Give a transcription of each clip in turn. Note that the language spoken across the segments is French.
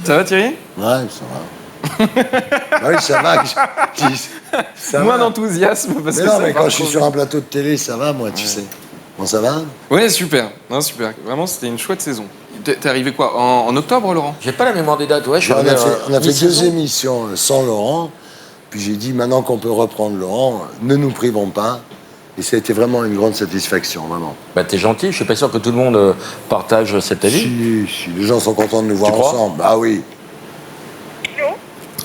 Ça va, Thierry? Ouais, ça va. Ah oui, ça va. Ça Moins va. d'enthousiasme parce Mais que non, ça mais va quand je suis trop sur vite. un plateau de télé, ça va, moi, tu sais. Bon, ça va? Ouais, super. Non, super. Vraiment, c'était une chouette saison. T'es arrivé quoi? En octobre, Laurent? J'ai pas la mémoire des dates, ouais, je suis On revenu a fait deux mi-saison. émissions sans Laurent. Puis j'ai dit, maintenant qu'on peut reprendre Laurent, ne nous privons pas. Et ça a été vraiment une grande satisfaction, vraiment. Bah t'es gentil, je suis pas sûr que tout le monde partage cet avis. Si, les gens sont contents de nous voir crois ensemble. Ah oui. Allô?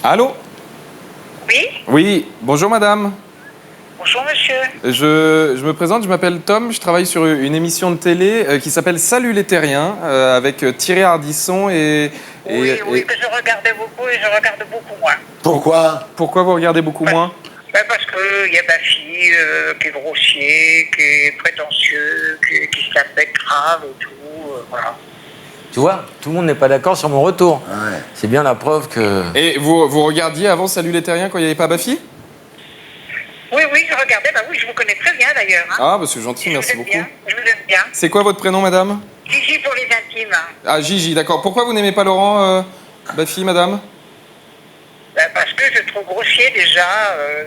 Allô? Oui? Oui, bonjour madame. Bonjour, monsieur. Je me présente, je m'appelle Tom, je travaille sur une émission de télé qui s'appelle Salut les Terriens, avec Thierry Ardisson et Oui, que je regardais beaucoup et je regarde beaucoup moins. Pourquoi? Pourquoi vous regardez beaucoup moins? Parce qu'il y a ma fille qui est grossier, qui est prétentieux, qui se la pète grave et tout, voilà. Tu vois, tout le monde n'est pas d'accord sur mon retour. Ouais. C'est bien la preuve que... Et vous regardiez avant Salut les Terriens quand il n'y avait pas Bafi? Oui, je regardais, oui, je vous connais très bien d'ailleurs. Hein. Ah, bah c'est gentil, Je merci vous aime beaucoup. bien, je vous aime bien. C'est quoi votre prénom, madame? Gigi pour les intimes. Ah, Gigi, d'accord. Pourquoi vous n'aimez pas Laurent Bafi, madame? Parce que je trouve grossier déjà,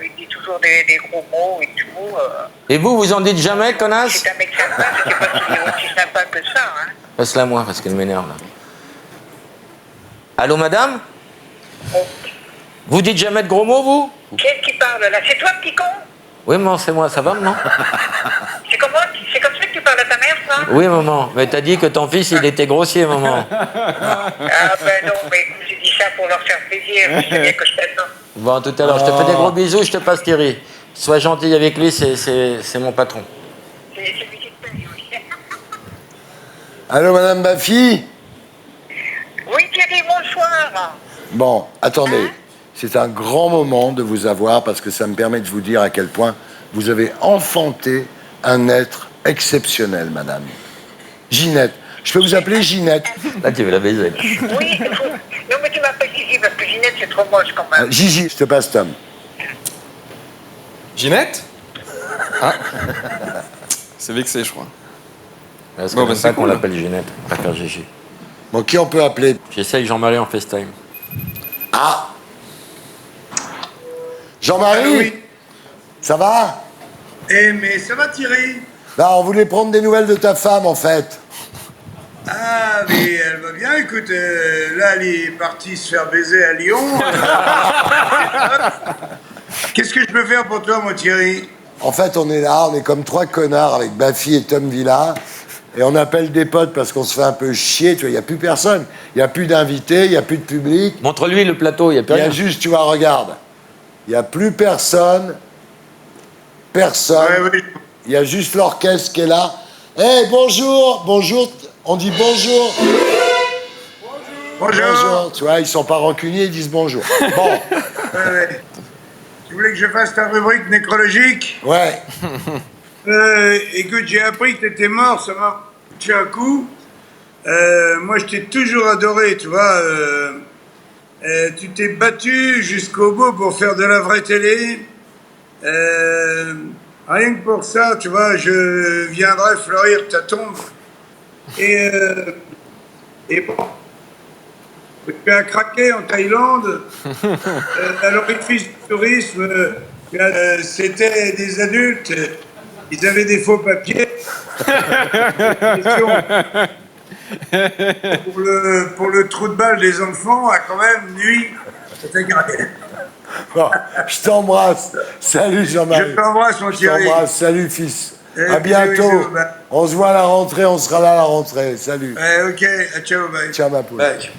il dit toujours des gros mots et tout. Et vous en dites jamais, connasse? C'est un mec sympa, je sais pas s'il est aussi sympa que ça. Hein. Passe-la moi, parce qu'elle m'énerve, là. Allô, madame? Bon. Vous dites jamais de gros mots, vous? Qui est-ce qui parle là? C'est toi, petit con? Oui, maman, c'est moi, ça va, maman? C'est comme ça que tu parles à ta mère, ça? Oui, maman, mais t'as dit que ton fils, il était grossier, maman. Ah ben non, mais j'ai dit ça pour leur faire plaisir, je sais bien que je t'aime. Bon, tout à l'heure, je te fais des gros bisous, je te passe Thierry. Sois gentil avec lui, c'est mon patron. C'est lui qui te paye, oui. Allô, madame Bafi? Oui, Thierry, bonsoir. Bon, attendez. C'est un grand moment de vous avoir parce que ça me permet de vous dire à quel point vous avez enfanté un être exceptionnel, madame. Ginette. Je peux vous appeler Ginette? Là, tu veux la baiser. Oui, non mais tu m'appelles Gigi parce que Ginette c'est trop moche quand même. Gigi, je te passe Tom. Ginette? Ah. C'est vexé, je crois. Parce Bon, que bah, c'est c'est pas qu'on cool. l'appelle Ginette, pas faire Gigi. Bon, qui on peut appeler? J'essaye Jean-Marie en FaceTime. Ah! Jean-Marie? Oui. Ça va? Eh, mais ça va, Thierry? Là, on voulait prendre des nouvelles de ta femme, en fait. Ah, mais elle va bien, écoute, là, elle est partie se faire baiser à Lyon. Qu'est-ce que je peux faire pour toi, moi, Thierry? En fait, on est là, on est comme trois connards avec Bafi et Tom Villa. Et on appelle des potes parce qu'on se fait un peu chier, tu vois, il n'y a plus personne. Il n'y a plus d'invités, il n'y a plus de public. Montre-lui le plateau, il n'y a plus Il y rien. a juste, tu vois, regarde. Il n'y a plus personne. Personne. Ouais, oui. Il y a juste l'orchestre qui est là. Hé, bonjour, bonjour. On dit bonjour. Bonjour. Tu vois, ils sont pas rancuniers, ils disent bonjour. Bon, Ouais. Tu voulais que je fasse ta rubrique nécrologique? ouais. Écoute, j'ai appris que t'étais mort, ça m'a fait un coup. Moi, je t'ai toujours adoré, tu vois. Tu t'es battu jusqu'au bout pour faire de la vraie télé. Rien que pour ça, tu vois, je viendrai fleurir ta tombe. Et bon, tu as craqué en Thaïlande. À l'orifice du tourisme, c'était des adultes. Ils avaient des faux papiers. Pour le trou de balle des enfants, a quand même nuit. C'était grave. Bon, je t'embrasse. Salut Jean-Marie. Je t'embrasse, mon Je Thierry. t'embrasse. Salut fils. Eh, À bientôt. bisous, bah. On se voit à la rentrée, on sera là à la rentrée. Salut. Ok, ciao, bye. Ciao ma poule. Bye.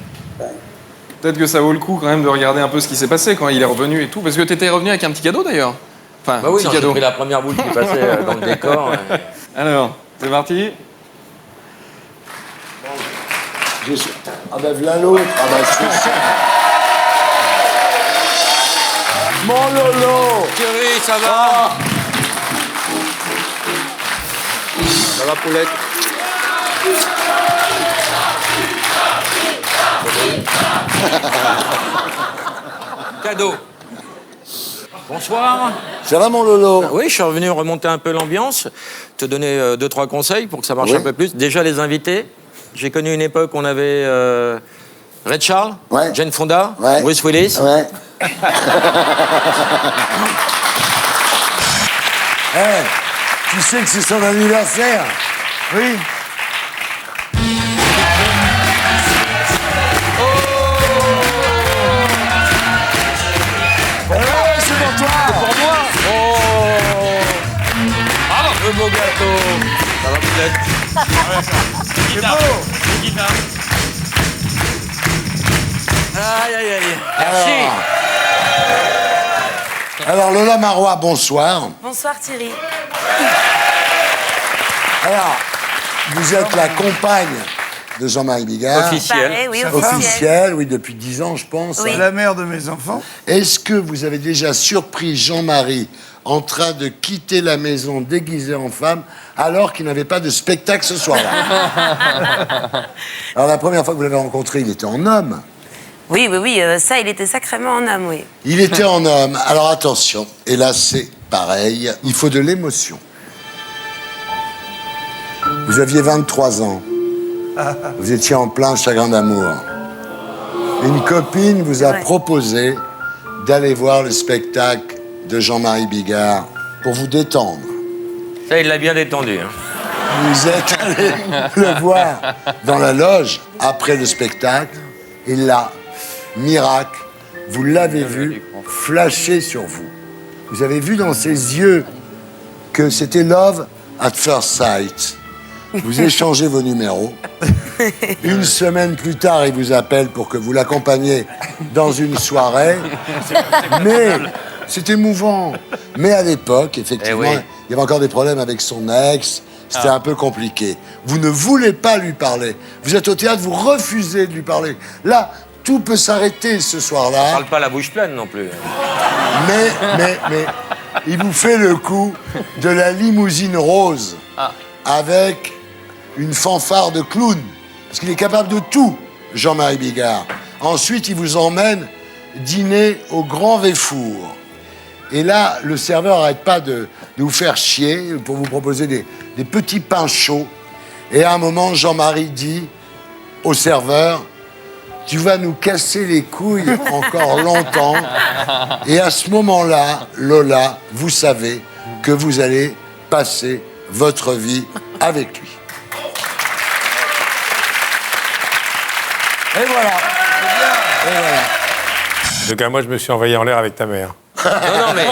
Peut-être que ça vaut le coup quand même de regarder un peu ce qui s'est passé quand il est revenu et tout. Parce que t'étais revenu avec un petit cadeau d'ailleurs. Enfin, Bah un oui, petit non, j'ai cadeau. pris la première boule qui passait dans le décor. Alors, c'est parti. Ah ben voilà l'autre. Ah ben c'est ça. Mon Lolo. Thierry, ça va? Ça va, Poulette? Cadeau. Bonsoir. Ça va mon Lolo? Oui, je suis revenu remonter un peu l'ambiance, te donner 2-3 conseils pour que ça marche Oui. un peu plus. Déjà, les invités. J'ai connu une époque où on avait Ray Charles? Ouais. Jane Fonda? Ouais. Bruce Willis? Ouais. Eh, tu sais que c'est son anniversaire? Oui. C'est pour toi. Pour moi? Oh! Ah, le beau gâteau! Ça va peut-être. C'est beau. Aïe, aïe, aïe. Merci. Alors Lola Marois, bonsoir. Bonsoir Thierry. Alors, vous êtes la compagne de Jean-Marie Bigard. Officiel. Pareil, oui, Officielle, oui, depuis 10 ans, je pense. Oui. La mère de mes enfants. Est-ce que vous avez déjà surpris Jean-Marie en train de quitter la maison déguisé en femme alors qu'il n'avait pas de spectacle ce soir-là? Alors la première fois que vous l'avez rencontré, il était en homme. Oui, ça, il était sacrément en homme, oui. Il était en homme. Alors attention, et là c'est pareil, il faut de l'émotion. Vous aviez 23 ans. Vous étiez en plein chagrin d'amour. Une copine vous a Ouais. proposé d'aller voir le spectacle de Jean-Marie Bigard pour vous détendre. Ça, il l'a bien détendu. Hein. Vous êtes allé le voir dans la loge après le spectacle et là, miracle, vous l'avez vu flasher sur vous. Vous avez vu dans ses yeux que c'était love at first sight. Vous échangez vos numéros. Une semaine plus tard, il vous appelle pour que vous l'accompagniez dans une soirée. Mais c'est émouvant. Mais à l'époque, effectivement, Eh oui. il y avait encore des problèmes avec son ex. C'était un peu compliqué. Vous ne voulez pas lui parler. Vous êtes au théâtre, vous refusez de lui parler. Là, tout peut s'arrêter ce soir-là. Parle pas la bouche pleine non plus. Mais, il vous fait le coup de la limousine rose avec une fanfare de clown. Parce qu'il est capable de tout, Jean-Marie Bigard. Ensuite, il vous emmène dîner au Grand Véfour. Et là, le serveur n'arrête pas de vous faire chier pour vous proposer des petits pains chauds. Et à un moment, Jean-Marie dit au serveur: tu vas nous casser les couilles encore longtemps. Et à ce moment-là, Lola, vous savez que vous allez passer votre vie avec lui. Et voilà. Et voilà. En tout cas, moi, je me suis envoyé en l'air avec ta mère. Non, mais.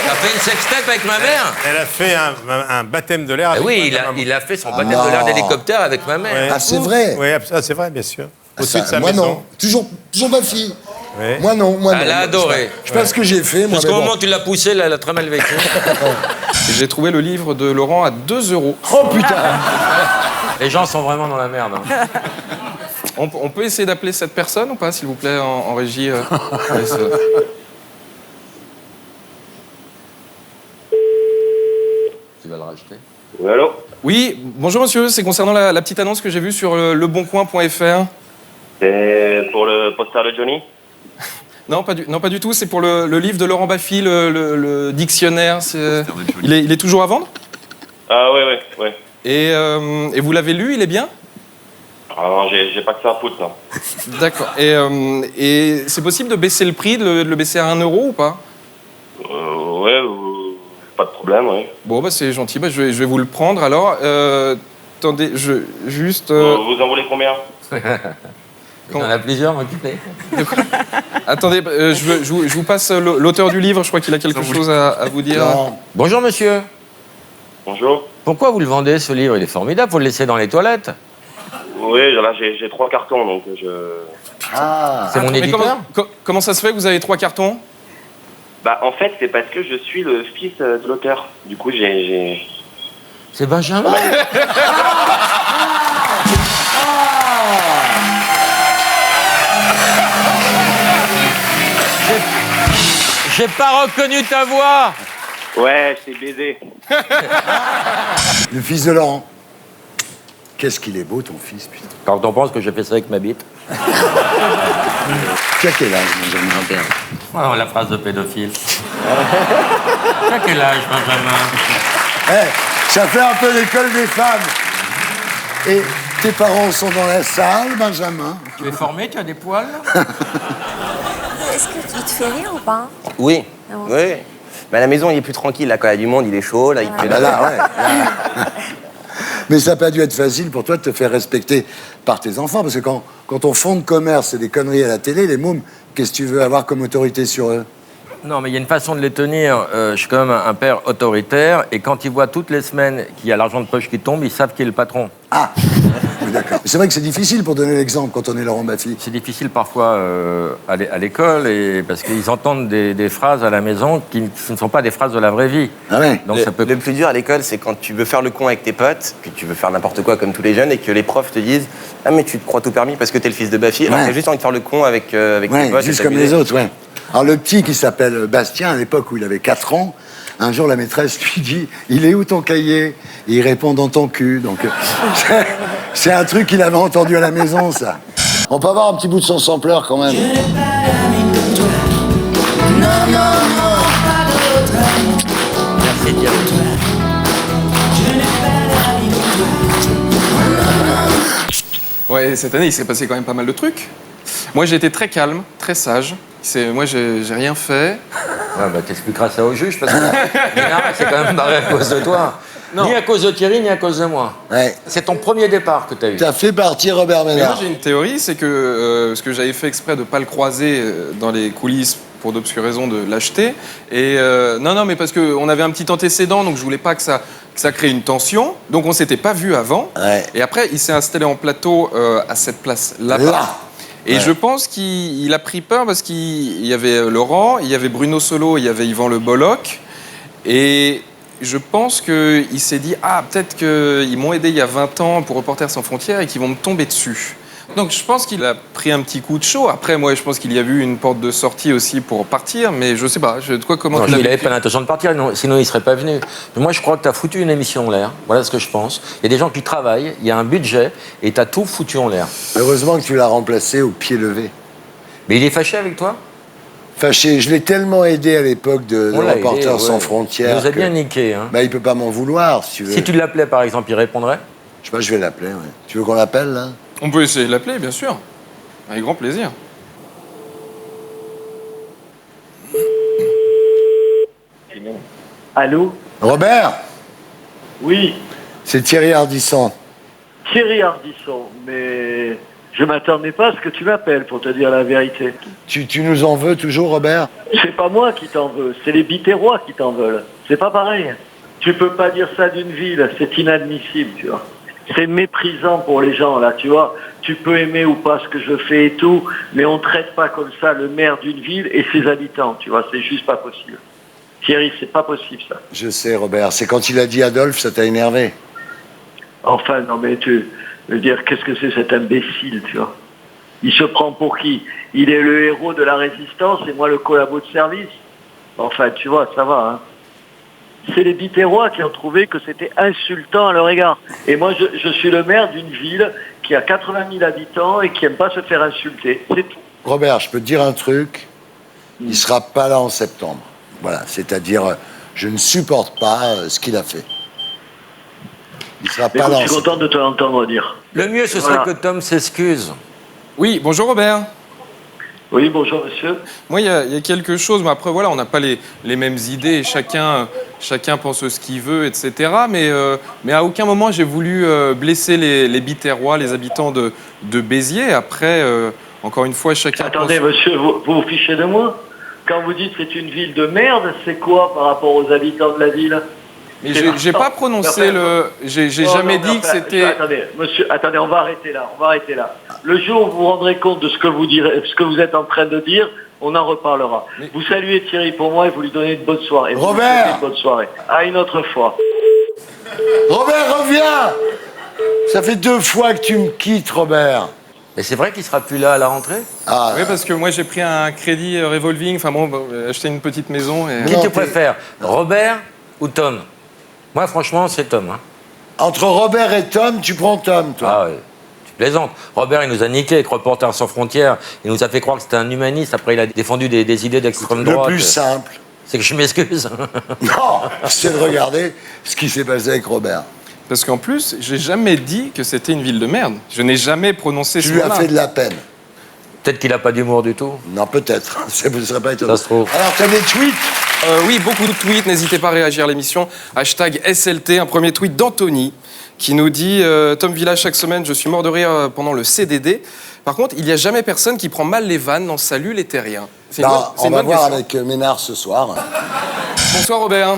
T'as fait une sextape avec ma mère? Elle a fait un baptême de l'air Eh avec oui, moi, il a, maman. il a fait son baptême de l'air d'hélicoptère avec ma mère. Ouais. Ah, c'est vrai. Oui, c'est vrai, bien sûr. Au-dessus de sa moi maison. non. Toujours ma fille. Ouais. Moi non. Moi Elle non. a adoré. Je sais pas ce que j'ai fait, moi. Jusqu'au mais bon. moment où tu l'as poussée, elle a très mal vécu. Et j'ai trouvé le livre de Laurent à 2 €. Oh putain. Les gens sont vraiment dans la merde. Hein. On peut essayer d'appeler cette personne ou pas, s'il vous plaît, en régie Tu vas le racheter? Oui, allô? Oui, bonjour monsieur, c'est concernant la petite annonce que j'ai vue sur leboncoin.fr. C'est pour le poster de Johnny? Non, pas du tout, c'est pour le livre de Laurent Baffy, le dictionnaire. Il est toujours à vendre? Ah, oui. Et vous l'avez lu, il est bien? Ah non, j'ai pas que ça à foutre, non. D'accord. Et c'est possible de baisser le prix, de le baisser à 1 € ou pas? Ouais, pas de problème, oui. Bon, bah c'est gentil, bah, je vais vous le prendre alors. Attendez, juste... Vous en voulez combien? Il y en a plusieurs, m'occuper. Attendez, je vous passe l'auteur du livre, je crois qu'il a quelque chose à vous dire. Non. Bonjour, monsieur. Bonjour. Pourquoi vous le vendez, ce livre? Il est formidable, faut le laisser dans les toilettes. Oui, là, j'ai 3 cartons, donc je... Ah. C'est mon Mais éditeur. comment ça se fait que vous avez 3 cartons? Bah, en fait, c'est parce que je suis le fils de l'auteur. Du coup, j'ai... C'est Benjamin. J'ai pas reconnu ta voix. Ouais, je t'ai baisé. Le fils de Laurent. Qu'est-ce qu'il est beau, ton fils, putain. Quand on pense que j'ai fait ça avec ma bite. Tu as quel âge, Benjamin? 21. Oh, la phrase de pédophile. T'as quel âge, Benjamin? Ça fait un peu l'école des femmes. Et Tes parents sont dans la salle, Benjamin. Tu es formé, tu as des poils? Est-ce que tu te fais rire ou pas? Oui, Ah bon. oui. Mais à la maison, il est plus tranquille. Là, quand il y a du monde, il est chaud. Là, il fait Bah là, ouais. Là. Mais ça n'a pas dû être facile pour toi de te faire respecter par tes enfants, parce que quand ton fonds de commerce c'est des conneries à la télé, les mômes, qu'est-ce que tu veux avoir comme autorité sur eux? Non, mais il y a une façon de les tenir. Je suis quand même un père autoritaire, et quand ils voient toutes les semaines qu'il y a l'argent de poche qui tombe, ils savent qui est le patron. Ah, oui, d'accord. C'est vrai que c'est difficile pour donner l'exemple quand on est Laurent Baffy. C'est difficile parfois à l'école, et parce qu'ils entendent des phrases à la maison qui ne sont pas des phrases de la vraie vie. Ah ouais. Donc ça peut... Le plus dur à l'école, c'est quand tu veux faire le con avec tes potes, que tu veux faire n'importe quoi comme tous les jeunes, et que les profs te disent « Ah, mais tu te crois tout permis parce que t'es le fils de Baffy. » Alors Ouais. t'as juste envie de faire le con avec tes Ouais, potes. juste et comme t'amuser. les autres, ouais. Alors le petit qui s'appelle Bastien, à l'époque où il avait 4 ans, un jour la maîtresse lui dit « Il est où ton cahier ?» Et il répond « Dans ton cul ». Donc c'est un truc qu'il avait entendu à la maison, ça. On peut avoir un petit bout de son sampleur quand même. Merci, Thierry. Ouais, cette année, il s'est passé quand même pas mal de trucs. Moi, j'ai été très calme, très sage. Moi, j'ai rien fait. Ouais, bah, t'expliqueras ça au juge, parce que Ménard s'est quand même barré à cause de toi. Non. Ni à cause de Thierry, ni à cause de moi. Ouais. C'est ton premier départ que t'as eu. T'as fait partir Robert Mais moi, Ménard. j'ai une théorie, c'est que ce que j'avais fait exprès de ne pas le croiser dans les coulisses pour d'obscures raisons de l'acheter. Et non, mais parce qu'on avait un petit antécédent, donc je voulais pas que ça crée une tension. Donc on s'était pas vu avant. Ouais. Et après, il s'est installé en plateau à cette place là-bas. Là. Et Ouais. je pense qu'il a pris peur parce qu'il y avait Laurent, il y avait Bruno Solo, il y avait Yvan Le Bolloc. Et je pense qu'il s'est dit, ah, peut-être qu'ils m'ont aidé il y a 20 ans pour Reporters sans frontières et qu'ils vont me tomber dessus. Donc je pense qu'il a pris un petit coup de chaud. Après, moi, je pense qu'il y a vu une porte de sortie aussi pour partir, mais je sais pas. Comment Non, tu il l'as n'avait vécu pas l'intention de partir, sinon il ne serait pas venu. Mais moi, je crois que tu as foutu une émission en l'air. Voilà ce que je pense. Il y a des gens qui travaillent, il y a un budget, et tu as tout foutu en l'air. Heureusement que tu l'as remplacé au pied levé. Mais il est fâché avec toi? Fâché, je l'ai tellement aidé à l'époque de On l'a aidé, Reporters ouais. sans frontières. Il nous a que- bien niqué. Hein. Bah, il peut pas m'en vouloir, si tu veux. Si tu l'appelais, par exemple, il répondrait? Je sais pas, je vais l'appeler, ouais. Tu veux qu'on l'appelle, là? On peut essayer de l'appeler, bien sûr. Avec grand plaisir. Allô? Robert, Oui, c'est Thierry Ardisson. Thierry Ardisson, mais je m'attendais pas à ce que tu m'appelles, pour te dire la vérité. Tu nous en veux toujours, Robert? C'est pas moi qui t'en veux, c'est les Biterrois qui t'en veulent. C'est pas pareil. Tu peux pas dire ça d'une ville, c'est inadmissible, tu vois. C'est méprisant pour les gens, là, tu vois. Tu peux aimer ou pas ce que je fais et tout, mais on traite pas comme ça le maire d'une ville et ses habitants, tu vois. C'est juste pas possible. Thierry, c'est pas possible, ça. Je sais, Robert. C'est quand il a dit Adolphe, ça t'a énervé. Enfin, non, mais tu veux dire, qu'est-ce que c'est cet imbécile, tu vois? Il se prend pour qui? Il est le héros de la résistance et moi le collabo de service. Enfin, tu vois, ça va, hein. C'est les Biterrois qui ont trouvé que c'était insultant à leur égard. Et moi, je suis le maire d'une ville qui a 80 000 habitants et qui n'aime pas se faire insulter. C'est tout. Robert, je peux te dire un truc. Il sera pas là en septembre. Voilà, c'est-à-dire, je ne supporte pas ce qu'il a fait. Il sera Mais pas là écoute, en je suis content de te l'entendre dire. Le mieux, ce serait Voilà. que Tom s'excuse. Oui, bonjour Robert. Oui, bonjour monsieur. Moi, il y a quelque chose, mais après, voilà, on n'a pas les mêmes idées, chacun pense ce qu'il veut, etc. Mais à aucun moment, j'ai voulu blesser les Biterrois, les habitants de Béziers. Après, encore une fois, chacun Attendez, pense... monsieur, vous vous fichez de moi? Quand vous dites c'est une ville de merde, c'est quoi par rapport aux habitants de la ville? Mais C'est j'ai pas marrant. prononcé le... J'ai jamais dit que c'était... Attendez, monsieur, attendez, on va arrêter là. Le jour où vous vous rendrez compte de ce que vous direz, ce que vous êtes en train de dire, on en reparlera. Mais- Vous saluez Thierry pour moi et vous lui donnez une bonne soirée. Vous lui Robert souhaitez une bonne soirée. À une autre fois. Robert, reviens! Ça fait 2 fois que tu me quittes, Robert. Mais c'est vrai qu'il sera plus là à la rentrée? Ah, Oui, parce que moi, j'ai pris un crédit revolving, enfin bon, acheté une petite maison et... Qui Non, tu t'es- préfères, Robert ou Tom? Moi, franchement, c'est Tom. Hein. entre Robert et Tom, tu prends Tom, toi. Ah ouais, tu plaisantes. Robert, il nous a niqué avec Reporters sans frontières. Il nous a fait croire que c'était un humaniste. Après, il a défendu des idées d'extrême Le droite. plus simple, C'est que je m'excuse. non, c'est de regarder ce qui s'est passé avec Robert. Parce qu'en plus, j'ai jamais dit que c'était une ville de merde. Je n'ai jamais prononcé ce Tu lui as mot-là. fait de la peine. Peut-être qu'il n'a pas d'humour du tout. Non, peut-être. Ça ne serait pas étonnant. Ça se trouve. Alors, tu as des tweets. Oui, beaucoup de tweets. N'hésitez pas à réagir à l'émission. Hashtag SLT. Un premier tweet d'Anthony qui nous dit Tom Villa, chaque semaine, je suis mort de rire pendant le CDD. Par contre, il n'y a jamais personne qui prend mal les vannes dans Salut les terriens. C'est une Non, bonne- c'est on une va bonne voir question. avec Ménard ce soir. Bonsoir Robert.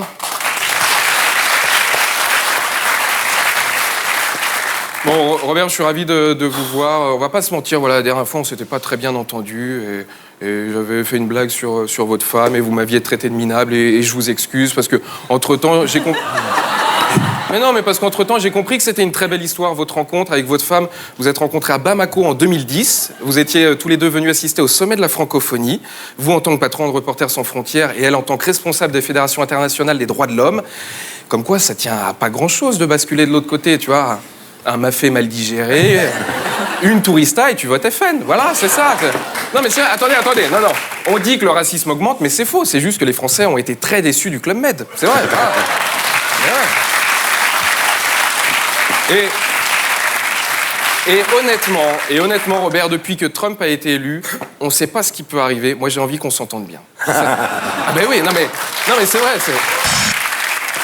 Bon, Robert, je suis ravi de vous voir. On va pas se mentir, voilà, la dernière fois, on s'était pas très bien entendu et j'avais fait une blague sur votre femme et vous m'aviez traité de minable et je vous excuse parce que entre-temps, j'ai compris... Mais non, mais parce qu'entre-temps, j'ai compris que c'était une très belle histoire, votre rencontre avec votre femme. Vous êtes rencontrés à Bamako en 2010. Vous étiez tous les deux venus assister au sommet de la francophonie. Vous en tant que patron de Reporters sans frontières et elle en tant que responsable des fédérations internationales des droits de l'homme. Comme quoi, ça tient à pas grand-chose de basculer de l'autre côté, tu vois. Un mafé mal digéré, une tourista et tu votes FN. Voilà, c'est ça. Non, mais c'est... Attendez. Non. On dit que le racisme augmente, mais c'est faux. C'est juste que les Français ont été très déçus du Club Med. C'est vrai. Voilà. C'est vrai. Et honnêtement, Robert, depuis que Trump a été élu, on ne sait pas ce qui peut arriver. Moi, j'ai envie qu'on s'entende bien. Ah ben oui, non mais c'est vrai.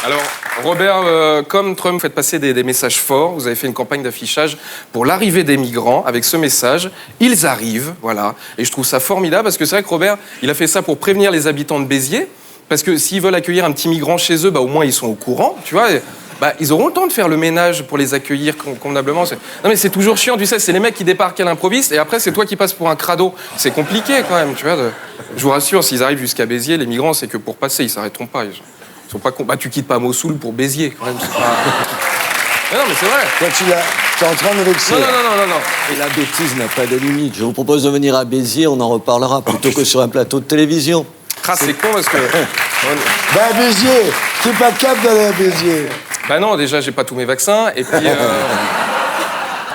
Alors, Robert, comme Trump, vous faites passer des messages forts. Vous avez fait une campagne d'affichage pour l'arrivée des migrants avec ce message. Ils arrivent, voilà. Et je trouve ça formidable parce que c'est vrai que Robert, il a fait ça pour prévenir les habitants de Béziers. Parce que s'ils veulent accueillir un petit migrant chez eux, bah, au moins ils sont au courant, tu vois. Bah, ils auront le temps de faire le ménage pour les accueillir convenablement. Non mais c'est toujours chiant, tu sais, c'est les mecs qui débarquent à l'improviste et après c'est toi qui passes pour un crado. C'est compliqué quand même, tu vois. Je vous rassure, s'ils arrivent jusqu'à Béziers, les migrants, c'est que pour passer, ils s'arrêteront pas. Ils sont pas bah, tu quittes pas Mossoul pour Béziers quand même. C'est pas... Mais non mais c'est vrai. Toi, tu es en train de vexer. Non. Et la bêtise n'a pas de limite. Je vous propose de venir à Béziers, on en reparlera plutôt que sur un plateau de télévision. Ah, c'est con parce que... Bah, à Béziers, t'es pas capable d'aller à Béziers. Bah non, déjà, j'ai pas tous mes vaccins, et puis...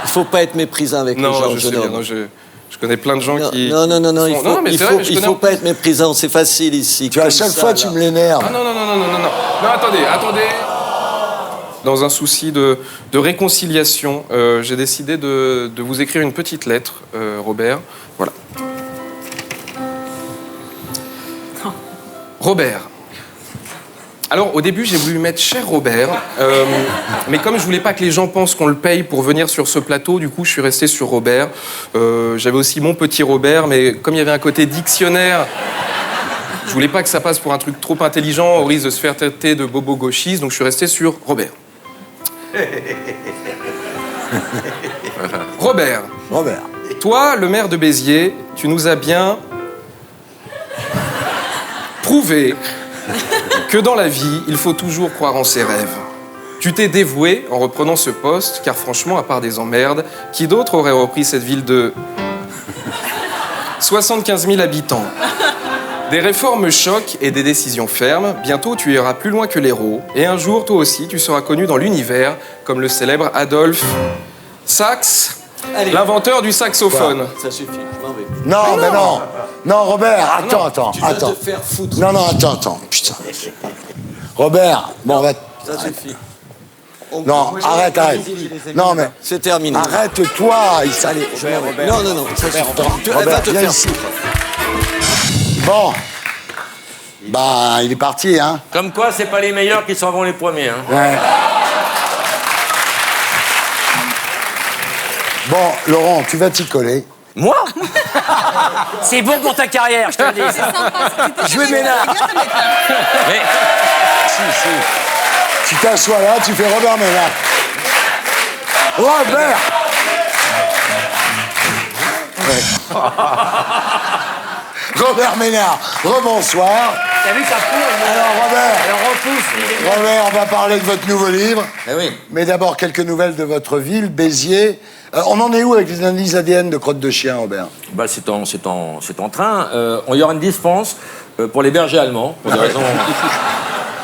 Il faut pas être méprisant avec les gens, Non, je sais bien, non, je connais plein de gens qui... Non, il faut pas être méprisant, c'est facile ici. Tu vois, à chaque fois, tu me l'énerves. Ah non. Non, attendez. Dans un souci de réconciliation, j'ai décidé de vous écrire une petite lettre, Robert. Voilà. Robert. Alors, au début, j'ai voulu mettre cher Robert, mais comme je voulais pas que les gens pensent qu'on le paye pour venir sur ce plateau, du coup, je suis resté sur Robert. J'avais aussi mon petit Robert, mais comme il y avait un côté dictionnaire, je voulais pas que ça passe pour un truc trop intelligent, au risque de se faire traiter de bobo gauchiste, donc je suis resté sur Robert. Robert. Toi, le maire de Béziers, tu nous as bien prouvé que dans la vie, il faut toujours croire en ses rêves. Tu t'es dévoué en reprenant ce poste, car franchement, à part des emmerdes, qui d'autre aurait repris cette ville de 75 000 habitants? Des réformes chocs et des décisions fermes, bientôt tu iras plus loin que l'héros, et un jour, toi aussi, tu seras connu dans l'univers comme le célèbre Adolphe Sax, l'inventeur du saxophone. Ça suffit, je m'en vais. Non, mais non. Non, Robert, attends. Tu vas te faire foutre. Non, attends, putain. Robert, bon, on va... Ça suffit. Non, arrête. Non, mais... C'est terminé. Arrête-toi, il s'allait... Non, ça suffit. Elle va te viens faire ici. foutre. Bon. Bah, il est parti, hein. Comme quoi, c'est pas les meilleurs qui s'en vont les premiers. Hein. Ouais. Bon, Laurent, tu vas t'y coller. Moi? C'est bon pour ta carrière, je te le dis. Je vais Ménard. Mais... Si. Tu t'assois là, tu fais Robert Ménard. Robert. Ouais. Robert Ménard, rebonsoir. T'as vu, ça court. Alors Robert, Alors repousse. Robert, on va parler de votre nouveau livre. Eh oui. Mais d'abord, quelques nouvelles de votre ville, Béziers. On en est où avec les analyses ADN de crottes de chien, Robert? Bah, c'est en train. Il y aura une dispense pour les bergers allemands, pour des raisons...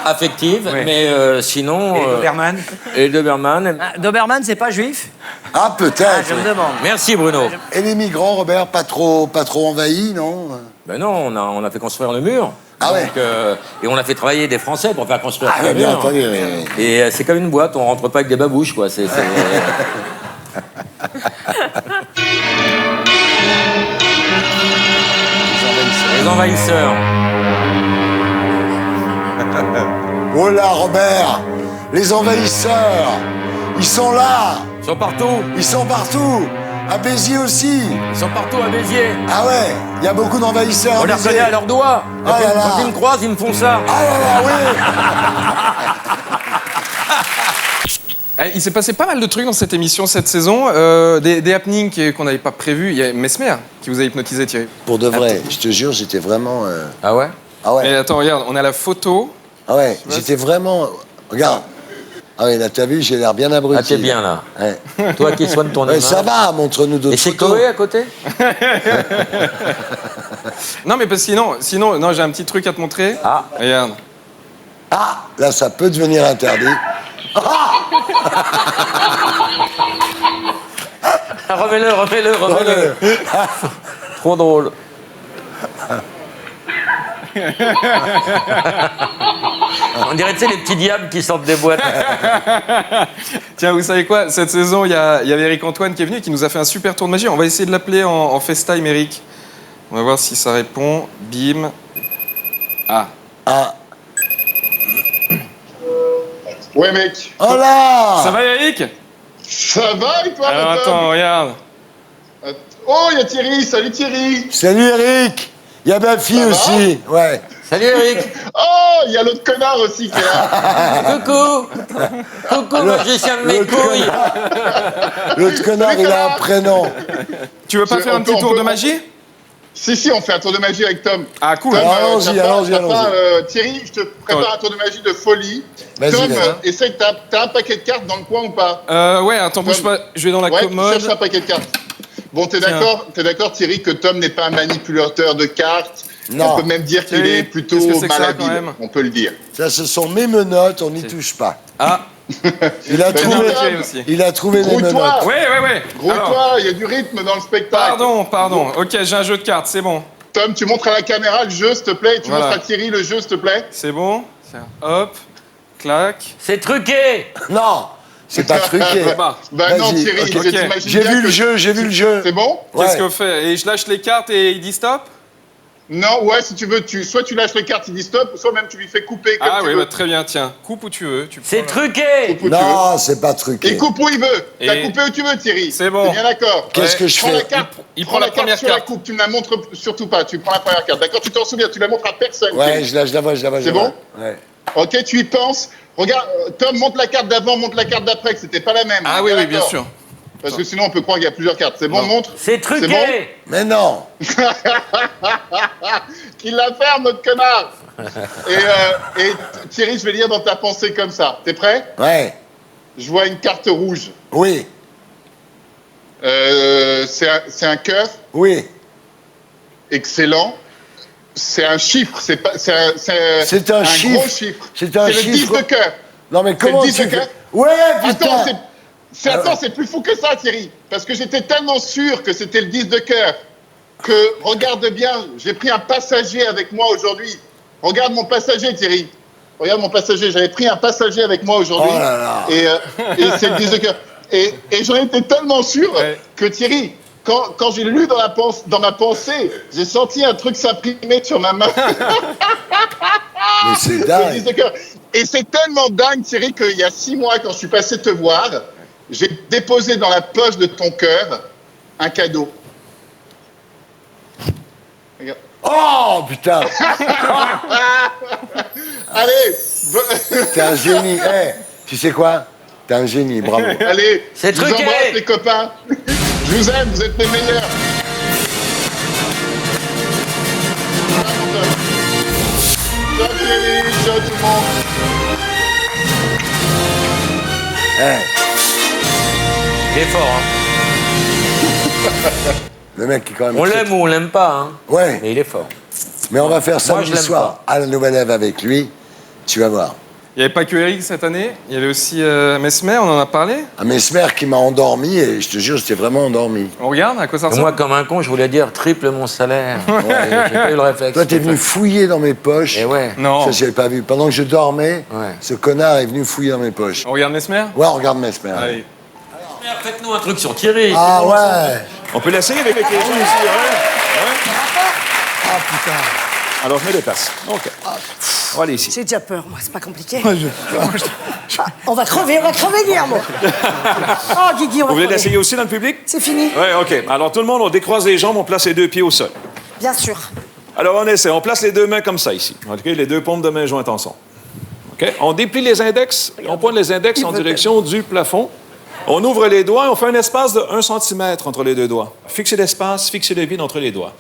affective, Oui. mais sinon... Et Doberman Et Doberman. Ah, Doberman, c'est pas juif? Ah, peut-être. Ah, je me demande. Merci, Bruno. Et les migrants, Robert, pas trop envahis, non? Ben non, on a fait construire le mur. Ah ouais. Donc, et on a fait travailler des Français pour faire construire Ah, le bien mur. entendu, oui. Et c'est comme une boîte, on rentre pas avec des babouches, quoi. Les envahisseurs. Oh là, Robert, les envahisseurs, ils sont là. Ils sont partout. Ils sont partout. À Béziers aussi. Ils sont partout à Béziers. Ah ouais, il y a beaucoup d'envahisseurs On à les Béziers. reconnaît à leurs doigts. Ah là là. Quand ils me croisent, ils me font ça. Ah là là, oui. Il s'est passé pas mal de trucs dans cette émission cette saison, des happenings qu'on n'avait pas prévus. Il y a Mesmer qui vous a hypnotisé, Thierry. Pour de vrai, je te jure, j'étais vraiment... Ah ouais? Ah ouais. Mais attends, regarde, on a la photo. Ah ouais, j'étais vraiment... Regarde. Ah ouais, là, t'as vu, j'ai l'air bien abruti. Ah, t'es bien, là. Ouais. Toi qui soignes ton Ouais, image. ça va, montre-nous d'autres Et c'est photos. Chloé à côté? Non, mais parce que sinon, non, j'ai un petit truc à te montrer. Ah. Regarde. Ah, là, ça peut devenir interdit. Remets-le. Trop drôle. On dirait, tu sais, les petits diables qui sortent des boîtes. Tiens, vous savez quoi? Cette saison, il y avait Eric Antoine qui est venu, qui nous a fait un super tour de magie. On va essayer de l'appeler en FaceTime, Eric. On va voir si ça répond. Bim. Ah. Ah. Ouais, mec. Oh là! Ça va, Eric? Ça va et toi, Alors, Tom attends, regarde. Oh, il y a Thierry. Salut, Thierry. Salut Eric. Il y a ma fille Ça va aussi. Ouais. Salut, Eric. Oh, il y a l'autre connard aussi qui est là. Coucou, magicien de mes couilles. L'autre connard, il a un prénom. Tu veux pas faire un petit tour de magie? Si, on fait un tour de magie avec Tom. Ah, cool. Tom, Allons-y. Thierry, je te prépare un tour de magie de folie. Vas-y, Tom, vas-y. essaye, t'as un paquet de cartes dans le coin ou pas? Ouais, attends, bouge pas. Je vais dans la Ouais, commode. cherche un paquet de cartes. Bon, t'es Tiens. d'accord, Thierry, que Tom n'est pas un manipulateur de cartes. Non. On peut même dire qu'il Thierry, est plutôt qu'est-ce que c'est que ça, malhabile. quand même On peut le dire. Ça, ce sont mes menottes, on n'y touche pas. Ah. Il a Ben trouvé, non, aussi. il a trouvé mes Grouille-toi. menottes. Ouais. Alors, Grouille-toi, il y a du rythme dans le spectacle. pardon. Ok, j'ai un jeu de cartes, c'est bon. Tom, tu montres à la caméra le jeu, s'il te plaît. Tu Voilà. montres à Thierry le jeu, s'il te plaît. C'est bon. Tiens, hop, clac. C'est truqué. Non, c'est pas truqué. Bah, Bah non, Vas-y, Thierry, ok. je t'imagine J'ai bien vu que- le jeu, j'ai vu le jeu. C'est bon? qu'est-ce Ouais. qu'on fait? Et je lâche les cartes et il dit stop? Non, ouais, si tu veux, soit tu lâches les cartes, il dit stop, soit même tu lui fais couper comme Ah tu oui, veux. bah, très bien, tiens. Coupe où tu veux. Tu C'est prends truqué. Coupe où tu Non, c'est pas veux. truqué. Il coupe où il veut. T'as Et- coupé où tu veux, Thierry. C'est bon. T'es bien d'accord. Qu'est-ce que je Prends fais la carte. Il prend la première sur la carte. coupe. Tu me la montres surtout pas. Tu prends la première carte. D'accord? Tu t'en souviens. Tu la montres à personne. Ouais, Thierry. je la vois. C'est bon? Ouais. Ok, tu y penses. Regarde, Tom, montre la carte d'avant, montre la carte d'après, que c'était pas la même. Ah On oui, est oui, bien d'accord. sûr. Parce que sinon, on peut croire qu'il y a plusieurs cartes. C'est bon, montre. C'est truqué. bon Mais non. Qu'il la ferme, notre connard. Et Thierry, je vais lire dans ta pensée comme ça. T'es prêt? Ouais. Je vois une carte rouge. Oui. C'est un cœur. Oui. Excellent. C'est un chiffre. C'est pas. C'est un gros chiffre. chiffre. C'est un le 10 chiffre. de cœur. Non, mais C'est comment le 10 tu de fais? cœur. Ouais, putain. Attends, c'est plus fou que ça, Thierry. Parce que j'étais tellement sûr que c'était le 10 de cœur que, regarde bien, j'ai pris un passager avec moi aujourd'hui. Regarde mon passager, Thierry. Regarde mon passager. J'avais pris un passager avec moi aujourd'hui. Oh là là. Et c'est le 10 de cœur. Et j'en étais tellement sûr que, Thierry, quand j'ai lu dans ma pensée, j'ai senti un truc s'imprimer sur ma main. Mais c'est Le 10 dingue. de cœur. Et c'est tellement dingue, Thierry, qu'il y a 6 mois, quand je suis passé te voir, j'ai déposé dans la poche de ton cœur un cadeau. Regarde. Oh, putain. Allez, T'es un génie. Eh, tu sais quoi? T'es un génie, bravo. allez, C'est je vous truqué. embrasse, les copains. Je vous aime, vous êtes les meilleurs. Ciao Thierry, ciao tout le monde. Eh, Il est fort, hein. le mec est quand même... On très- l'aime ou on l'aime pas, hein. Ouais, Mais il est fort. mais on va faire Moi, je samedi l'aime soir à la Nouvelle Ève avec lui. Tu vas voir. Il n'y avait pas que Eric cette année, il y avait aussi Mesmer, on en a parlé. Un Mesmer qui m'a endormi et je te jure, j'étais vraiment endormi. On regarde, à quoi ça Et ressemble? moi, comme un con, je voulais dire triple mon salaire. Ouais, j'ai pas eu le réflexe. Toi, t'es venu fouiller dans mes poches. Et ouais. Non. Ça, j'avais pas vu. Pendant que je dormais, Ouais. ce connard est venu fouiller dans mes poches. On regarde Mesmer? Ouais, on regarde Mesmer. Allez. Faites-nous un truc sur Thierry. Ah ouais. On peut l'essayer avec les gens ici, ouais? Ah putain. Alors, je me déplace. OK. On va aller ici. J'ai déjà peur, moi, c'est pas compliqué. On va crever, Guillermo. Oh, Guigui, on va Vous voulez crever. l'essayer aussi dans le public? C'est fini, Oui, OK. Alors, tout le monde, on décroise les jambes, on place les 2 pieds au sol. bien sûr. Alors, on essaie. On place les 2 mains comme ça, ici. OK? Les 2 paumes de main jointes ensemble. OK? On déplie les index. On pointe les index en direction du plafond. On ouvre les doigts et on fait un espace de 1 cm entre les 2 doigts. Fixez l'espace, fixez le vide entre les doigts.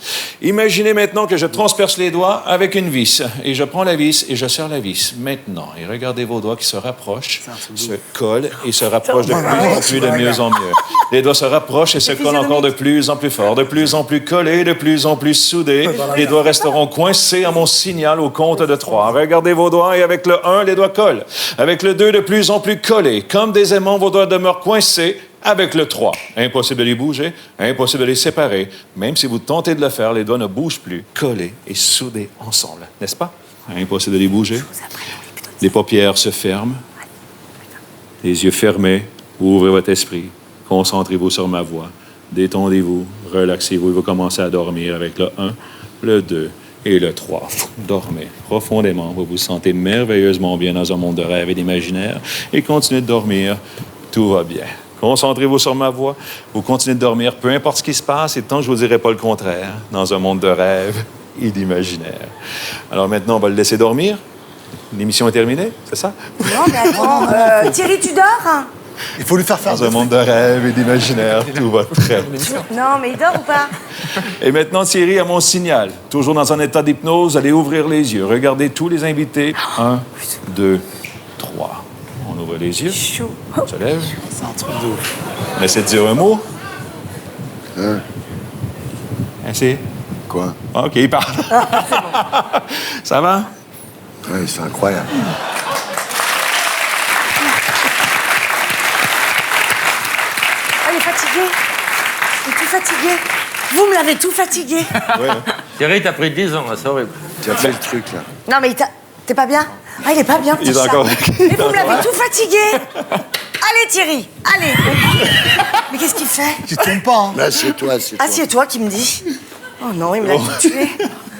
Imaginez maintenant que je transperce les doigts avec une vis. Et je prends la vis et je serre la vis. Maintenant, et regardez vos doigts qui se rapprochent, se collent et se rapprochent de plus en plus, de mieux en mieux. Les doigts se rapprochent et se collent encore de plus en plus fort, de plus en plus collés, de plus en plus soudés. Les doigts resteront coincés à mon signal au compte de 3. Regardez vos doigts et avec le 1, les doigts collent. Avec le 2, de plus en plus collés. Comme des aimants, vos doigts demeurent coincés avec le 3. Impossible de les bouger, impossible de les séparer. Même si vous tentez de le faire, les doigts ne bougent plus, collés et soudés ensemble. N'est-ce pas? Impossible de les bouger. Les paupières se ferment. Les yeux fermés. Ouvrez votre esprit. Concentrez-vous sur ma voix. Détendez-vous. Relaxez-vous et vous commencez à dormir avec le 1, le 2 et le 3. Dormez profondément. Vous vous sentez merveilleusement bien dans un monde de rêve et d'imaginaire. Et continuez de dormir. Tout va bien. Concentrez-vous sur ma voix. Vous continuez de dormir, peu importe ce qui se passe, et tant que je ne vous dirai pas le contraire, dans un monde de rêve et d'imaginaire. Alors maintenant, on va le laisser dormir. L'émission est terminée, c'est ça? Non, mais attends, Thierry, tu dors? Il faut lui faire faire. Dans un monde de rêve et d'imaginaire, tout va très bien. Non, mais il dort ou pas? Et maintenant, Thierry, à mon signal, toujours dans un état d'hypnose, allez ouvrir les yeux. Regardez tous les invités. 1, 2, 3. On ouvre les yeux. Chaud. On se lève. C'est un truc de ouf. On essaie de dire un mot. Hein? Essaye. Quoi? OK, il parle. Ça va? Oui, c'est incroyable. Ah, il est fatigué. Il est tout fatigué. Vous me l'avez tout fatigué. Ouais. Thierry, t'as pris 10 ans, c'est horrible. Tu as fait le truc, là. Non, mais t'es pas bien? Ah, il est pas bien, Il est petit chat. encore- Mais vous me l'avez tout fatigué. Allez, Thierry, allez. Mais qu'est-ce qu'il fait? Tu tombes pas, hein? Là, c'est toi, c'est toi. Ah, c'est toi qui me dis. Oh non, il me l'a tout tué.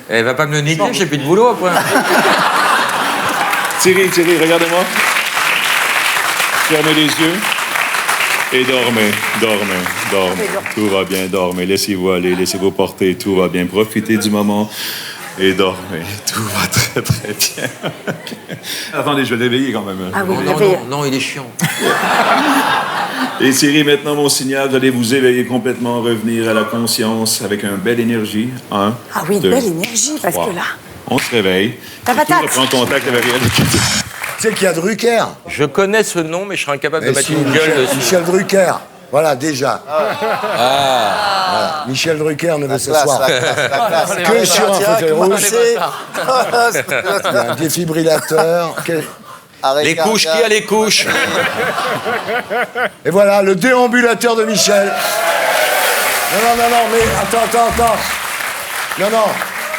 Elle va pas me le niquer, j'ai plus de boulot après. Thierry, regardez-moi. Fermez les yeux et dormez. Tout va bien, dormez. Laissez-vous aller, laissez-vous porter, tout va bien. Profitez du moment et dormez. Tout va très, très bien. Attendez, je vais l'éveiller quand même. Ah oui, Non, il est chiant. Et Thierry, maintenant, mon signal, vous allez vous éveiller complètement, revenir à la conscience avec une belle énergie. 1, Ah oui, une 2, belle énergie, parce 3. que là... On se réveille. Ta patate. On reprend contact avec la réalité. Tu sais qu'il y a Drucker. Je connais ce nom, mais je serais incapable de Mais mettre si, une gueule dessus. Michel Drucker. Voilà, déjà. Voilà. Michel Drucker ne veut s'asseoir que sur un fauteuil rouge. Il y a un défibrillateur. Les couches, qui a les couches? Et voilà, le déambulateur de Michel. Non, mais attends.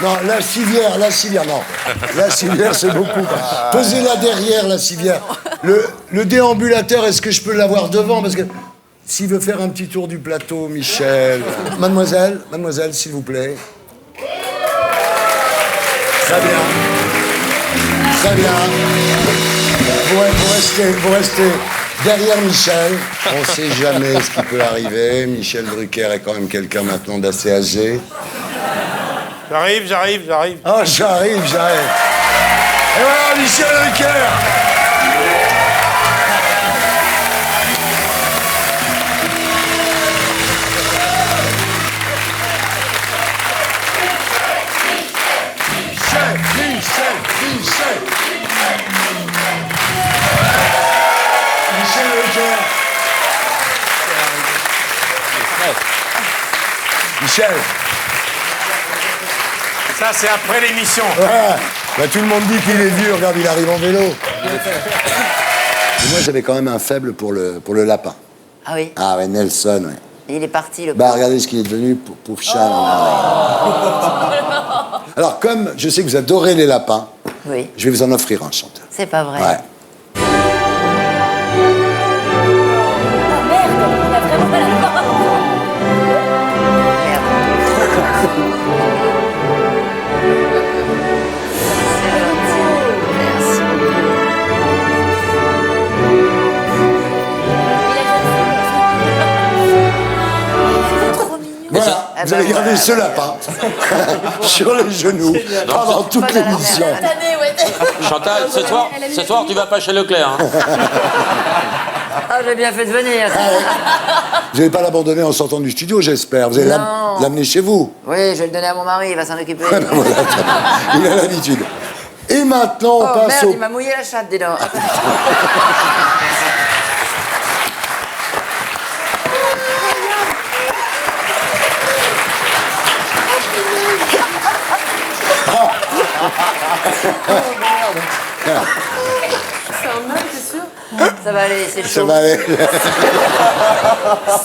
Non, la civière, non. La civière, c'est beaucoup. Posez-la derrière, la civière. Le déambulateur, est-ce que je peux l'avoir devant? Parce que s'il veut faire un petit tour du plateau, Michel. Mademoiselle, s'il vous plaît. Très bien. Vous restez derrière Michel. On ne sait jamais ce qui peut arriver. Michel Drucker est quand même quelqu'un maintenant d'assez âgé. J'arrive. Oh, j'arrive. Et voilà, Michel Drucker. Michel. Ça, c'est après l'émission. Voilà. Bah, tout le monde dit qu'il est vieux, regarde, il arrive en vélo. Et moi, j'avais quand même un faible pour le lapin. Ah oui. Ah ouais, Nelson, ouais. Il est parti, le Bah, regardez ce qu'il est devenu, pauvre chat. Alors, comme je sais que vous adorez les lapins, Oui. je vais vous en offrir un, chanteur. C'est pas vrai. Ouais. Voilà, vous allez garder ce lapin sur les genoux pendant toute l'émission. Chantal, ce soir, tu vas pas chez Leclerc. Hein. Ah, j'ai bien fait de venir. Vous n'allez pas l'abandonner en sortant du studio, j'espère. Vous allez Non. l'amener chez vous. Oui, je vais le donner à mon mari, il va s'en occuper. Voilà, il a l'habitude. Et maintenant, on Oh passe merde, au... il m'a mouillé la chatte, dis donc. C'est un homme, t'es sûr? Ça va aller, c'est chaud. Ça va aller.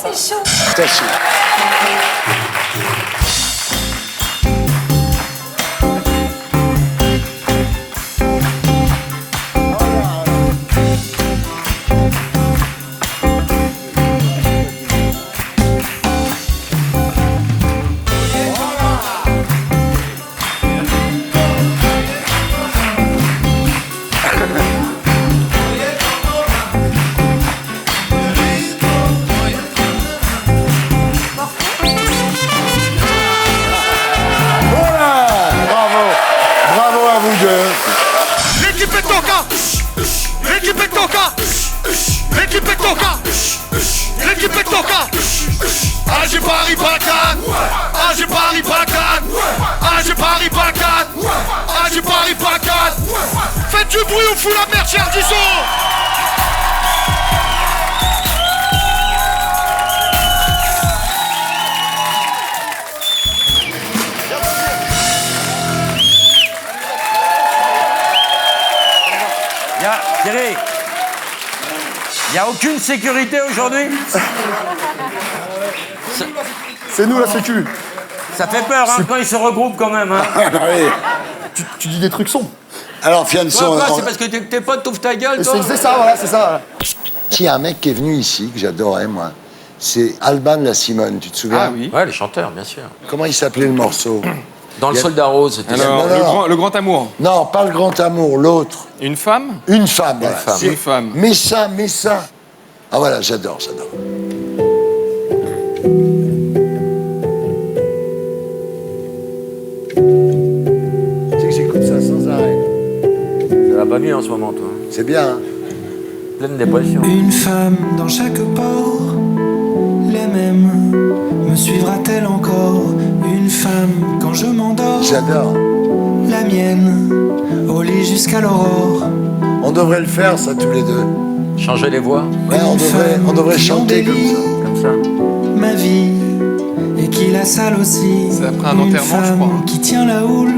C'est chaud. C'est chaud. L'équipe est au cas. L'équipe est au cas. L'équipe est au cas. L'équipe est au cas. Ah, j'ai Paris Pacan. Ah, j'ai Paris Pacan. Ah, j'ai Paris Pacan. Ah, j'ai Paris Pacan. Faites du bruit ou fout la merde, cher Dissot. Thierry, il n'y a aucune sécurité aujourd'hui? C'est nous la sécu. Ça fait peur hein, quand ils se regroupent quand même. Hein. Tu dis des trucs sombres. Alors, Fianso... C'est parce que tes potes t'ouvrent ta gueule, toi. C'est ça, voilà, c'est ça. Il y a un mec qui est venu ici, que j'adorais, moi. C'est Alban La Simone, tu te souviens? Ah oui. Ouais, les chanteurs, bien sûr. Comment il s'appelait le morceau? Dans le Soldat Rose, c'était ça. Alors, le grand amour. Non, pas le grand amour, l'autre. Une femme? Une femme, voilà. Une femme. Mais ça. Ah voilà, j'adore. Tu sais que j'écoute ça sans arrêt. Ça va pas mieux en ce moment, toi. C'est bien, hein? Pleine dépression. Une femme dans chaque port, les mêmes, me suivra-t-elle encore? Une femme quand je m'endors, j'adore. La mienne, au lit jusqu'à l'aurore. On devrait le faire, ça, tous les deux. Changer les voix. Ouais, on devrait chanter comme ça. Ma vie, et qui la salle aussi. C'est après un enterrement, je crois. Qui tient la houle,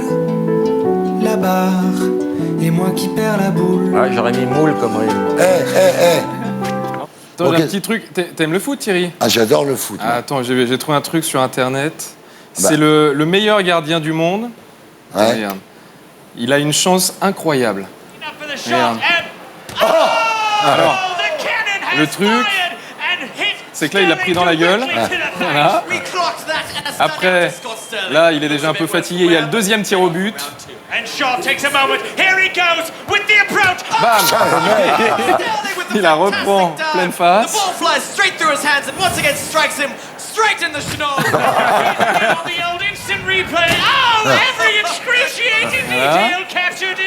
la barre, et moi qui perds la boule. Ouais, j'aurais mis moule comme rime. Attends, j'ai un petit truc. T'aimes le foot, Thierry? Ah, j'adore le foot. Ah, attends, j'ai trouvé un truc sur Internet. C'est le meilleur gardien du monde. Ouais. Regarde. Il a une chance incroyable. Regarde. Alors, le truc, c'est que là, il l'a pris dans la gueule. Voilà. Après, là, il est déjà un peu fatigué. Il y a le deuxième tir au but. Bam! Il la reprend pleine face. Voilà.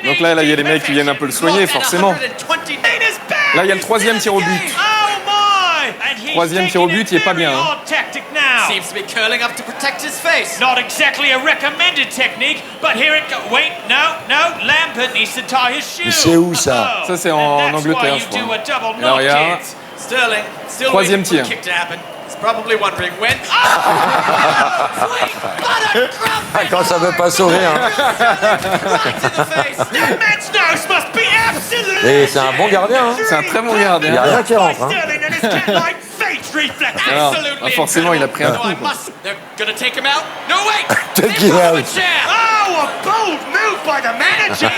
Donc là, il y a les mecs qui viennent un peu le soigner, forcément. Là, il y a le troisième tir au but. Troisième tir au but, il est pas bien. Hein. Seems to be curling up to protect his face. Not exactly a recommended technique, but here it goes. Wait, no, Lampert needs to tie his shoe. Mais c'est où ça? Ça, c'est en Angleterre, je crois. Et là, regarde. Troisième tir. probably wondering when. Quand ça veut pas sauver, hein. That man's nose must be absolutely. Et c'est un bon gardien, hein. C'est un très bon gardien. Il n'y a rien qui rentre, hein. Sterling and his cat-like fate reflex. Alors, Absolutely forcément, il a pris un incredible. coup. No, I must. They're gonna take him out. No, wait. Take him out. Oh, a bold move by the manager.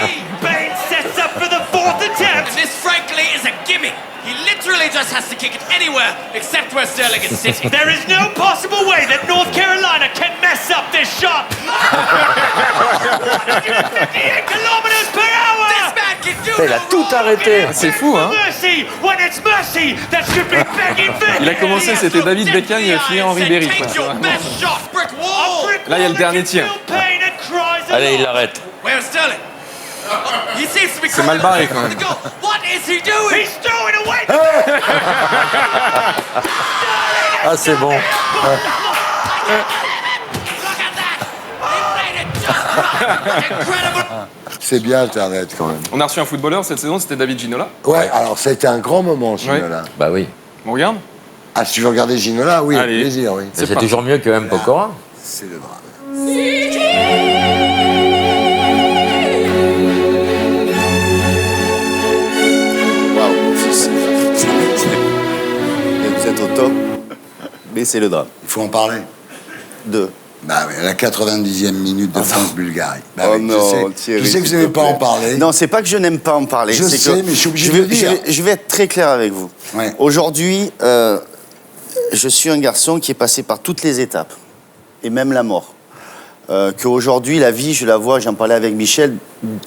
Bane sets up for the fourth attempt. And this, frankly, is a gimmick. He literally just has to kick it anywhere except where Sterling is sitting. There is no possible way that North Carolina can mess up this shot. 158 kilometers per hour. This man can do Il a tout arrêté. C'est fou, hein. mercy when it's mercy that should be begging for. Il a commencé, c'était David Beckham, il a fini Henri Berry. quoi. Take your best shot, brick wall. Là, il y a le dernier tir. Allez, il l'arrête. Where's Sterling? He seems to be C'est mal barré quand même. What is he doing? He's throwing away. Ah, c'est bon. C'est bien Internet quand même. On a reçu un footballeur cette saison, c'était David Ginola. Ouais, alors ça a été un grand moment, Ginola. Bah oui. On regarde? Ah, si tu veux regarder Ginola, oui, avec Allez. plaisir, oui. C'est toujours mieux que M. Pokora. C'est le drame. Vous êtes au top, mais c'est le drame. Il faut en parler. Bah oui, la 90e minute de France-Bulgarie. Bah Oh oui, non, je Thierry, sais que vous s'il n'aimez te pas en plaît. parler. Non, c'est pas que je n'aime pas en parler. Je c'est sais, que mais je suis obligé de le dire. Je vais être très clair avec vous. Ouais. Aujourd'hui, je suis un garçon qui est passé par toutes les étapes, et même la mort. Qu'aujourd'hui, la vie, je la vois, j'en parlais avec Michel,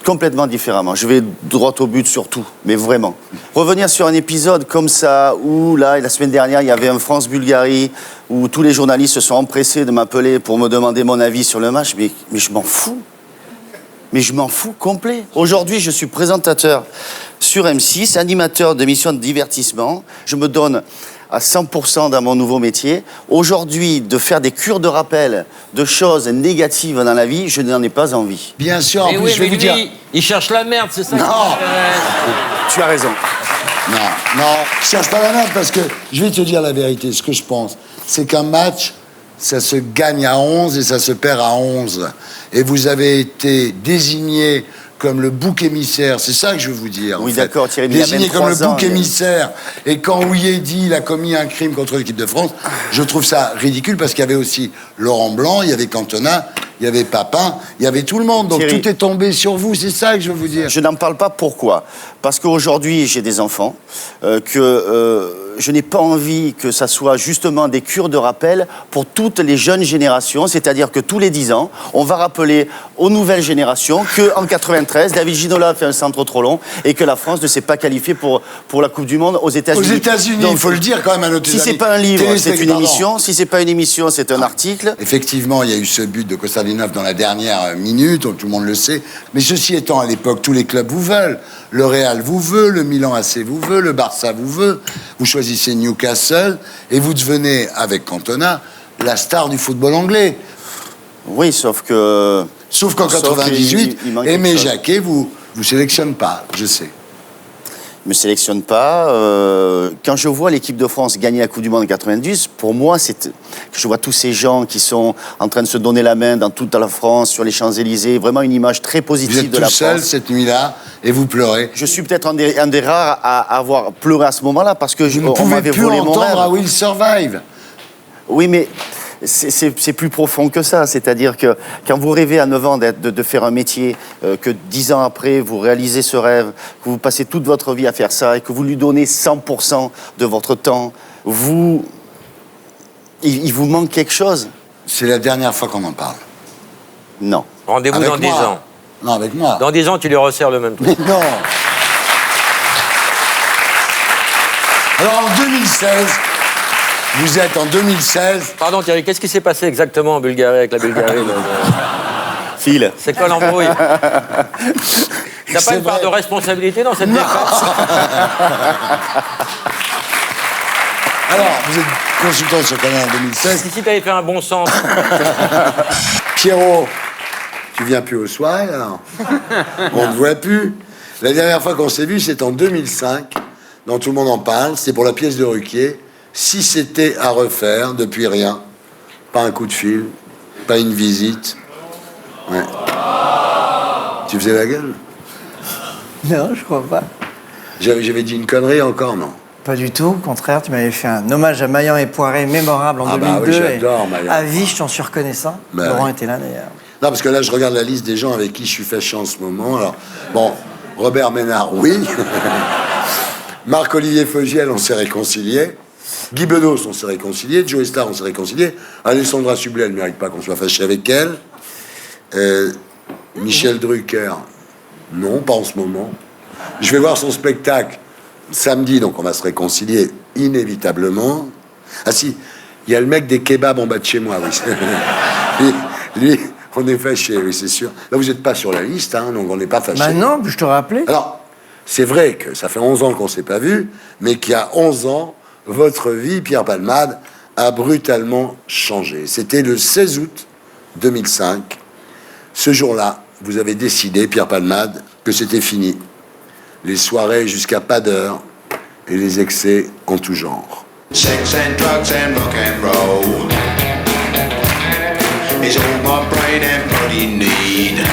complètement différemment. Je vais droit au but sur tout, mais vraiment. Revenir sur un épisode comme ça, où là, la semaine dernière, il y avait un France-Bulgarie, où tous les journalistes se sont empressés de m'appeler pour me demander mon avis sur le match, mais je m'en fous. Mais je m'en fous complet. Aujourd'hui, je suis présentateur sur M6, animateur d'émissions de divertissement. Je me donne à 100% dans mon nouveau métier. Aujourd'hui, de faire des cures de rappel de choses négatives dans la vie, je n'en ai pas envie. Bien sûr, en Mais plus, oui, je vais mais vous dire... lui, il cherche la merde, c'est ça. Non. Tu as raison. Non, je cherche pas la merde parce que je vais te dire la vérité. Ce que je pense, c'est qu'un match, ça se gagne à 11 et ça se perd à 11. Et vous avez été désigné comme le bouc émissaire, c'est ça que je veux vous dire. Oui, en fait. d'accord, Thierry, mais il y a désigné même comme le 3 ans, bouc émissaire. Et quand Ouyedi il a commis un crime contre l'équipe de France, je trouve ça ridicule parce qu'il y avait aussi Laurent Blanc, il y avait Cantona, il y avait Papin, il y avait tout le monde. Donc Thierry, tout est tombé sur vous, c'est ça que je veux vous dire. Je n'en parle pas, pourquoi? Parce qu'aujourd'hui, j'ai des enfants, je n'ai pas envie que ça soit justement des cures de rappel pour toutes les jeunes générations, c'est-à-dire que tous les 10 ans, on va rappeler aux nouvelles générations qu'en 93, David Ginola a fait un centre trop long et que la France ne s'est pas qualifiée pour la Coupe du Monde aux États-Unis. Aux États-Unis, il faut le dire quand même à nos Si c'est pas un livre, c'est une émission. Si c'est pas une émission, c'est un article. Effectivement, il y a eu ce but de Kostadinov dans la dernière minute, tout le monde le sait. Mais ceci étant, à l'époque, tous les clubs vous veulent. Le Real vous veut, le Milan AC vous veut, le Barça vous veut. Vous choisissez Newcastle et vous devenez, avec Cantona, la star du football anglais. Oui, sauf que... Sauf qu'en 98, il manque Aimé quelque chose. Jacquet vous sélectionne pas, je sais. Me sélectionne pas. Quand je vois l'équipe de France gagner la Coupe du Monde en 90, pour moi, je vois tous ces gens qui sont en train de se donner la main dans toute la France, sur les Champs-Élysées, vraiment une image très positive Vous êtes de tout la seul France. cette nuit-là et vous pleurez. Je suis peut-être un des rares à avoir pleuré à ce moment-là parce que Vous ne on pouvez m'avait plus volé mon rêve. entendre à Will Survive. Oui, mais c'est plus profond que ça. C'est-à-dire que quand vous rêvez à 9 ans de faire un métier, que 10 ans après, vous réalisez ce rêve, que vous passez toute votre vie à faire ça et que vous lui donnez 100% de votre temps, il vous manque quelque chose. C'est la dernière fois qu'on en parle. Non. Rendez-vous Avec dans 10 moi. ans. Non, avec moi. Dans 10 ans, tu lui resserres le même truc. Mais non. Alors en 2016, vous êtes en 2016. Pardon Thierry, qu'est-ce qui s'est passé exactement en Bulgarie avec la Bulgarie Phil. C'est quoi l'embrouille? T'as pas une part de responsabilité dans cette défaite? Alors, vous êtes consultant sur Canal en 2016. Si t'avais fait un bon sens. Pierrot, tu viens plus au soir, alors. On ne te voit plus. La dernière fois qu'on s'est vu, c'est en 2005. Dans Tout le monde en parle. C'est pour la pièce de Ruquier. Si c'était à refaire, depuis rien, pas un coup de fil, pas une visite. Ouais. Tu faisais la gueule? Non, je crois pas. J'avais dit une connerie encore, non? Pas du tout, au contraire, tu m'avais fait un hommage à Maillan et Poiré mémorable en 2002. Oui, j'adore Maillan. À vie, je t'en suis reconnaissant. Laurent était là d'ailleurs. Non, parce que là, je regarde la liste des gens avec qui je suis fâché en ce moment. Alors, bon, Robert Ménard, oui. Marc-Olivier Fogiel, on s'est réconciliés. Guy Bedos, on s'est réconciliés. Joe Star, on s'est réconciliés. Alessandra Sublet, elle ne mérite pas qu'on soit fâché avec elle. Michel Drucker, non, pas en ce moment. Je vais voir son spectacle samedi, donc on va se réconcilier inévitablement. Ah si, il y a le mec des kebabs en bas de chez moi, oui. lui, on est fâché, oui, c'est sûr. Là, vous n'êtes pas sur la liste, hein, donc on n'est pas fâché. Bah non, je te rappelais. Alors, c'est vrai que ça fait 11 ans qu'on ne s'est pas vu, mais qu'il y a 11 ans, votre vie, Pierre Palmade, a brutalement changé. C'était le 16 août 2005. Ce jour-là, vous avez décidé, Pierre Palmade, que c'était fini. Les soirées jusqu'à pas d'heure et les excès en tout genre. Sex and drugs and rock and roll is all my brain and body need.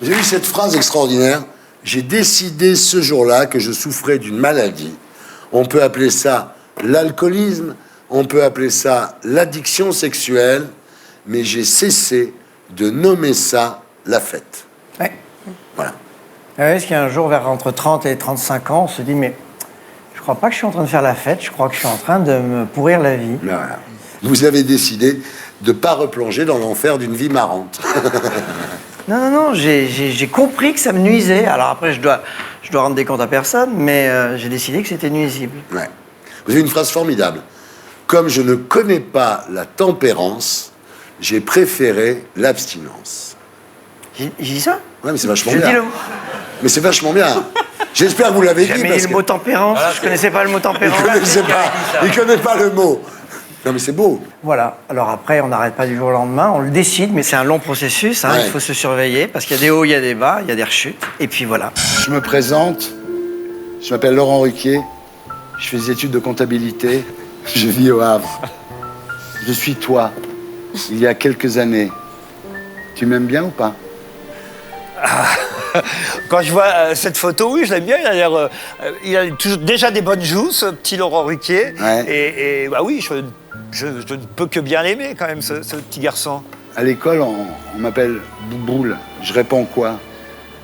J'ai eu cette phrase extraordinaire. J'ai décidé ce jour-là que je souffrais d'une maladie. On peut appeler ça l'alcoolisme, on peut appeler ça l'addiction sexuelle, mais j'ai cessé de nommer ça la fête. Ouais. Voilà. Parce qu'un jour, vers entre 30 et 35 ans, on se dit, mais je crois pas que je suis en train de faire la fête, je crois que je suis en train de me pourrir la vie. Voilà. Vous avez décidé de ne pas replonger dans l'enfer d'une vie marrante. Non, j'ai compris que ça me nuisait. Alors après, je dois rendre des comptes à personne, mais j'ai décidé que c'était nuisible. Ouais. Vous avez une phrase formidable. Comme je ne connais pas la tempérance, j'ai préféré l'abstinence. J'ai dit ça? Ouais, mais c'est vachement Je bien. dis le... Mais c'est vachement bien. J'espère que vous l'avez dit. Jamais dit le mot tempérance. Je connaissais pas le mot tempérance. Il connaît pas le mot. Non, mais c'est beau. Voilà. Alors après, on n'arrête pas du jour au lendemain. On le décide, mais c'est un long processus. Hein. Ouais. Il faut se surveiller parce qu'il y a des hauts, il y a des bas, il y a des rechutes. Et puis voilà. Je me présente. Je m'appelle Laurent Ruquier. Je fais des études de comptabilité. Je vis au Havre. Je suis toi, il y a quelques années. Tu m'aimes bien ou pas? Quand je vois cette photo, oui, je l'aime bien. Il a déjà des bonnes joues, ce petit Laurent Ruquier. Ouais. Et bah oui, je ne peux que bien l'aimer quand même, ce petit garçon. À l'école, on m'appelle Bouboule. Je réponds quoi?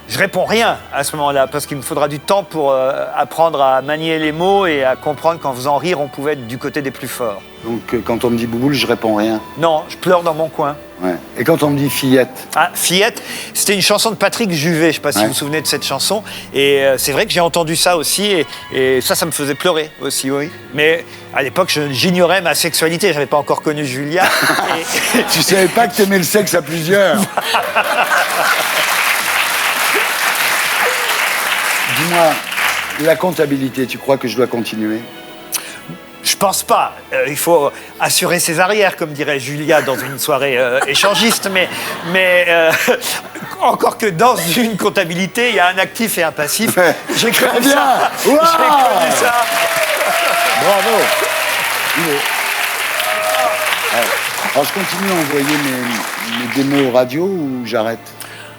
Je réponds rien à ce moment-là, parce qu'il me faudra du temps pour apprendre à manier les mots et à comprendre qu'en faisant rire, on pouvait être du côté des plus forts. Donc, quand on me dit Bouboule, je réponds rien. Non, je pleure dans mon coin. Ouais. Et quand on me dit Fillette? Ah, Fillette, c'était une chanson de Patrick Juvet, je ne sais pas si vous vous souvenez de cette chanson. Et c'est vrai que j'ai entendu ça aussi, et ça me faisait pleurer aussi, oui. Mais à l'époque, j'ignorais ma sexualité, je n'avais pas encore connu Julia. Tu savais pas que tu aimais le sexe à plusieurs? Dis-moi, la comptabilité, tu crois que je dois continuer? Je pense pas. Il faut assurer ses arrières, comme dirait Julia dans une soirée échangiste. Mais encore que dans une comptabilité, il y a un actif et un passif. J'ai connu ça. J'ai connu ça. Bravo. Alors, je continue à envoyer mes démos radio ou j'arrête?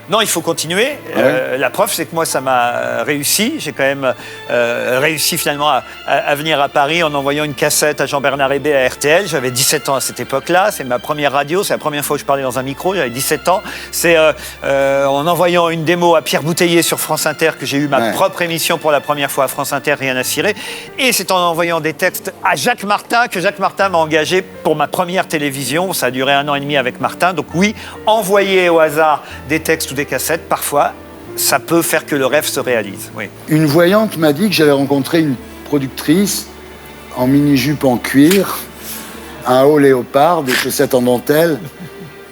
Non, il faut continuer. La preuve, c'est que moi, ça m'a réussi. J'ai quand même réussi finalement à venir à Paris en envoyant une cassette à Jean-Bernard Hébé à RTL. J'avais 17 ans à cette époque-là. C'est ma première radio. C'est la première fois que je parlais dans un micro. J'avais 17 ans. C'est en envoyant une démo à Pierre Bouteiller sur France Inter que j'ai eu ma propre émission pour la première fois à France Inter, Rien à cirer. Et c'est en envoyant des textes à Jacques Martin que Jacques Martin m'a engagé pour ma première télévision. Ça a duré 1 an et demi avec Martin. Donc oui, envoyer au hasard des textes ou des cassettes, parfois, ça peut faire que le rêve se réalise. Oui. Une voyante m'a dit que j'avais rencontré une productrice en mini-jupe en cuir, un haut léopard, des chaussettes en dentelle.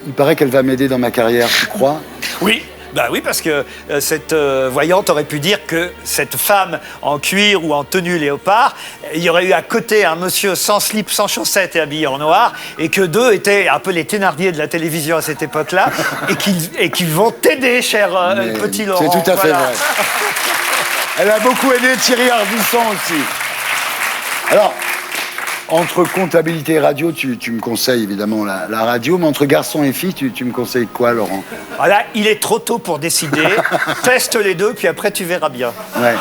Il paraît qu'elle va m'aider dans ma carrière, tu crois? Oui. Bah oui, parce que cette voyante aurait pu dire que cette femme en cuir ou en tenue léopard, il y aurait eu à côté un monsieur sans slip, sans chaussettes et habillé en noir, et que deux étaient un peu les Thénardier de la télévision à cette époque-là, et qu'ils vont t'aider, cher petit Laurent. C'est tout à fait vrai. Elle a beaucoup aidé Thierry Ardisson aussi. Alors, entre comptabilité et radio, tu me conseilles évidemment la radio, mais entre garçons et filles, tu me conseilles quoi, Laurent? Voilà, il est trop tôt pour décider. Teste les deux, puis après tu verras bien. Ouais.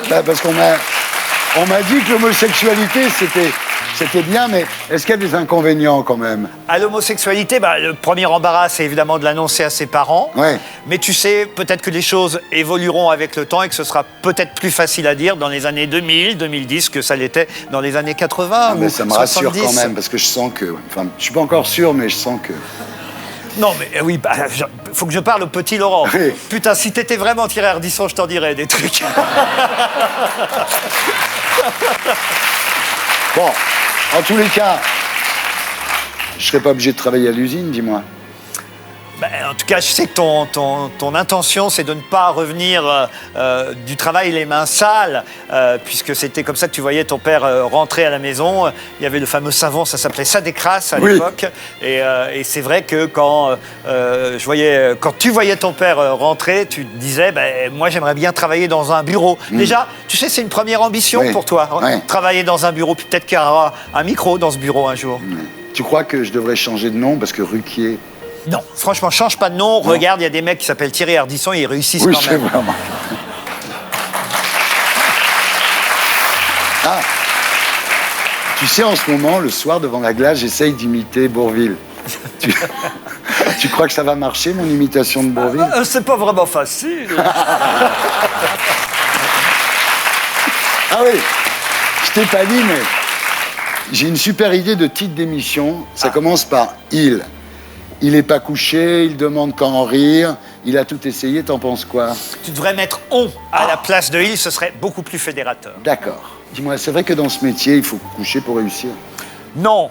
Bah, parce qu'on m'a dit que l'homosexualité, c'était bien, mais est-ce qu'il y a des inconvénients quand même? À l'homosexualité, le premier embarras, c'est évidemment de l'annoncer à ses parents. Ouais. Mais tu sais, peut-être que les choses évolueront avec le temps et que ce sera peut-être plus facile à dire dans les années 2000, 2010 que ça l'était dans les années 80 Ah, ou mais ça me 70. rassure quand même, parce que je sens que... Enfin, je suis pas encore sûr, mais je sens que... Non, mais oui, faut que je parle au petit Laurent. Oui. Putain, si t'étais vraiment Thierry Ardisson, je t'en dirais des trucs. Bon, en tous les cas, je serais pas obligé de travailler à l'usine, dis-moi. En tout cas, je sais que ton intention, c'est de ne pas revenir du travail les mains sales, puisque c'était comme ça que tu voyais ton père rentrer à la maison. Il y avait le fameux savon, ça s'appelait Sadécrasse à l'époque. Et c'est vrai que quand tu voyais ton père rentrer, tu te disais, moi j'aimerais bien travailler dans un bureau. Déjà, tu sais, c'est une première ambition pour toi, travailler dans un bureau. Puis peut-être qu'il y aura un micro dans ce bureau un jour. Tu crois que je devrais changer de nom parce que Ruquier... Non, franchement, change pas de nom. Non. Regarde, il y a des mecs qui s'appellent Thierry Ardisson et ils réussissent oui, quand même. Oui, vraiment. Ah, tu sais, en ce moment, le soir, devant la glace, j'essaye d'imiter Bourvil. Tu crois que ça va marcher, mon imitation de Bourvil? C'est pas vraiment facile. Ah oui, je t'ai pas dit, mais j'ai une super idée de titre d'émission. Ça commence par « Il ». Il n'est pas couché, il demande quand en rire, il a tout essayé, t'en penses quoi? Tu devrais mettre « on » à la place de « il », ce serait beaucoup plus fédérateur. D'accord. Dis-moi, c'est vrai que dans ce métier, il faut coucher pour réussir? Non.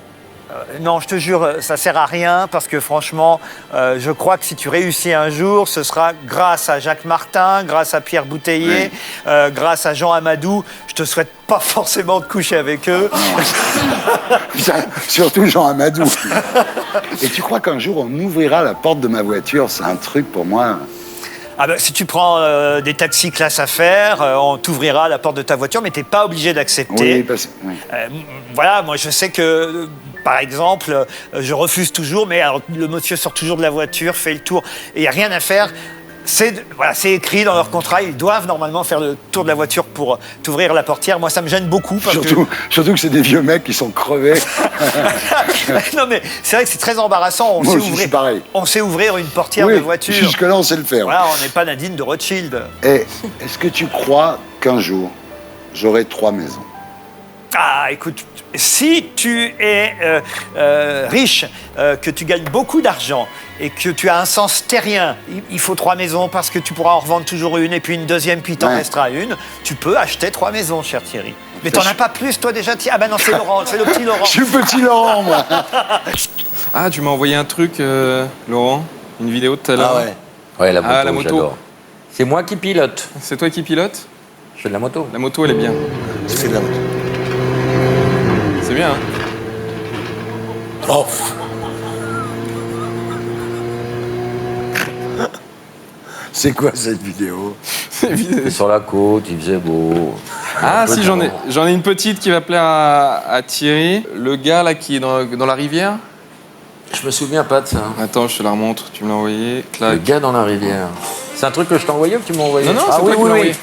Non, je te jure, ça sert à rien parce que franchement, je crois que si tu réussis un jour, ce sera grâce à Jacques Martin, grâce à Pierre Bouteiller, grâce à Jean Amadou. Je te souhaite pas forcément de coucher avec eux. Surtout Jean Amadou. Et tu crois qu'un jour, on ouvrira la porte de ma voiture? C'est un truc pour moi... Ah si tu prends des taxis classe affaires, on t'ouvrira la porte de ta voiture, mais t'es pas obligé d'accepter. Oui, voilà, moi je sais que, par exemple, je refuse toujours, mais alors, le monsieur sort toujours de la voiture, fait le tour, et il n'y a rien à faire. C'est écrit dans leur contrat, ils doivent normalement faire le tour de la voiture pour t'ouvrir la portière. Moi, ça me gêne beaucoup. Parce surtout que c'est des vieux mecs qui sont crevés. Non, mais c'est vrai que c'est très embarrassant. On sait ouvrir une portière de voiture. Jusque-là, on sait le faire. Voilà, on n'est pas Nadine de Rothschild. Et est-ce que tu crois qu'un jour, j'aurai 3 maisons? Ah, écoute, si tu es riche, que tu gagnes beaucoup d'argent et que tu as un sens terrien, il faut 3 maisons parce que tu pourras en revendre toujours une et puis une deuxième, puis t'en restera une. Tu peux acheter 3 maisons, cher Thierry. Mais t'en as pas plus, toi, déjà? Ah ben non, c'est Laurent, c'est le petit Laurent. Je suis le petit Laurent, moi. Ah, tu m'as envoyé un truc, Laurent? Une vidéo de tout à l'heure? Ah ouais. Ouais, la moto, la moto. j'adore. C'est moi qui pilote. C'est toi qui pilote? Je fais de la moto. La moto, elle est bien. Je fais de la moto. C'est bien, hein? Oh. C'est quoi cette vidéo? C'est sur la côte, il faisait beau. Ah si, j'en ai une petite qui va plaire à Thierry. Le gars là qui est dans la rivière. Je me souviens pas de ça. Attends, je te la remontre, tu me l'as envoyé. Clac. Le gars dans la rivière. C'est un truc que je t'ai envoyé ou que tu m'as envoyé? Non, c'est toi qui m'as envoyé.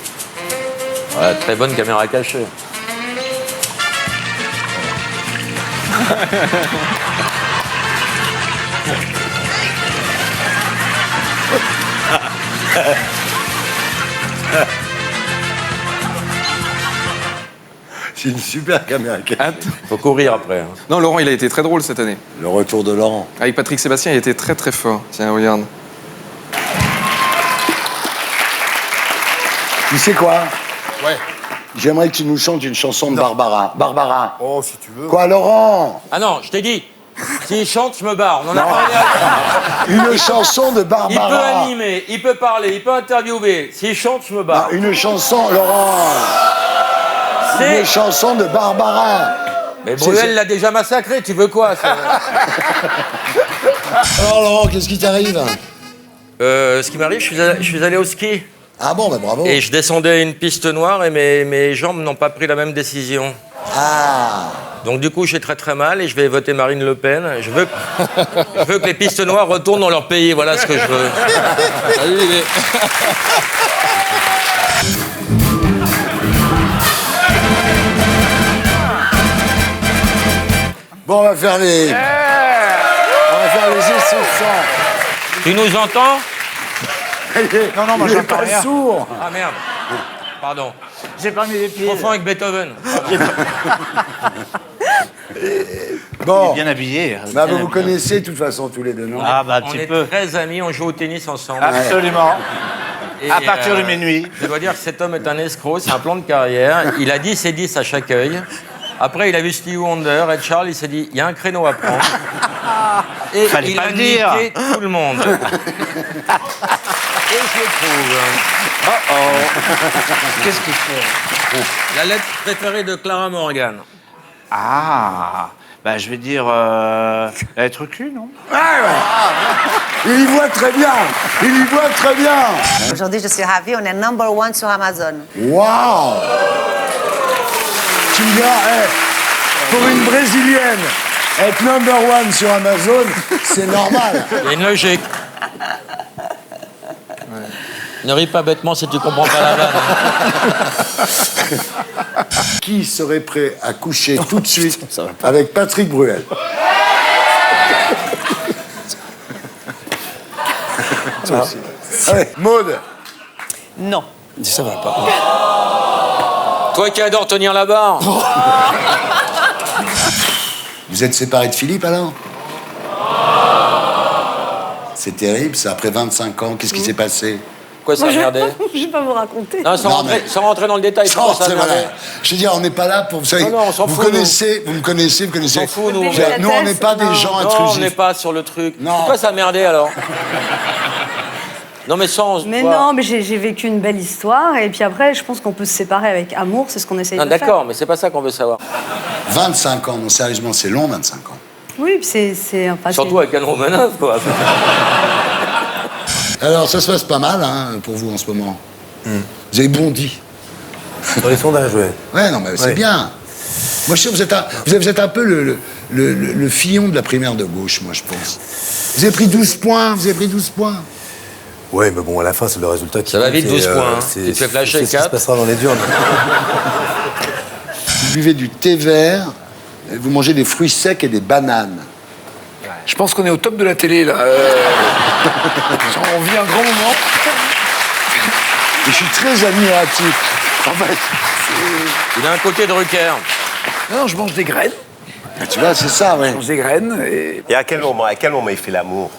Ouais, très bonne caméra cachée. C'est une super caméra. Faut courir après. Hein. Non, Laurent, il a été très drôle cette année. Le retour de Laurent. Avec Patrick Sébastien, il était très très fort. Tiens, regarde. Tu sais quoi? Ouais. J'aimerais que tu nous chantes une chanson de Barbara. Barbara. Oh, si tu veux. Quoi, Laurent? Ah non, je t'ai dit. S'il chante, je me barre. On en a parlé avant. Une chanson de Barbara. Il peut animer, il peut parler, il peut interviewer. S'il chante, je me barre. Non, une chanson, Laurent. Une chanson de Barbara. Mais Bruel l'a déjà massacré, tu veux quoi ça? Alors, Laurent, qu'est-ce qui t'arrive? Ce qui m'arrive, je suis allé au ski. Ah bon, bah bravo. Et je descendais une piste noire et mes jambes n'ont pas pris la même décision. Ah. Donc du coup, j'ai très très mal et je vais voter Marine Le Pen. Je veux que les pistes noires retournent dans leur pays. Voilà ce que je veux. Salut, Lily. Bon, on va faire les essais de sang. Tu nous entends? Non, moi j'entends rien. Sourd. Ah merde. Pardon. J'ai pas mis les pieds. Confond avec Beethoven. Bon. Bien habillé. Bah, vous connaissez de toute façon tous les deux, non? Ah, bah, un On petit est peu. très amis, on joue au tennis ensemble. Absolument. Et, À partir de minuit. Je dois dire que cet homme est un escroc, c'est un plan de carrière. Il a 10 et 10 à chaque œil. Après, il a vu Stevie Wonder, Ed Charles, il s'est dit, il y a un créneau à prendre. Et Fallait il pas a le dire. niqué tout le monde. Et je le trouve. Qu'est-ce qu'il fait? La lettre préférée de Clara Morgan. Ah, bah je vais dire être cul, non? Il y voit très bien. Il y voit très bien. Aujourd'hui, je suis ravie, on est #1 sur Amazon. Waouh. Tu me dis, pour une Brésilienne, être #1 sur Amazon, c'est normal. Il y a une logique. Ne ris pas bêtement si tu comprends pas la vanne. Qui serait prêt à coucher tout de suite avec Patrick Bruel? Toi aussi. Allez, Maud. Non. Ça va pas. Toi qui adores tenir la barre. Vous êtes séparés de Philippe alors? C'est terrible, ça, après 25 ans. Qu'est-ce qui s'est passé? Quoi, ça a merdé? Je vais pas vous raconter. Non, sans rentrer dans le détail. Sans pourquoi ça a rentrer, merdé? voilà. Je veux dire, on n'est pas là pour... Vous savez, Non, on s'en vous fout, connaissez, vous me connaissez, vous connaissez. On s'en fout, nous. Nous, on n'est pas des gens Non, intrusifs. on n'est pas sur le truc. Non. Pourquoi ça a merdé alors? Non, mais sans. Mais quoi. non, mais j'ai vécu une belle histoire et puis après, je pense qu'on peut se séparer avec amour, c'est ce qu'on essaye Ah, de faire. d'accord, mais c'est pas ça qu'on veut savoir. 25 ans, non, sérieusement, c'est long, 25 ans. Oui, puis c'est enfin, Surtout avec Anne Romanoff, quoi. Alors, ça se passe pas mal, hein, pour vous, en ce moment. Vous avez bondi. Dans les sondages, ouais. Ouais, non, mais c'est bien. Moi, je sais que vous êtes un peu le fillon de la primaire de gauche, moi, je pense. Vous avez pris 12 points, vous avez pris 12 points. Ouais, mais bon, à la fin, c'est le résultat qui Ça va compte, vite, et, 12 points, hein. c'est- Tu te fais flasher, c'est ce qui se 4. passera dans les urnes. Vous buvez du thé vert, et vous mangez des fruits secs et des bananes. Je pense qu'on est au top de la télé, là. On vit un grand moment. Et je suis très admiratif. En fait, Il a un côté Drucker. Non, je mange des graines. tu vois, c'est ça, ouais. Je mange des graines et... Et à quel moment il fait l'amour?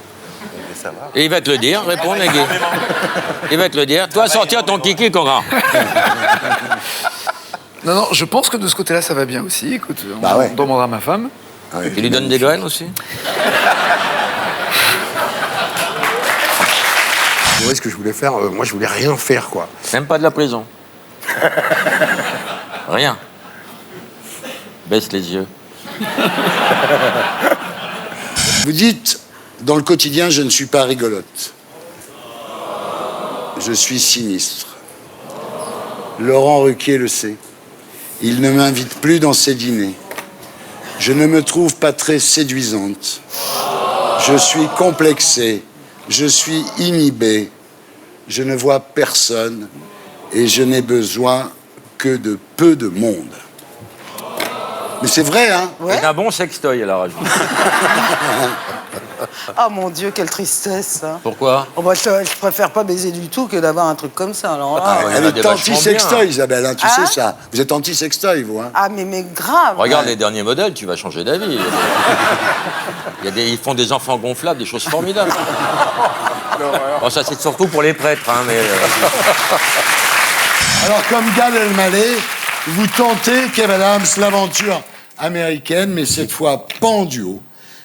Ça va. Et il va te le dire, réponds, Nagui. Il va te le dire. Toi, sortir ton kiki, Conrad. Non, je pense que de ce côté-là, ça va bien aussi. Écoute, Bah ouais. on demandera à ma femme. Tu lui donnes des graines aussi? Vous voyez ce que je voulais faire? Moi, je voulais rien faire, quoi. Même pas de la prison. Rien. Baisse les yeux. Vous dites, dans le quotidien, je ne suis pas rigolote. Je suis sinistre. Laurent Ruquier le sait. Il ne m'invite plus dans ses dîners. Je ne me trouve pas très séduisante. Je suis complexé. Je suis inhibé. Je ne vois personne. Et je n'ai besoin que de peu de monde. Mais c'est vrai, hein? Et d'un bon sextoy, elle a rajouté. Oh mon Dieu, quelle tristesse. Ça. Pourquoi? Oh, bah, je préfère pas baiser du tout que d'avoir un truc comme ça. Alors, là. Ah, il y en elle a est des vachement anti-sextoy, bien. Isabelle, hein, tu Hein? sais ça. Vous êtes anti-sextoy, vous, hein? Ah, mais grave. Regarde les derniers modèles, tu vas changer d'avis. Ils font des enfants gonflables, des choses formidables. Bon, ça, c'est surtout pour les prêtres, hein, mais... Alors, comme Gad Elmaleh, vous tentez, Kev Adams, l'aventure américaine, mais cette fois pas en duo.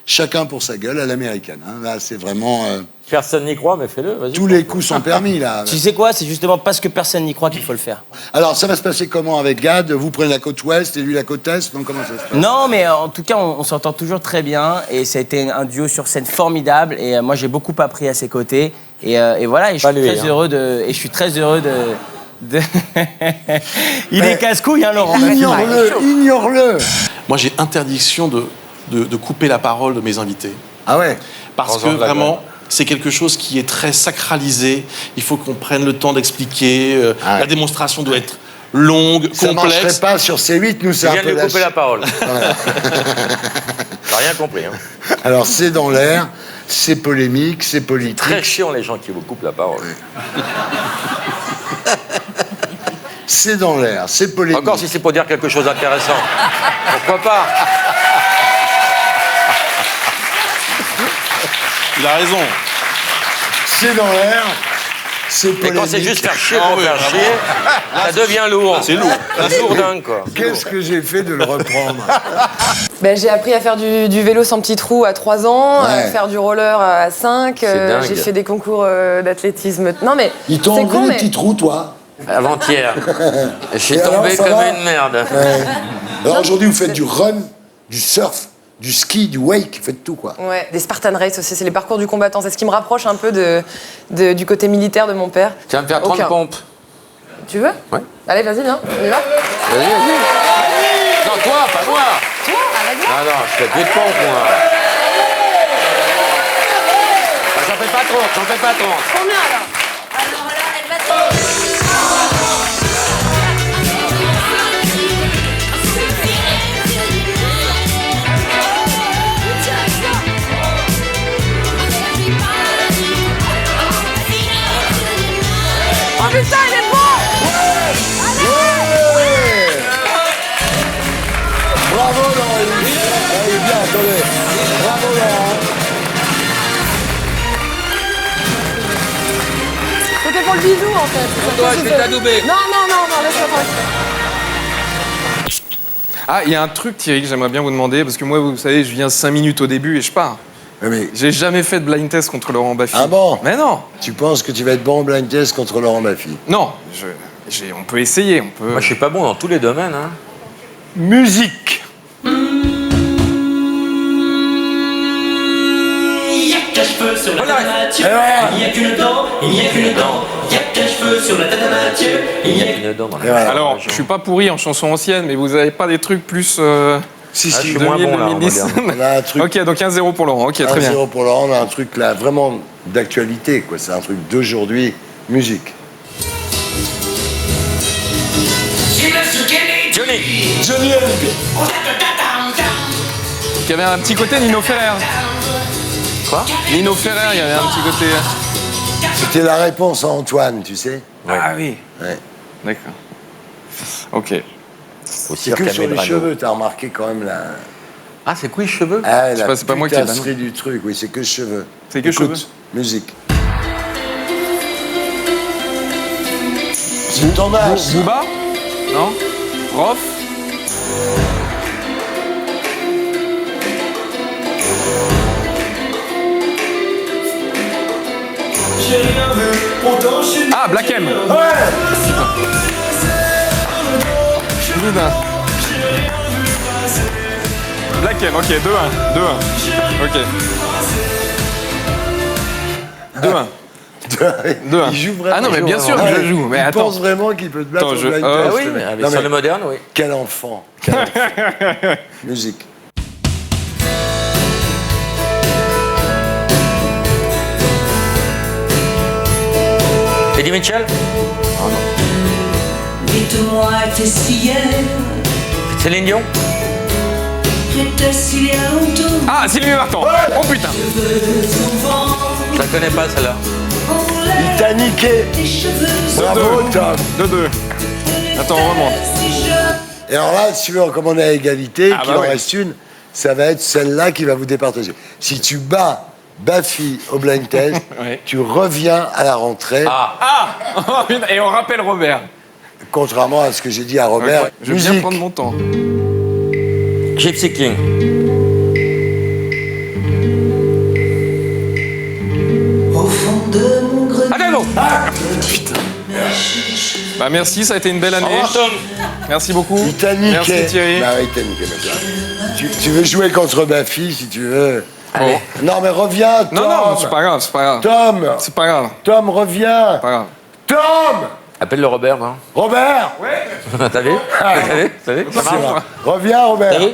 Chacun pour sa gueule à l'américaine. Hein. Là, c'est vraiment... Personne n'y croit, mais fais-le, vas-y. tous les coups sont permis, là. Tu sais quoi? C'est justement parce que personne n'y croit qu'il faut le faire. Alors, ça va se passer comment avec Gad? Vous prenez la côte ouest et lui la côte est? Donc, comment ça se passe? Non, mais en tout cas, on s'entend toujours très bien et ça a été un duo sur scène formidable et moi j'ai beaucoup appris à ses côtés et voilà. Et je suis Pas lui, très hein. heureux de Il est casse-couille, hein, Laurent. Ignore-le. Moi, j'ai interdiction de couper la parole de mes invités. Ah ouais? Parce que vraiment, c'est quelque chose qui est très sacralisé. Il faut qu'on prenne le temps d'expliquer. La démonstration doit être longue, Ça complexe. marcherait pas sur C8, nous c'est Il un vient peu de lui couper la parole. Voilà. T'as rien compris. Hein. Alors c'est dans l'air, c'est polémique, c'est politique. Très chiant les gens qui vous coupent la parole. C'est dans l'air, c'est polémique. Encore si c'est pour dire quelque chose d'intéressant. Pourquoi pas? Il a raison. C'est dans l'air, c'est polémique. Et quand c'est juste faire chier pour faire chier, ça devient lourd. C'est lourd. C'est lourdingue, quoi. Qu'est-ce que j'ai fait de le reprendre? Ben, j'ai appris à faire du vélo sans petit trou à 3 ans, à faire du roller à 5. dingue. J'ai fait des concours d'athlétisme. Non mais Ils t'ont c'est enlevé con, les mais petits trous, toi? Avant-hier. Je suis Et alors, tombé ça comme va une merde. Ouais. Alors aujourd'hui, vous faites du run, du surf, du ski, du wake, vous faites tout, quoi. Ouais, des Spartan Race aussi, c'est les parcours du combattant. C'est ce qui me rapproche un peu du côté militaire de mon père. Tu vas me faire 30 Aucun. pompes. Tu veux? Ouais. Allez, vas-y, viens, on y va. Vas-y. Non, toi, pas moi. Toi, avec moi. Non, je fais plus de pompes, moi. Bah, j'en fais pas trop, Combien alors? Alors là, elle va te... Oh putain, il est beau! Bravo, Laurent. Il est bien, attendez. Bravo, Laurent. C'était pour le bisou en fait. Toi, je vais t'adouber. Non, laisse-moi tranquille. Ah, il y a un truc, Thierry, que j'aimerais bien vous demander, parce que moi, vous savez, je viens 5 minutes au début et je pars. Mais... J'ai jamais fait de blind test contre Laurent Baffy. Ah bon? Mais non. Tu penses que tu vas être bon en blind test contre Laurent Baffy? Non, on peut essayer, on peut... Moi, je suis pas bon dans tous les domaines. Hein. Musique. Il y a cache-feu sur la tête à Mathieu. Il n'y a qu'une dent, il n'y a qu'une dent. Il y a cache-feu sur la tête à Mathieu. Il y a Une dent dans la Voilà. Alors, je suis pas pourri en chansons anciennes, mais vous avez pas des trucs plus... Si, Ah, si, je suis moins bon là. en 2010. moderne. on a un truc. Ok, donc 1-0 pour Laurent. Ok, très bien. 1-0 pour Laurent, on a un truc là vraiment d'actualité, quoi. C'est un truc d'aujourd'hui. Musique. Johnny. Johnny Hallyday. Il y avait un petit côté Nino Ferrer. Quoi? Nino Ferrer, il y avait un petit côté... C'était la réponse à Antoine, tu sais. Ah oui. Ouais. D'accord. Ok. C'est que sur les cheveux, t'as remarqué quand même la... Ah, c'est quoi les cheveux? Ah, la c'est pas moi qui ai putasserie du truc, oui, c'est que cheveux. C'est que Écoute, cheveux. musique. C'est ton âge. Booba? Non? Rof? Ah, Black M. Putain. Black M, ok, 2-1. 2-1. Ok. 2-1. 2-1. Il joue vraiment. Ah non, mais bien sûr que je joue. Mais il attends. pense vraiment qu'il peut te battre Attends, au je- blind ah test, oui, le mais mec. avec Non, sur mais le moderne, oui. Quel enfant. Quel enfant. Musique. Eddie Mitchell? Dites-moi, était-ce hier? Céline Dion? Était-ce il y a longtemps? Ah, Sylvie Vartan. Oh putain. Je la connais pas, celle-là. Il t'a niqué. Bravo, Tom. 2-2. Attends, on remonte. Et alors là, si tu veux, comme on est à égalité, Ah qu'il bah en oui. reste une, ça va être celle-là qui va vous départager. Si tu bats Baffy au blind test, Ouais. tu reviens à la rentrée, Ah oh, putain. Et on rappelle Robert. contrairement à ce que j'ai dit à Robert. Ok, je vais bien Musique. prendre mon temps. Gypsy King. Au fond de mon grenier. Adamo. Bah merci, ça a été une belle année. Au revoir, Tom. Merci beaucoup. Il t'a niqué. Merci Thierry. Bah oui, il t'a niqué, mec. Tu veux jouer contre Baffy, si tu veux. Bon. Non, mais reviens, Tom. Non, non, c'est pas grave, c'est pas grave. Tom. C'est pas grave, Tom, reviens. c'est pas grave. Tom. Appelle le Robert, non? Robert! T'as vu? T'as vu? Ça marche. Reviens, Robert. T'as vu?